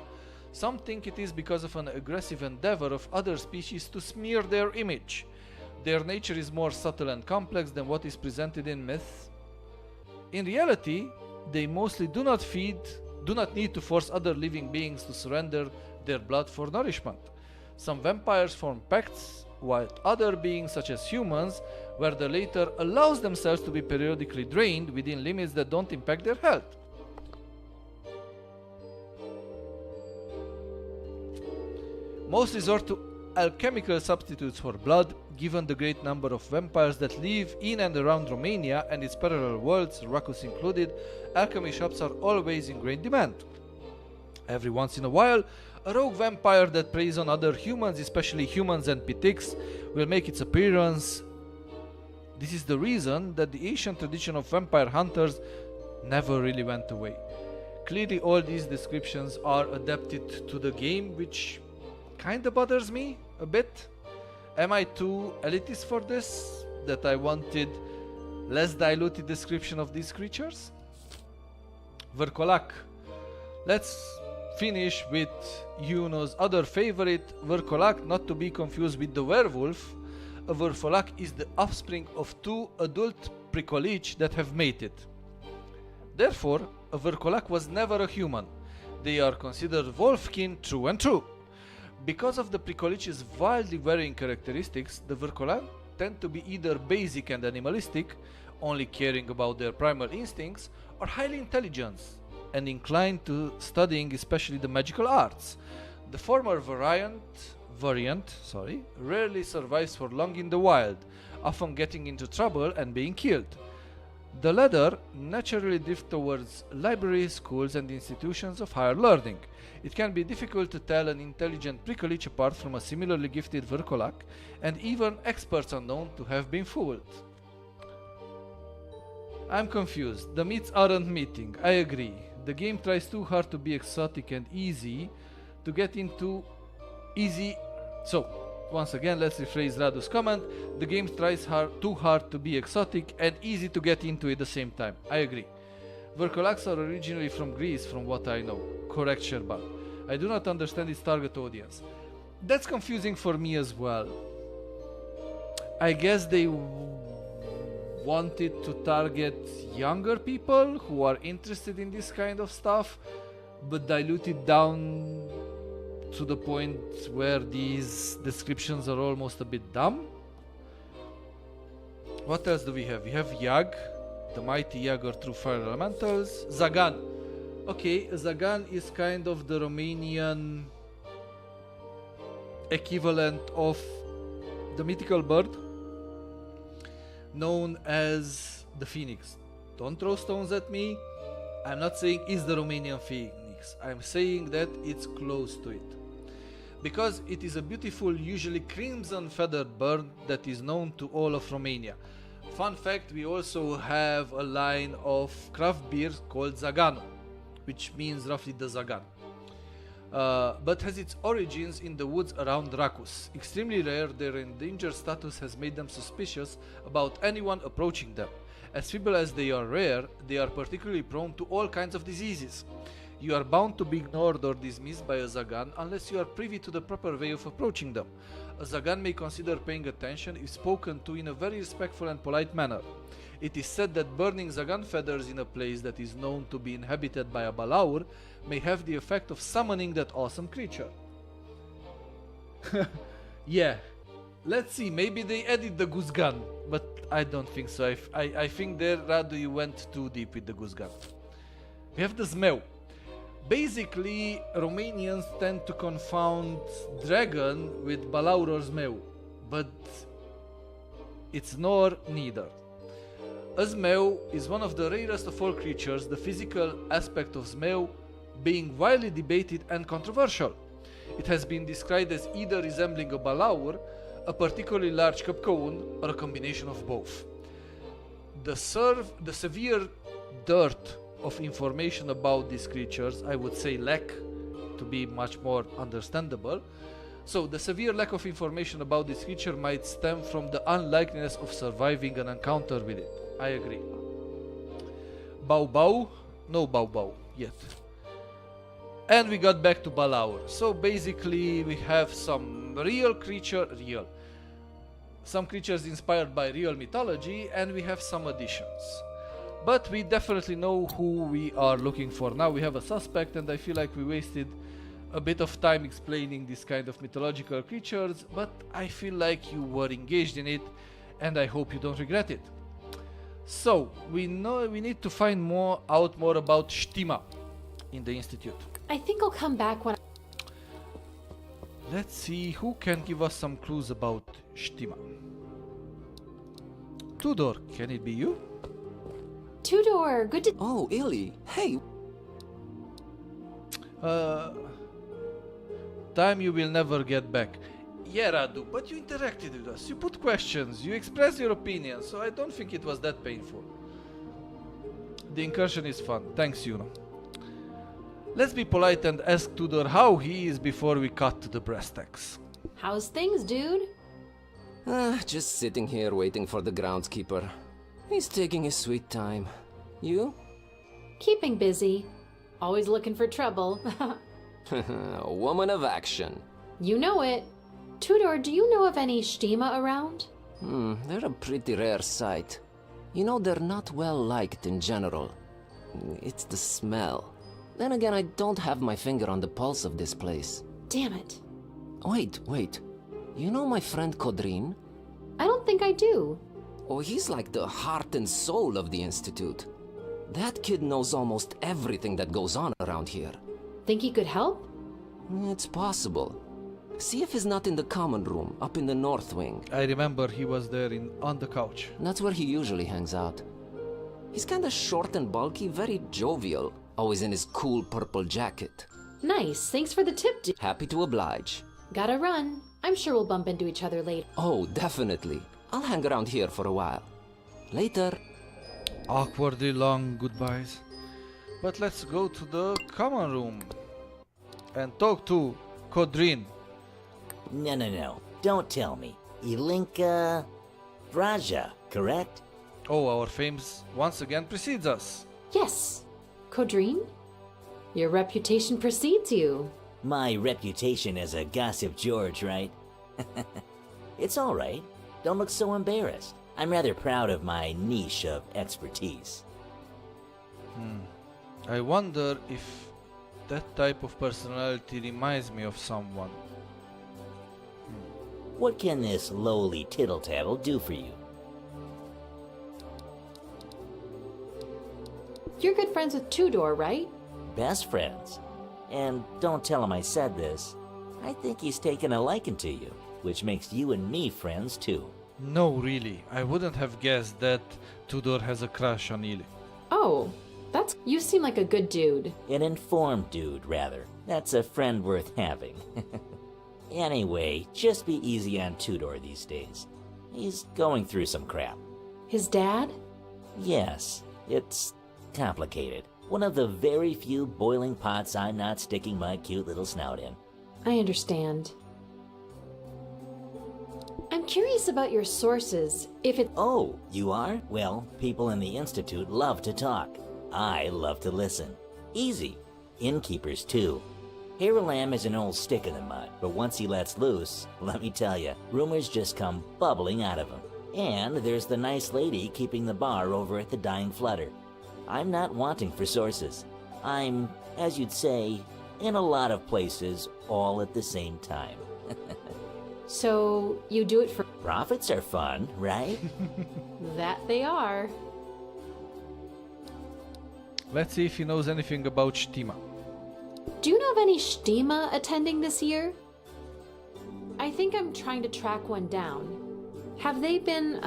Some think it is because of an aggressive endeavor of other species to smear their image. Their nature is more subtle and complex than what is presented in myths. In reality, they mostly do not need to force other living beings to surrender their blood for nourishment. Some vampires form pacts with other beings such as humans, where the latter allows themselves to be periodically drained within limits that don't impact their health. Most resort to alchemical substitutes for blood, given the great number of vampires that live in and around Romania and its parallel worlds, Racus included. Alchemy shops are always in great demand. Every once in a while, a rogue vampire that preys on other humans, especially humans and pitiks, will make its appearance. This is the reason that the ancient tradition of vampire hunters never really went away. Clearly all these descriptions are adapted to the game, which kinda bothers me a bit. Am I too elitist for this? That I wanted Less diluted description of these creatures. Verkolak. Let's finish with Yuno's other favorite, Verkolak, not to be confused with the werewolf. A Verkolak is the offspring of two adult Prikolich that have mated. Therefore, a Verkolak was never a human. They are considered wolfkin true and true. Because of the Prikolich's wildly varying characteristics, the Verkolak tend to be either basic and animalistic, only caring about their primal instincts, or highly intelligent and inclined to studying especially the magical arts. The former variant rarely survives for long in the wild, often getting into trouble and being killed. The latter naturally drift towards libraries, schools and institutions of higher learning. It can be difficult to tell an intelligent Prikolich apart from a similarly gifted Verkolak, and even experts are known to have been fooled. I'm confused. The myths aren't meeting. I agree. The game tries too hard to be exotic and easy to get into So, once again, let's rephrase Radu's comment. The game tries too hard to be exotic and easy to get into at the same time. I agree. Verkolaks are originally from Greece, from what I know. Correct, Sherban. I do not understand its target audience. That's confusing for me as well. I guess they wanted to target younger people who are interested in this kind of stuff, but dilute it down to the point where these descriptions are almost a bit dumb. What else do we have? We have Yag, the mighty Yag or true fire elementals. Zagan. Okay, Zagan is kind of the Romanian equivalent of the mythical bird known as the phoenix. Don't throw stones at me. I'm not saying it's the Romanian phoenix. I'm saying that it's close to it. Because it is a beautiful, usually crimson feathered bird that is known to all of Romania. Fun fact, we also have a line of craft beers called Zagano, which means roughly the Zagan. But has its origins in the woods around Racus. Extremely rare, their endangered status has made them suspicious about anyone approaching them. As feeble as they are rare, they are particularly prone to all kinds of diseases. You are bound to be ignored or dismissed by a Zagan unless you are privy to the proper way of approaching them. A Zagan may consider paying attention if spoken to in a very respectful and polite manner. It is said that burning Zagan feathers in a place that is known to be inhabited by a Balaur may have the effect of summoning that awesome creature. Yeah, let's see, maybe they added the goose gun, but I don't think so. I think there, Radu, you went too deep with the goose gun. We have the Zmeu. Basically, Romanians tend to confound dragon with Balaur or Zmeu, but it's nor neither. A Zmeu is one of the rarest of all creatures, the physical aspect of Zmeu being widely debated and controversial. It has been described as either resembling a Balaur, a particularly large capcone, or a combination of both. The severe dearth of information about these creatures, I would say lack, to be much more understandable. So the severe lack of information about this creature might stem from the unlikeliness of surviving an encounter with it. I agree. Bao Bao? No Bao Bao yet. And we got back to Balaur. So basically we have some some creatures inspired by real mythology, and we have some additions. But we definitely know who we are looking for. Now we have a suspect, and I feel like we wasted a bit of time explaining this kind of mythological creatures, but I feel like you were engaged in it, and I hope you don't regret it. So, we need to find out more about Shtima in the Institute. I think I'll come back when... Let's see who can give us some clues about Shtima. Tudor, can it be you? Tudor, good to... Oh, Illy, hey! Time you will never get back. Yeah, Radu, but you interacted with us, you put questions, you expressed your opinion, so I don't think it was that painful. The incursion is fun, thanks Yuno. Let's be polite and ask Tudor how he is before we cut to the brass tacks. How's things, dude? Just sitting here waiting for the groundskeeper. He's taking his sweet time. You? Keeping busy. Always looking for trouble. A woman of action. You know it. Tudor, do you know of any Stima around? They're a pretty rare sight. You know, they're not well liked in general. It's the smell. Then again, I don't have my finger on the pulse of this place. Damn it. Wait. You know my friend Kodrin? I don't think I do. Oh, he's like the heart and soul of the Institute. That kid knows almost everything that goes on around here. Think he could help? It's possible. See if he's not in the common room, up in the north wing. I remember he was there on the couch. That's where he usually hangs out. He's kinda short and bulky, very jovial, always in his cool purple jacket. Nice, thanks for the tip, dude. Happy to oblige. Gotta run. I'm sure we'll bump into each other later. Oh, definitely. I'll hang around here for a while. Later. Awkwardly long goodbyes. But let's go to the common room and talk to Kodrin. No. Don't tell me. Ilinka Vraja, correct? Oh, our fame once again precedes us. Yes. Kodrin? Your reputation precedes you. My reputation as a gossip George, right? It's all right. Don't look so embarrassed. I'm rather proud of my niche of expertise. I wonder if that type of personality reminds me of someone. What can this lowly tittle-tattle do for you? You're good friends with Tudor, right? Best friends. And don't tell him I said this. I think he's taken a liking to you, which makes you and me friends too. No, really. I wouldn't have guessed that Tudor has a crush on Ili. Oh, you seem like a good dude. An informed dude, rather. That's a friend worth having. Anyway, just be easy on Tudor these days. He's going through some crap. His dad? Yes, it's complicated. One of the very few boiling pots I'm not sticking my cute little snout in. I understand. I'm curious about your sources, if it— Oh, you are? Well, people in the Institute love to talk. I love to listen. Easy. Innkeepers, too. Haralam is an old stick in the mud, but once he lets loose, let me tell you, rumors just come bubbling out of him. And there's the nice lady keeping the bar over at the Dying Flutter. I'm not wanting for sources. I'm, as you'd say, in a lot of places all at the same time. So, you do it for— Profits are fun, right? That they are. Let's see if he knows anything about Stima. Do you know of any Stima attending this year? I think I'm trying to track one down. Have they been,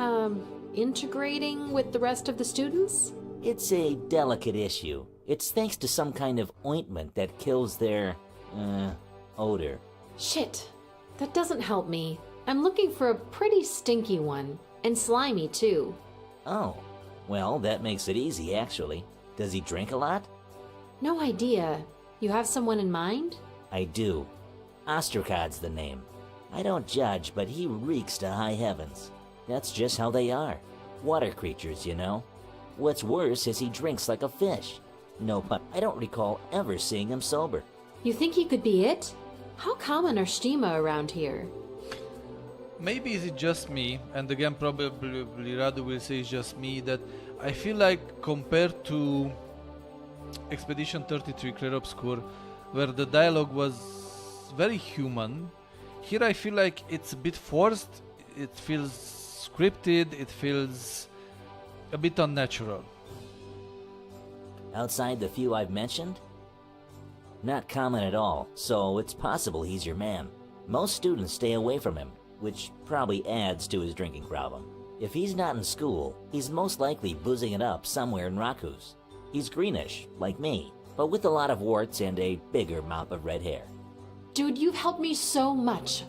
integrating with the rest of the students? It's a delicate issue. It's thanks to some kind of ointment that kills their, odor. Shit. That doesn't help me. I'm looking for a pretty stinky one. And slimy, too. Oh. Well, that makes it easy, actually. Does he drink a lot? No idea. You have someone in mind? I do. Ostracod's the name. I don't judge, but he reeks to high heavens. That's just how they are. Water creatures, you know. What's worse is he drinks like a fish. No, but I don't recall ever seeing him sober. You think he could be it? How common are Stima around here? Maybe is it just me, and again probably Radu will say it's just me, that I feel like compared to Expedition 33 Clair Obscur, where the dialogue was very human, here I feel like it's a bit forced, it feels scripted, it feels a bit unnatural. Outside the few I've mentioned? Not common at all, so it's possible he's your man. Most students stay away from him, which probably adds to his drinking problem. If he's not in school, he's most likely boozing it up somewhere in Rakus. He's greenish, like me, but with a lot of warts and a bigger mop of red hair. Dude, you've helped me so much.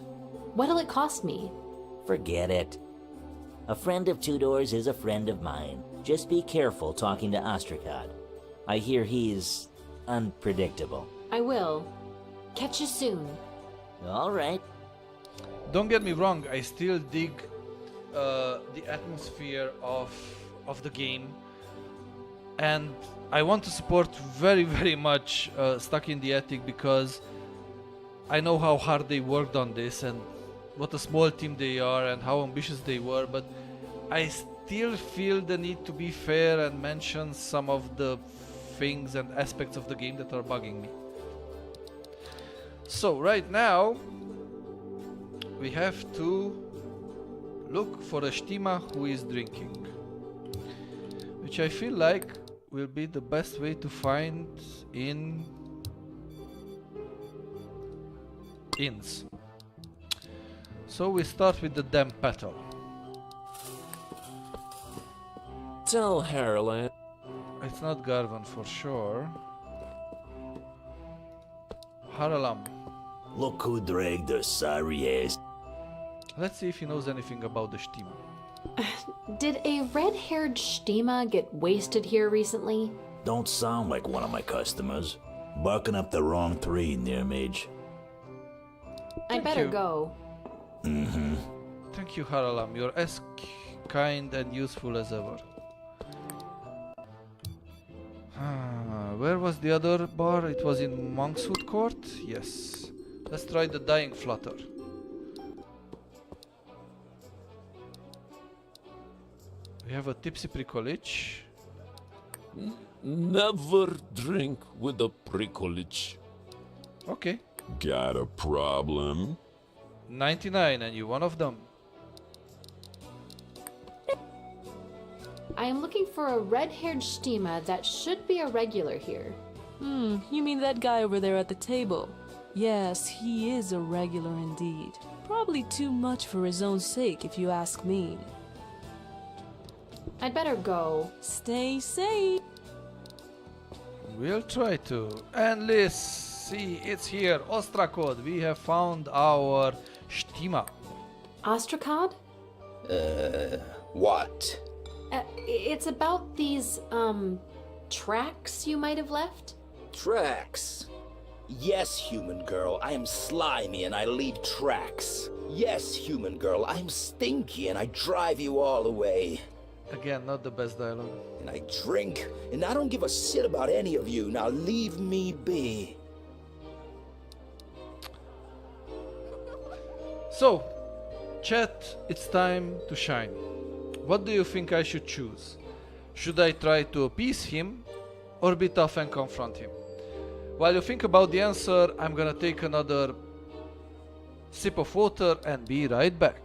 What'll it cost me? Forget it. A friend of Tudor's is a friend of mine. Just be careful talking to Ostracod. I hear he's unpredictable. I will. Catch you soon. All right. Don't get me wrong, I still dig the atmosphere of of the game, and I want to support very, very much Stuck in the Attic, because I know how hard they worked on this and what a small team they are and how ambitious they were, but I still feel the need to be fair and mention some of the things and aspects of the game that are bugging me. So right now we have to look for a Stima who is drinking, which I feel like will be the best way to find in inns. So we start with the damn petal. Tell Harold. It's not Garvan for sure. Haralam. Look who dragged her sorry ass. Let's see if he knows anything about the Stima. Did a red-haired Stima get wasted here recently? Don't sound like one of my customers. Barking up the wrong tree, near mage. I better go. Mm-hmm. Thank you, Haralam. You're as kind and useful as ever. Where was the other bar? It was in Monkshood Court? Yes. Let's try the Dying Flutter. We have a Tipsy Prickledge. Never drink with a prickledge. Okay. Got a problem? 99, and you one of them. I am looking for a red-haired Stima that should be a regular here. You mean that guy over there at the table? Yes, he is a regular indeed. Probably too much for his own sake, if you ask me. I'd better go. Stay safe. We'll try to. And let's see, it's here. Ostrakod. We have found our Stima. Ostrakod? What? It's about these, tracks you might have left? Tracks? Yes, human girl, I am slimy and I leave tracks. Yes, human girl, I'm stinky and I drive you all away. Again, not the best dialogue. And I drink, and I don't give a shit about any of you. Now leave me be. So, chat, it's time to shine. What do you think I should choose? Should I try to appease him or be tough and confront him? While you think about the answer, I'm gonna take another sip of water and be right back.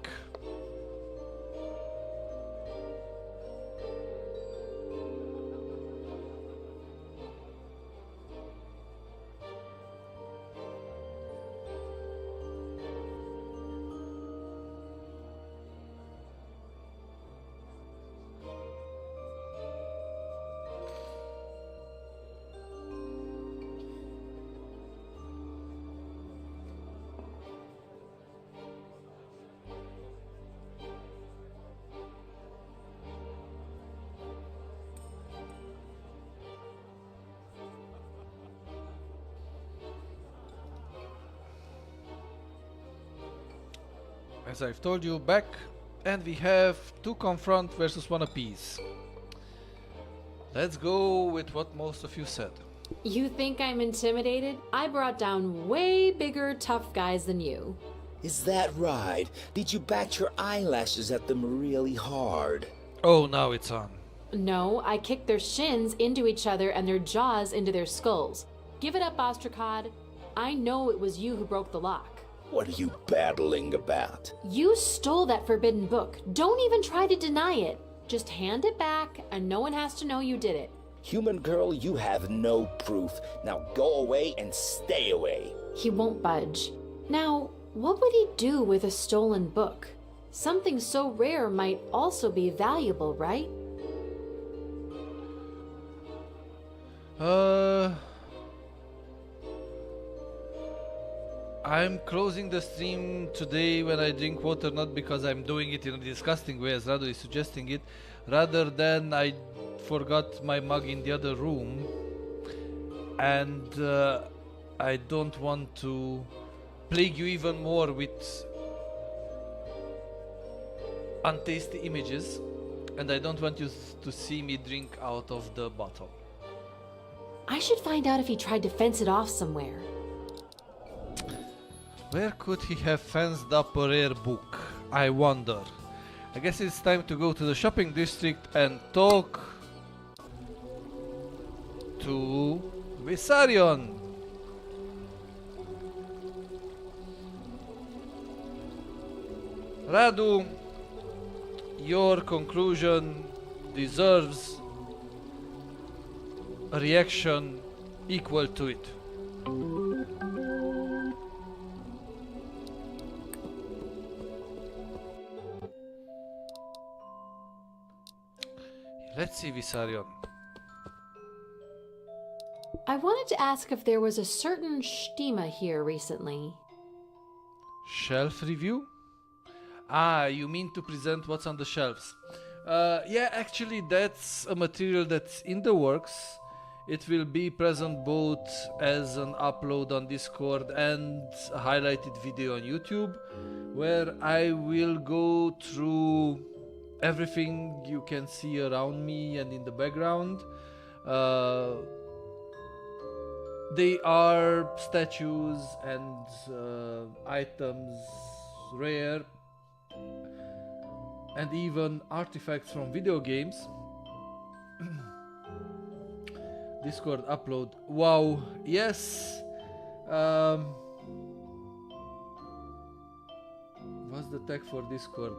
As I've told you, back, and we have 2 confront versus 1 appease. Let's go with what most of you said. You think I'm intimidated? I brought down way bigger, tough guys than you. Is that right? Did you bat your eyelashes at them really hard? Oh, now it's on. No, I kicked their shins into each other and their jaws into their skulls. Give it up, Ostrakod. I know it was you who broke the lock. What are you battling about? You stole that forbidden book. Don't even try to deny it. Just hand it back and no one has to know you did it. Human girl, you have no proof. Now go away and stay away. He won't budge. Now, what would he do with a stolen book? Something so rare might also be valuable, right? I'm closing the stream today when I drink water, not because I'm doing it in a disgusting way as Radu is suggesting it, rather than I forgot my mug in the other room and I don't want to plague you even more with untasty images. And I don't want you to see me drink out of the bottle. I should find out if he tried to fence it off somewhere. Where could he have fenced up a rare book? I wonder. I guess it's time to go to the shopping district and talk to Visarion. Radu, your conclusion deserves a reaction equal to it. Let's see, Visarion. I wanted to ask if there was a certain Stima here recently. Shelf review? Ah, you mean to present what's on the shelves. Yeah, actually that's a material that's in the works. It will be present both as an upload on Discord and a highlighted video on YouTube, where I will go through everything you can see around me and in the background. They are statues and items, rare, and even artifacts from video games. Discord upload. Wow, yes. What's the tag for Discord?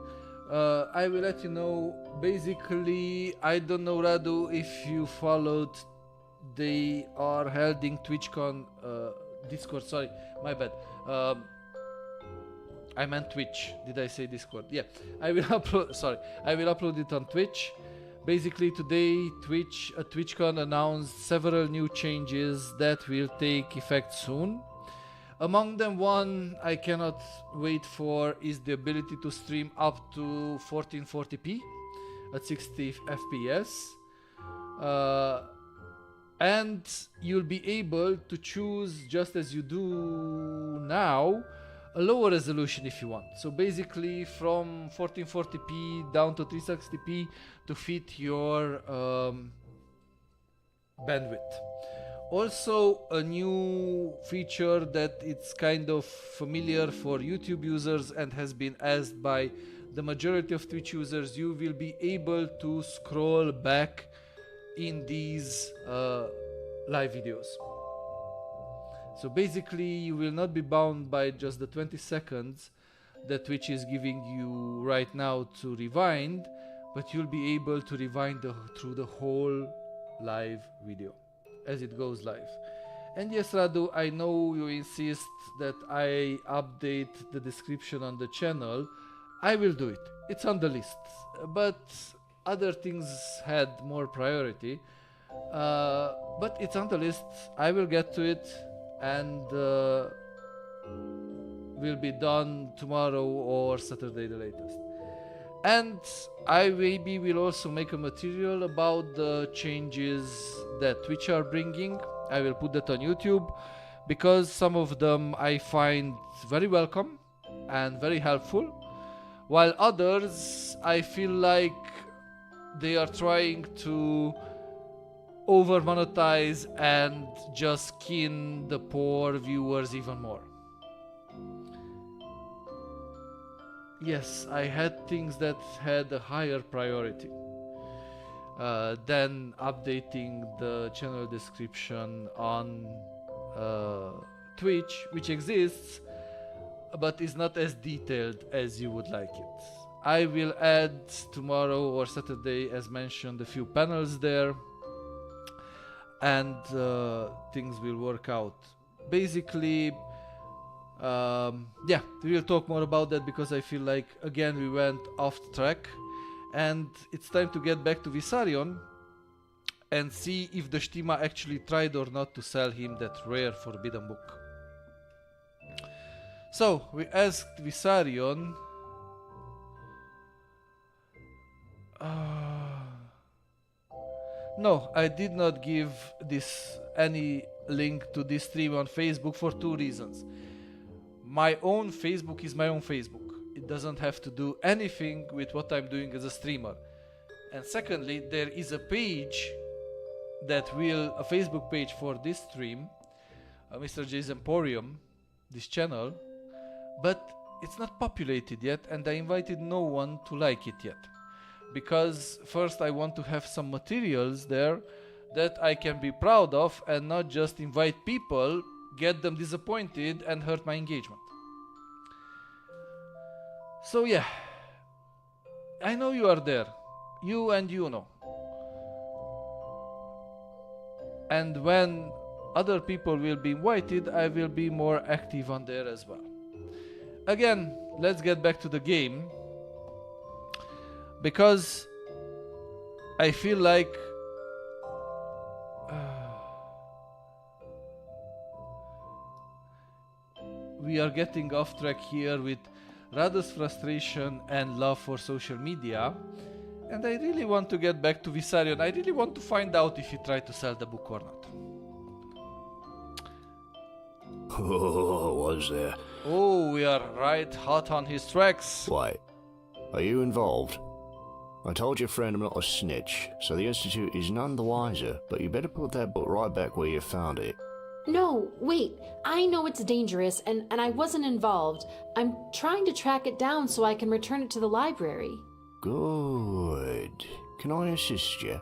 I will let you know. Basically, I don't know, Radu, if you followed. They are holding TwitchCon Discord. Sorry, my bad. I meant Twitch. Did I say Discord? Yeah. I will upload. Sorry, I will upload it on Twitch. Basically, today TwitchCon announced several new changes that will take effect soon. Among them, one I cannot wait for is the ability to stream up to 1440p at 60 FPS. And you'll be able to choose, just as you do now, a lower resolution if you want. So basically from 1440p down to 360p to fit your bandwidth. Also a new feature that it's kind of familiar for YouTube users and has been asked by the majority of Twitch users, you will be able to scroll back in these live videos. So basically you will not be bound by just the 20 seconds that Twitch is giving you right now to rewind, but you'll be able to rewind through the whole live video as it goes live. And yes, Radu, I know you insist that I update the description on the channel. I will do it. It's on the list, but other things had more priority. But it's on the list. I will get to it, and will be done tomorrow or Saturday the latest. And I maybe will also make a material about the changes that Twitch are bringing. I will put that on YouTube because some of them I find very welcome and very helpful, while others I feel like they are trying to over monetize and just skin the poor viewers even more. Yes, I had things that had a higher priority than updating the channel description on Twitch, which exists but is not as detailed as you would like it. I will add tomorrow or Saturday, as mentioned, a few panels there, and things will work out. Basically, yeah, we will talk more about that because I feel like, again, we went off track, and it's time to get back to Visarion and see if the Stima actually tried or not to sell him that rare forbidden book. So, we asked Visarion. No, I did not give this any link to this stream on Facebook for two reasons. My own Facebook is my own Facebook. It doesn't have to do anything with what I'm doing as a streamer. And secondly, there is a page a Facebook page for this stream, Mr.Jay's Emporium, this channel, but it's not populated yet, and I invited no one to like it yet. Because first I want to have some materials there that I can be proud of and not just invite people, get them disappointed and hurt my engagement. So yeah, I know you are there. You and you know. And when other people will be invited, I will be more active on there as well. Again, let's get back to the game. Because I feel like we are getting off track here with Rado's frustration and love for social media. And I really want to get back to Visarion. I really want to find out if he tried to sell the book or not. Oh, was there? Oh, we are right hot on his tracks. Wait, are you involved? I told your friend I'm not a snitch, so the Institute is none the wiser, but you better put that book right back where you found it. No, wait. I know it's dangerous, and I wasn't involved. I'm trying to track it down so I can return it to the library. Good. Can I assist you?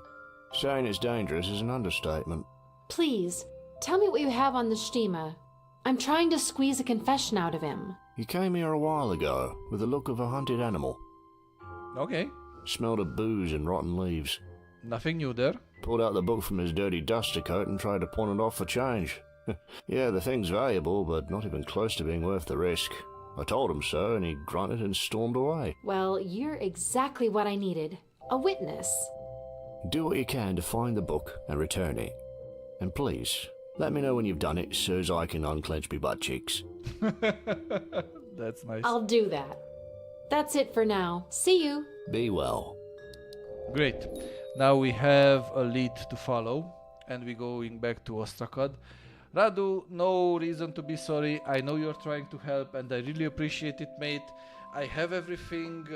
Saying it's dangerous is an understatement. Please, tell me what you have on the Stima. I'm trying to squeeze a confession out of him. You came here a while ago, with the look of a hunted animal. Okay. Smelled of booze and rotten leaves. Nothing new there. Pulled out the book from his dirty duster coat and tried to pawn it off for change. Yeah, the thing's valuable, but not even close to being worth the risk. I told him so, and he grunted and stormed away. Well, you're exactly what I needed. A witness. Do what you can to find the book and return it. And please, let me know when you've done it so as I can unclench me butt cheeks. That's nice. I'll do that. That's it for now. See you. Be well. Great. Now we have a lead to follow, and we're going back to Ostrakad. Radu, no reason to be sorry. I know you're trying to help, and I really appreciate it, mate. I have everything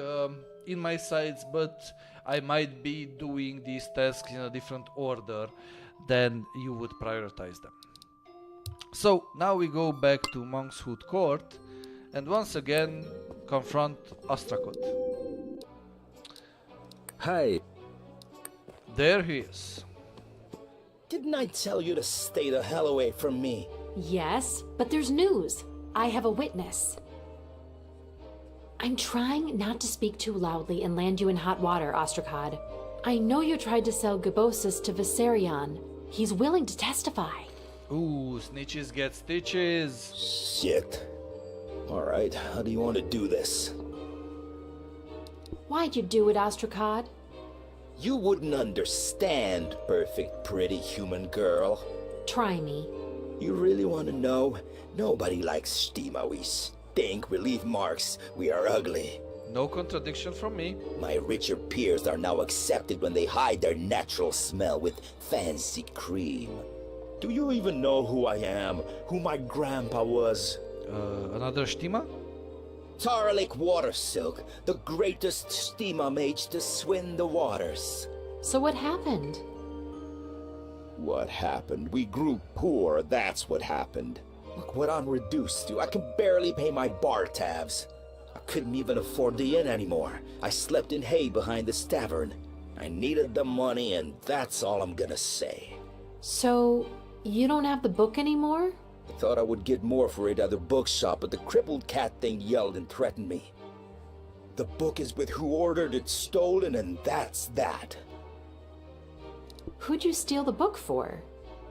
in my sights, but I might be doing these tasks in a different order than you would prioritize them. So now we go back to Monkshood Court, and once again confront Ostrakot. Hey. There he is. Didn't I tell you to stay the hell away from me? Yes, but there's news. I have a witness. I'm trying not to speak too loudly and land you in hot water, Ostrakad. I know you tried to sell Gabosis to Visarion. He's willing to testify. Ooh, snitches get stitches. Shit. Alright, how do you want to do this? Why'd you do it, Ostrakad? You wouldn't understand, perfect, pretty human girl. Try me. You really want to know? Nobody likes Stima. We stink, we leave marks, we are ugly. No contradiction from me. My richer peers are now accepted when they hide their natural smell with fancy cream. Do you even know who I am? Who my grandpa was? Another Stima? Taralik Watersilk, the greatest Stima mage to swim the waters. So what happened? What happened? We grew poor, that's what happened. Look what I'm reduced to. I can barely pay my bar tabs. I couldn't even afford the inn anymore. I slept in hay behind the tavern. I needed the money, and that's all I'm gonna say. So, you don't have the book anymore? I thought I would get more for it at the bookshop, but the crippled cat thing yelled and threatened me. The book is with who ordered it stolen, and that's that. Who'd you steal the book for?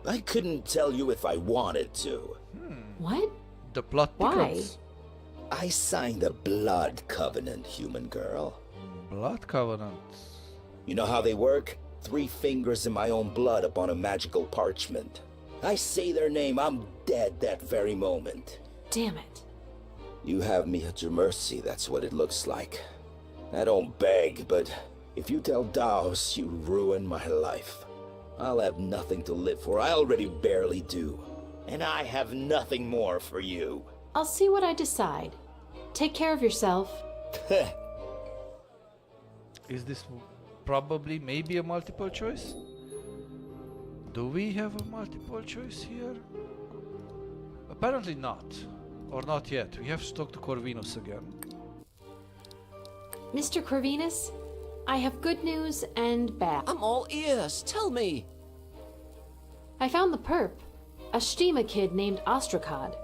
I couldn't tell you if I wanted to. What? The plot thickens. I signed a blood covenant, human girl. Blood covenant? You know how they work? 3 fingers in my own blood upon a magical parchment. I say their name, I'm dead that very moment. Damn it. You have me at your mercy, that's what it looks like. I don't beg, but if you tell Daos, you ruin my life. I'll have nothing to live for, I already barely do. And I have nothing more for you. I'll see what I decide. Take care of yourself. Is this probably, maybe a multiple choice? Do we have a multiple choice here? Apparently not. Or not yet. We have to talk to Corvinus again. Mr. Corvinus, I have good news and bad. I'm all ears. Tell me. I found the perp, a Stima kid named Ostrakad.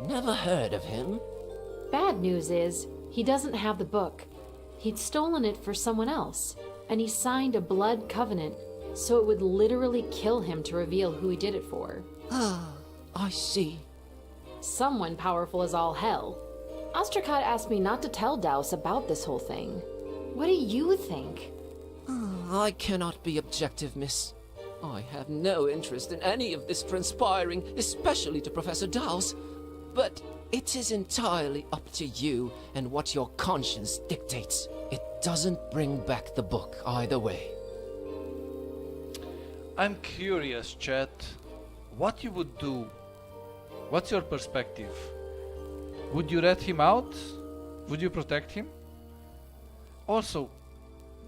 Never heard of him. Bad news is, he doesn't have the book. He'd stolen it for someone else, and he signed a blood covenant, so it would literally kill him to reveal who he did it for. Ah, I see. Someone powerful as all hell. Ostrakad asked me not to tell Daus about this whole thing. What do you think? I cannot be objective, miss. I have no interest in any of this transpiring, especially to Professor Daus. But it is entirely up to you and what your conscience dictates. It doesn't bring back the book either way. I'm curious, chat, what you would do. What's your perspective? Would you rat him out? Would you protect him? Also,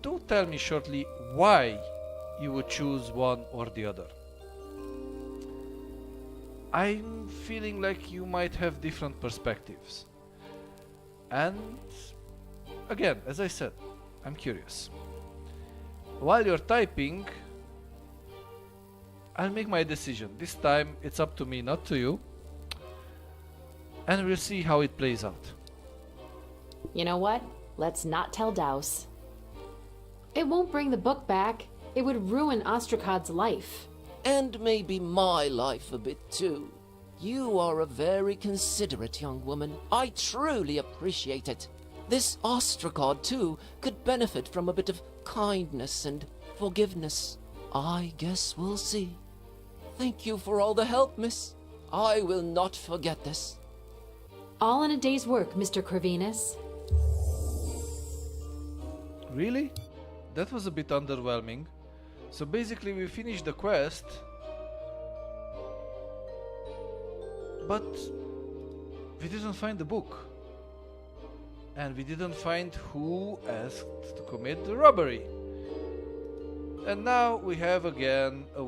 do tell me shortly why you would choose one or the other. I'm feeling like you might have different perspectives. And again, as I said, I'm curious. While you're typing, I'll make my decision. This time it's up to me, not to you. And we'll see how it plays out. You know what? Let's not tell Daus. It won't bring the book back. It would ruin Ostrakad's life. And maybe my life a bit too. You are a very considerate young woman. I truly appreciate it. This Ostrakad, too, could benefit from a bit of kindness and forgiveness. I guess we'll see. Thank you for all the help, miss. I will not forget this. All in a day's work, Mr. Corvinus. Really? That was a bit underwhelming. So basically we finished the quest, but we didn't find the book. And we didn't find who asked to commit the robbery. And now we have again a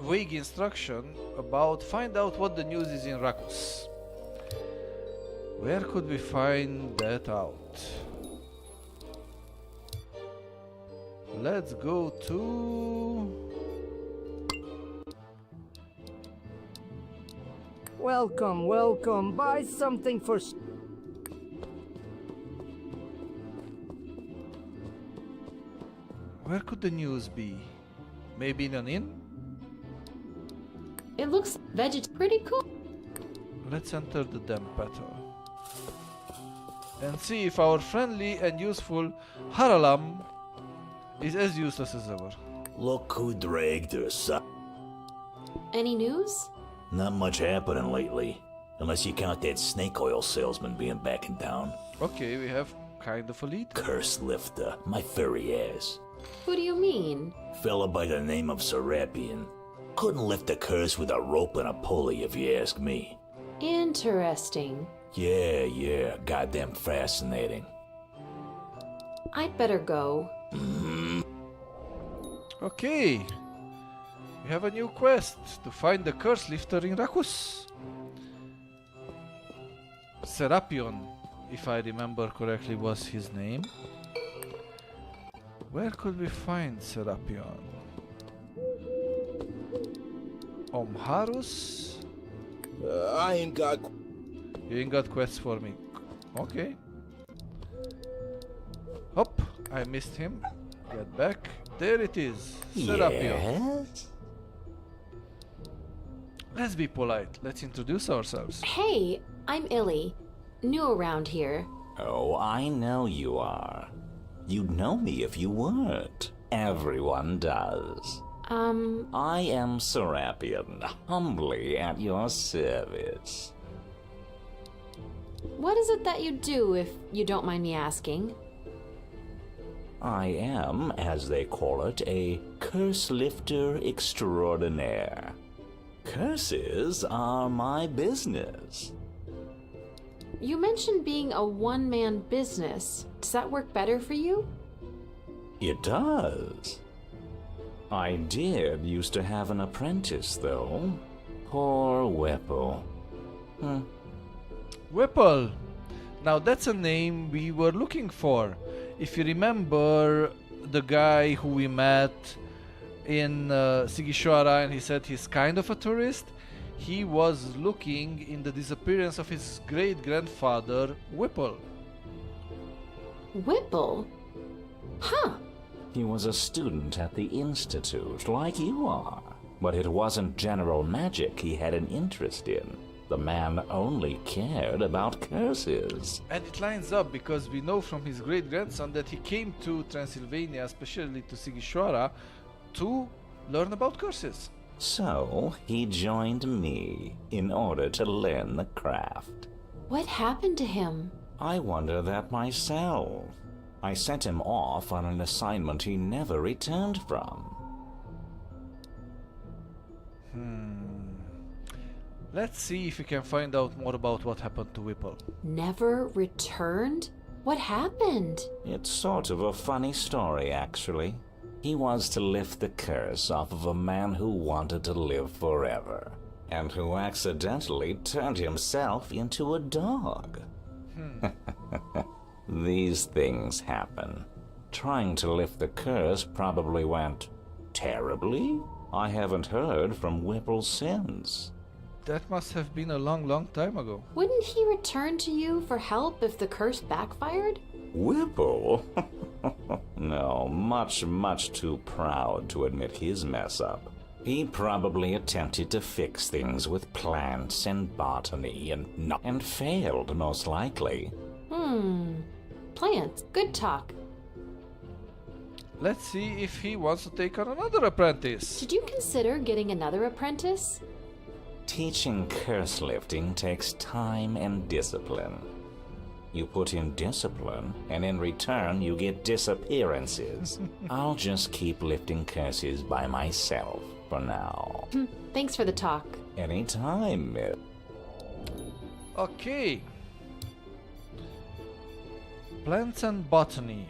vague instruction about find out what the news is in Rakus. Where could we find that out? Let's go to... Welcome, welcome. Buy something for... Where could the news be? Maybe in an inn? It looks pretty cool. Let's enter the damn battle. And see if our friendly and useful Haralam is as useless as ever. Look who dragged us up. Any news? Not much happening lately. Unless you count that snake oil salesman being back in town. Okay, we have kind of a lead. Curse lifter, my furry ass. Who do you mean? Fella by the name of Serapion. Couldn't lift a curse with a rope and a pulley if you ask me. Interesting. Yeah, goddamn fascinating. I'd better go. Okay. We have a new quest to find the curse lifter in Rakus. Serapion, if I remember correctly, was his name. Where could we find Serapion? Omharus? I ain't got... You ain't got quests for me. Okay. Hop, I missed him. Get back. There it is. Serapion. Yes? Let's be polite. Let's introduce ourselves. Hey, I'm Illy. New around here. Oh, I know you are. You'd know me if you weren't. Everyone does. I am Serapion, humbly at your service. What is it that you do, if you don't mind me asking? I am, as they call it, a curse lifter extraordinaire. Curses are my business. You mentioned being a one-man business. Does that work better for you? It does. I did used to have an apprentice, though. Poor Whipple. Whipple. Now that's a name we were looking for. If you remember the guy who we met in Sigishwara and he said he's kind of a tourist, he was looking in the disappearance of his great-grandfather, Whipple. Whipple? Huh. He was a student at the Institute, like you are. But it wasn't general magic he had an interest in. The man only cared about curses. And it lines up because we know from his great-grandson that he came to Transylvania, especially to Sigishwara, to learn about curses. So, he joined me in order to learn the craft. What happened to him? I wonder that myself. I sent him off on an assignment he never returned from. Let's see if we can find out more about what happened to Whipple. Never returned? What happened? It's sort of a funny story, actually. He was to lift the curse off of a man who wanted to live forever, and who accidentally turned himself into a dog. These things happen. Trying to lift the curse probably went terribly. I haven't heard from Whipple since. That must have been a long time ago. Wouldn't he return to you for help if the curse backfired? Whipple? No, much too proud to admit his mess up. He probably attempted to fix things with plants and botany and failed, most likely. Plants. Good talk. Let's see if he wants to take on another apprentice. Did you consider getting another apprentice? Teaching curse lifting takes time and discipline. You put in discipline, and in return you get disappearances. I'll just keep lifting curses by myself for now. Thanks for the talk. Anytime, Miss. Okay. Plants and botany.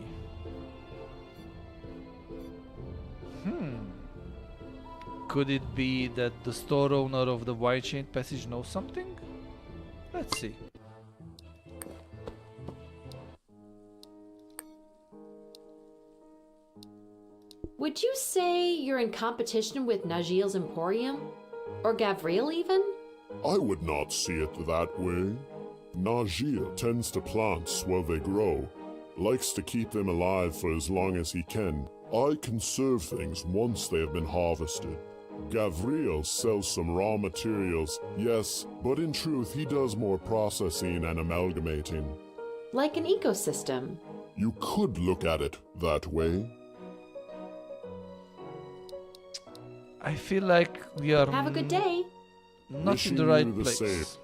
Could it be that the store owner of the wine chain passage knows something? Let's see. Would you say you're in competition with Najil's Emporium? Or Gavriel even? I would not see it that way. Najil tends to plants while they grow, likes to keep them alive for as long as he can. I conserve things once they have been harvested. Gavriel sells some raw materials, yes, but in truth he does more processing and amalgamating. Like an ecosystem. You could look at it that way. I feel like we are Have a good day. not in the right place.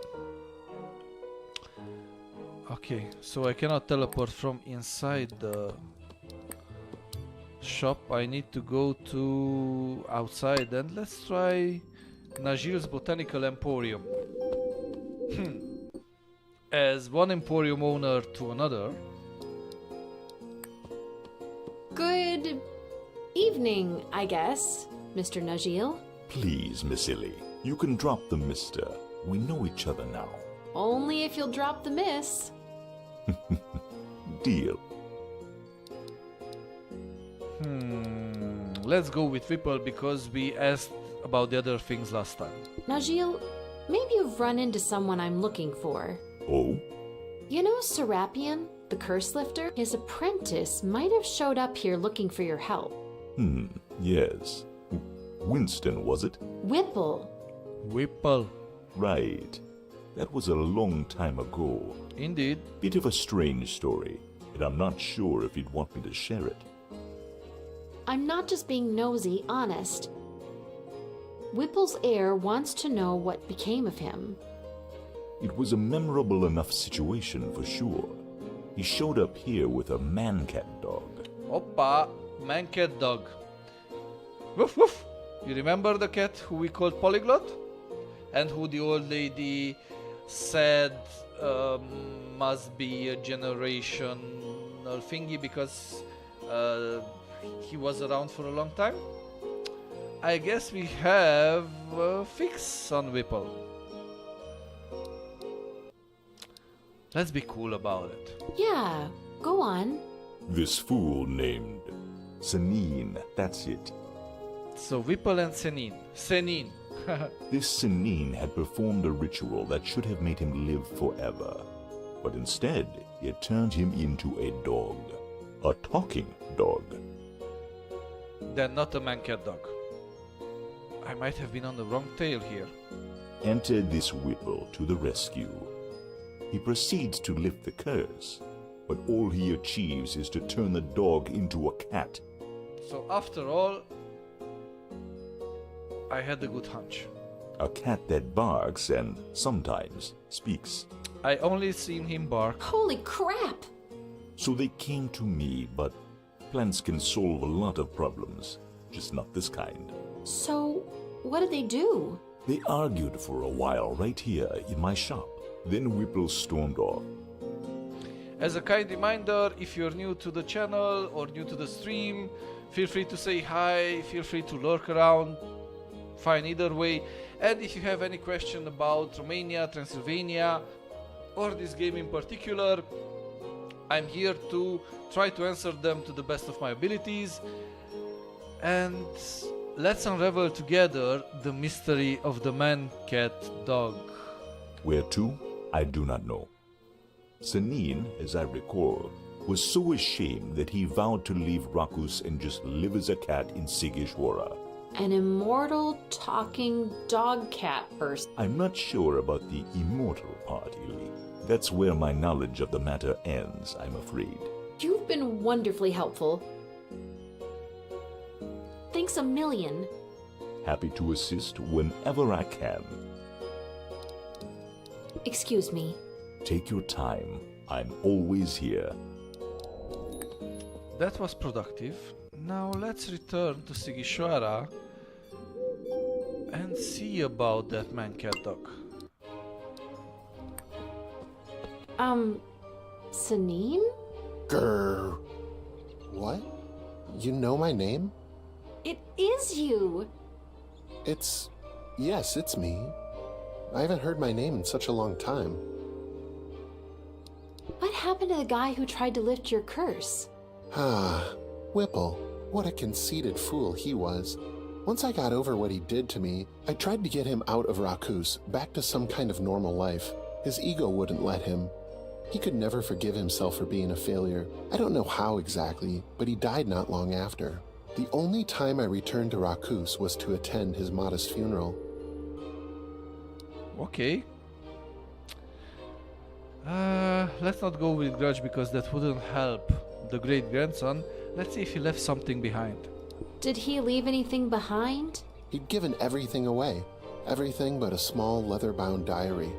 Okay, so I cannot teleport from inside the shop. I need to go to outside, and let's try Najil's Botanical Emporium. As one emporium owner to another. Good evening, I guess, Mr. Najil. Please, Miss Illy, you can drop the mister. We know each other now. Only if you'll drop the miss. Deal. Let's go with Whipple because we asked about the other things last time. Najil, maybe you've run into someone I'm looking for. Oh? You know Serapion, the curse lifter? His apprentice might have showed up here looking for your help. Yes. Winston, was it? Whipple. Whipple. Right. That was a long time ago. Indeed. Bit of a strange story, and I'm not sure if you'd want me to share it. I'm not just being nosy, honest. Whipple's heir wants to know what became of him. It was a memorable enough situation for sure. He showed up here with a man-cat dog. Oppa, man-cat dog. Woof woof. You remember the cat who we called Polyglot? And who the old lady said must be a generational thingy because he was around for a long time. I guess we have a fix on Whipple. Let's be cool about it. Yeah, go on. This fool named Senine, that's it. So Whipple and Senine. Senine. This Senine had performed a ritual that should have made him live forever. But instead, it turned him into a dog. A talking dog. Then not a man-cat dog. I might have been on the wrong tail here. Enter this Whipple to the rescue. He proceeds to lift the curse, but all he achieves is to turn the dog into a cat. So after all, I had a good hunch. A cat that barks and sometimes speaks. I only seen him bark. Holy crap! So they came to me, but plants can solve a lot of problems, just not this kind. So, what did they do? They argued for a while right here in my shop. Then Whipple stormed off. As a kind reminder, if you're new to the channel or new to the stream, feel free to say hi, feel free to lurk around, fine either way. And if you have any question about Romania, Transylvania, or this game in particular, I'm here to try to answer them to the best of my abilities. And let's unravel together the mystery of the man-cat dog. Where to? I do not know. Senine, as I recall, was so ashamed that he vowed to leave Rakus and just live as a cat in Sigishwara. An immortal talking dog cat person. I'm not sure about the immortal part, Illy. That's where my knowledge of the matter ends, I'm afraid. You've been wonderfully helpful. Thanks a million. Happy to assist whenever I can. Excuse me. Take your time. I'm always here. That was productive. Now let's return to Sigishwara and see about that man-cat dog. Senine? Grr. What? You know my name? It is you! Yes, it's me. I haven't heard my name in such a long time. What happened to the guy who tried to lift your curse? Ah, Whipple. What a conceited fool he was. Once I got over what he did to me, I tried to get him out of Rakus, back to some kind of normal life. His ego wouldn't let him. He could never forgive himself for being a failure. I don't know how exactly, but he died not long after. The only time I returned to Rakus was to attend his modest funeral. Okay. Let's not go with grudge because that wouldn't help the great grandson. Let's see if he left something behind. Did he leave anything behind? He'd given everything away. Everything but a small leather-bound diary.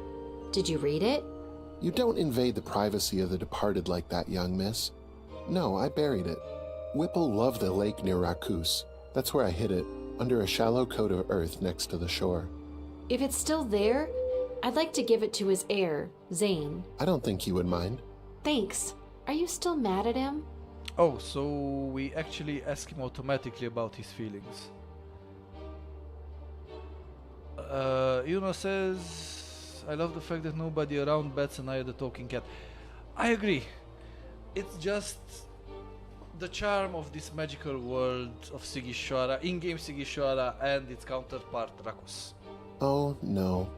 Did you read it? You don't invade the privacy of the departed like that, young miss. No, I buried it. Whipple loved the lake near Rakus. That's where I hid it, under a shallow coat of earth next to the shore. If it's still there, I'd like to give it to his heir, Zane. I don't think he would mind. Thanks. Are you still mad at him? Oh, so we actually ask him automatically about his feelings. Yuno says, I love the fact that nobody around bats an eye at the talking cat. I agree. It's just the charm of this magical world of Sigishwara, in-game Sigishwara, and its counterpart Rakus. Oh, no.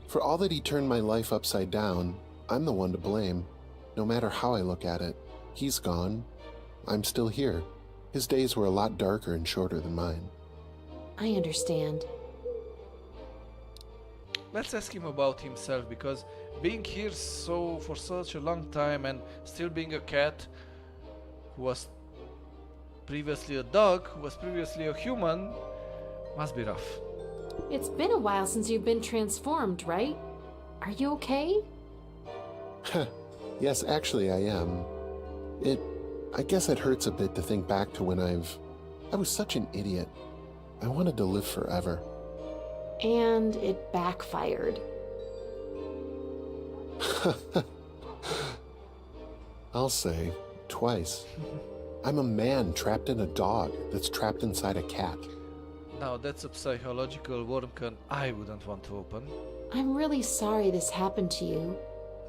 For all that he turned my life upside down, I'm the one to blame. No matter how I look at it, he's gone. I'm still here. His days were a lot darker and shorter than mine. I understand. Let's ask him about himself, because being here for such a long time and still being a cat who was previously a dog, who was previously a human, must be rough. It's been a while since you've been transformed, right? Are you okay? Yes, actually I am. I guess it hurts a bit to think back to when I was such an idiot. I wanted to live forever. And it backfired. I'll say, twice. I'm a man trapped in a dog that's trapped inside a cat. Now that's a psychological worm can I wouldn't want to open. I'm really sorry this happened to you.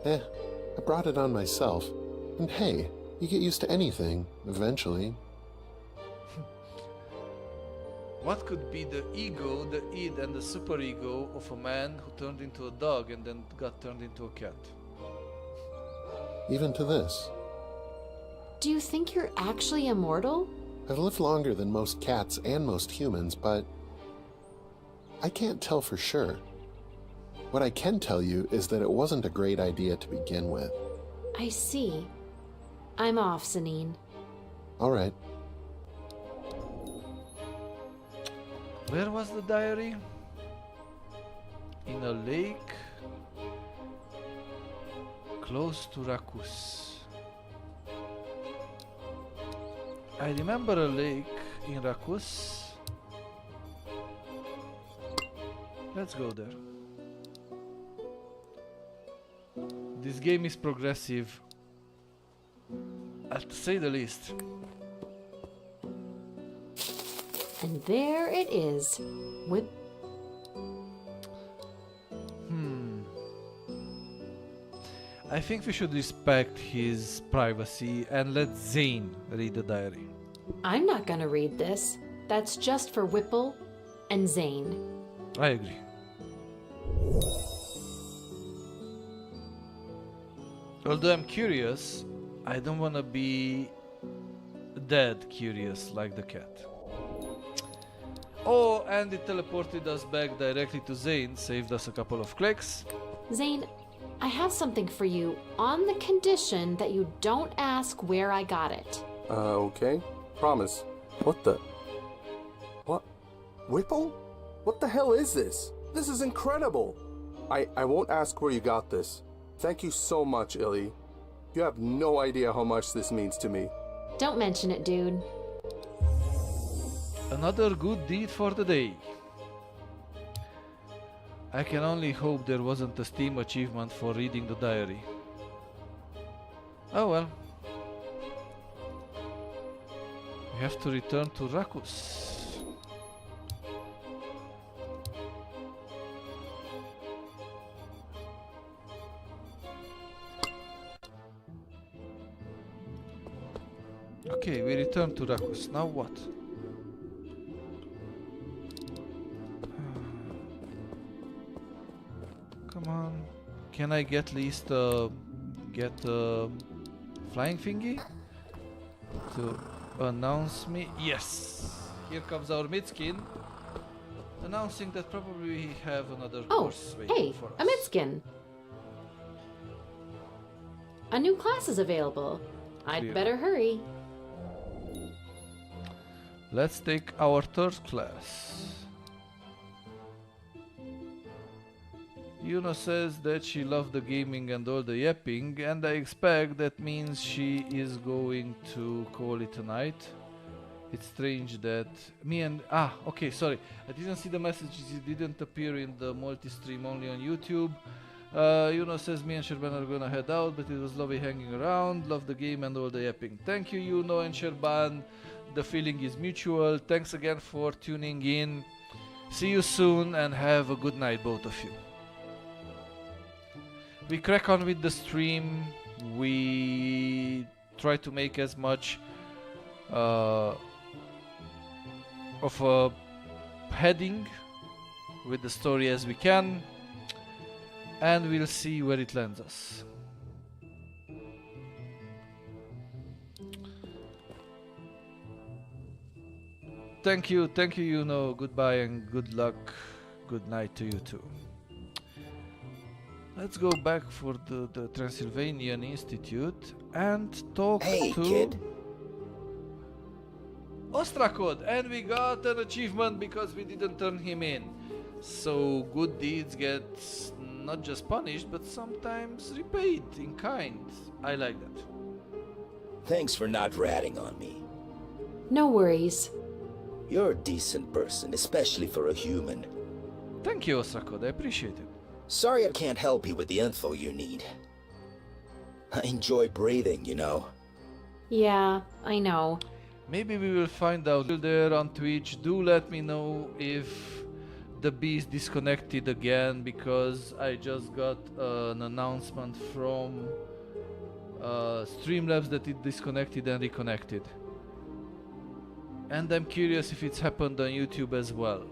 I brought it on myself. And hey, you get used to anything, eventually. What could be the ego, the id, and the superego of a man who turned into a dog and then got turned into a cat? Even to this. Do you think you're actually immortal? I've lived longer than most cats and most humans, but I can't tell for sure. What I can tell you is that it wasn't a great idea to begin with. I see. I'm off, Sanine. All right. Where was the diary? In a lake close to Rakus. I remember a lake in Rakus. Let's go there. This game is progressive, to say the least. And there it is. With I think we should respect his privacy and let Zane read the diary. I'm not gonna read this. That's just for Whipple and Zane. I agree. Although I'm curious, I don't want to be dead curious like the cat. Oh, and it teleported us back directly to Zane, saved us a couple of clicks. Zane, I have something for you on the condition that you don't ask where I got it. Okay. Promise. What the? What? Whipple? What the hell is this? This is incredible! I won't ask where you got this. Thank you so much, Illy. You have no idea how much this means to me. Don't mention it, dude. Another good deed for the day. I can only hope there wasn't a Steam achievement for reading the diary. Oh well. We have to return to Rakus. Okay, we return to Rakus. Now what? Come on. Can I get at least get a flying thingy to announce me? Yes! Here comes our Midskin, announcing that probably we have another course waiting for us. A Midskin! A new class is available. I'd better hurry. Let's take our third class. Yuno says that she loved the gaming and all the yapping, and I expect that means she is going to call it a night. It's strange that me and... okay, sorry. I didn't see the messages, it didn't appear in the multi-stream, only on YouTube. Yuno says me and Sherban are gonna head out, but it was lovely hanging around. Love the game and all the yapping. Thank you, Yuno and Sherban. The feeling is mutual. Thanks again for tuning in. See you soon and have a good night, both of you. We crack on with the stream. We try to make as much of a heading with the story as we can, and we'll see where it lands us. Thank you, Yuno. Goodbye and good luck. Good night to you too. Let's go back for the Transylvanian Institute and talk to kid. Ostrakod, and we got an achievement because we didn't turn him in. So good deeds get not just punished, but sometimes repaid in kind. I like that. Thanks for not ratting on me. No worries. You're a decent person, especially for a human. Thank you, Ostrakod. I appreciate it. Sorry I can't help you with the info you need. I enjoy breathing, you know. Yeah, I know. Maybe we will find out there on Twitch. Do let me know if the bee is disconnected again, because I just got an announcement from Streamlabs that it disconnected and reconnected. And I'm curious if it's happened on YouTube as well.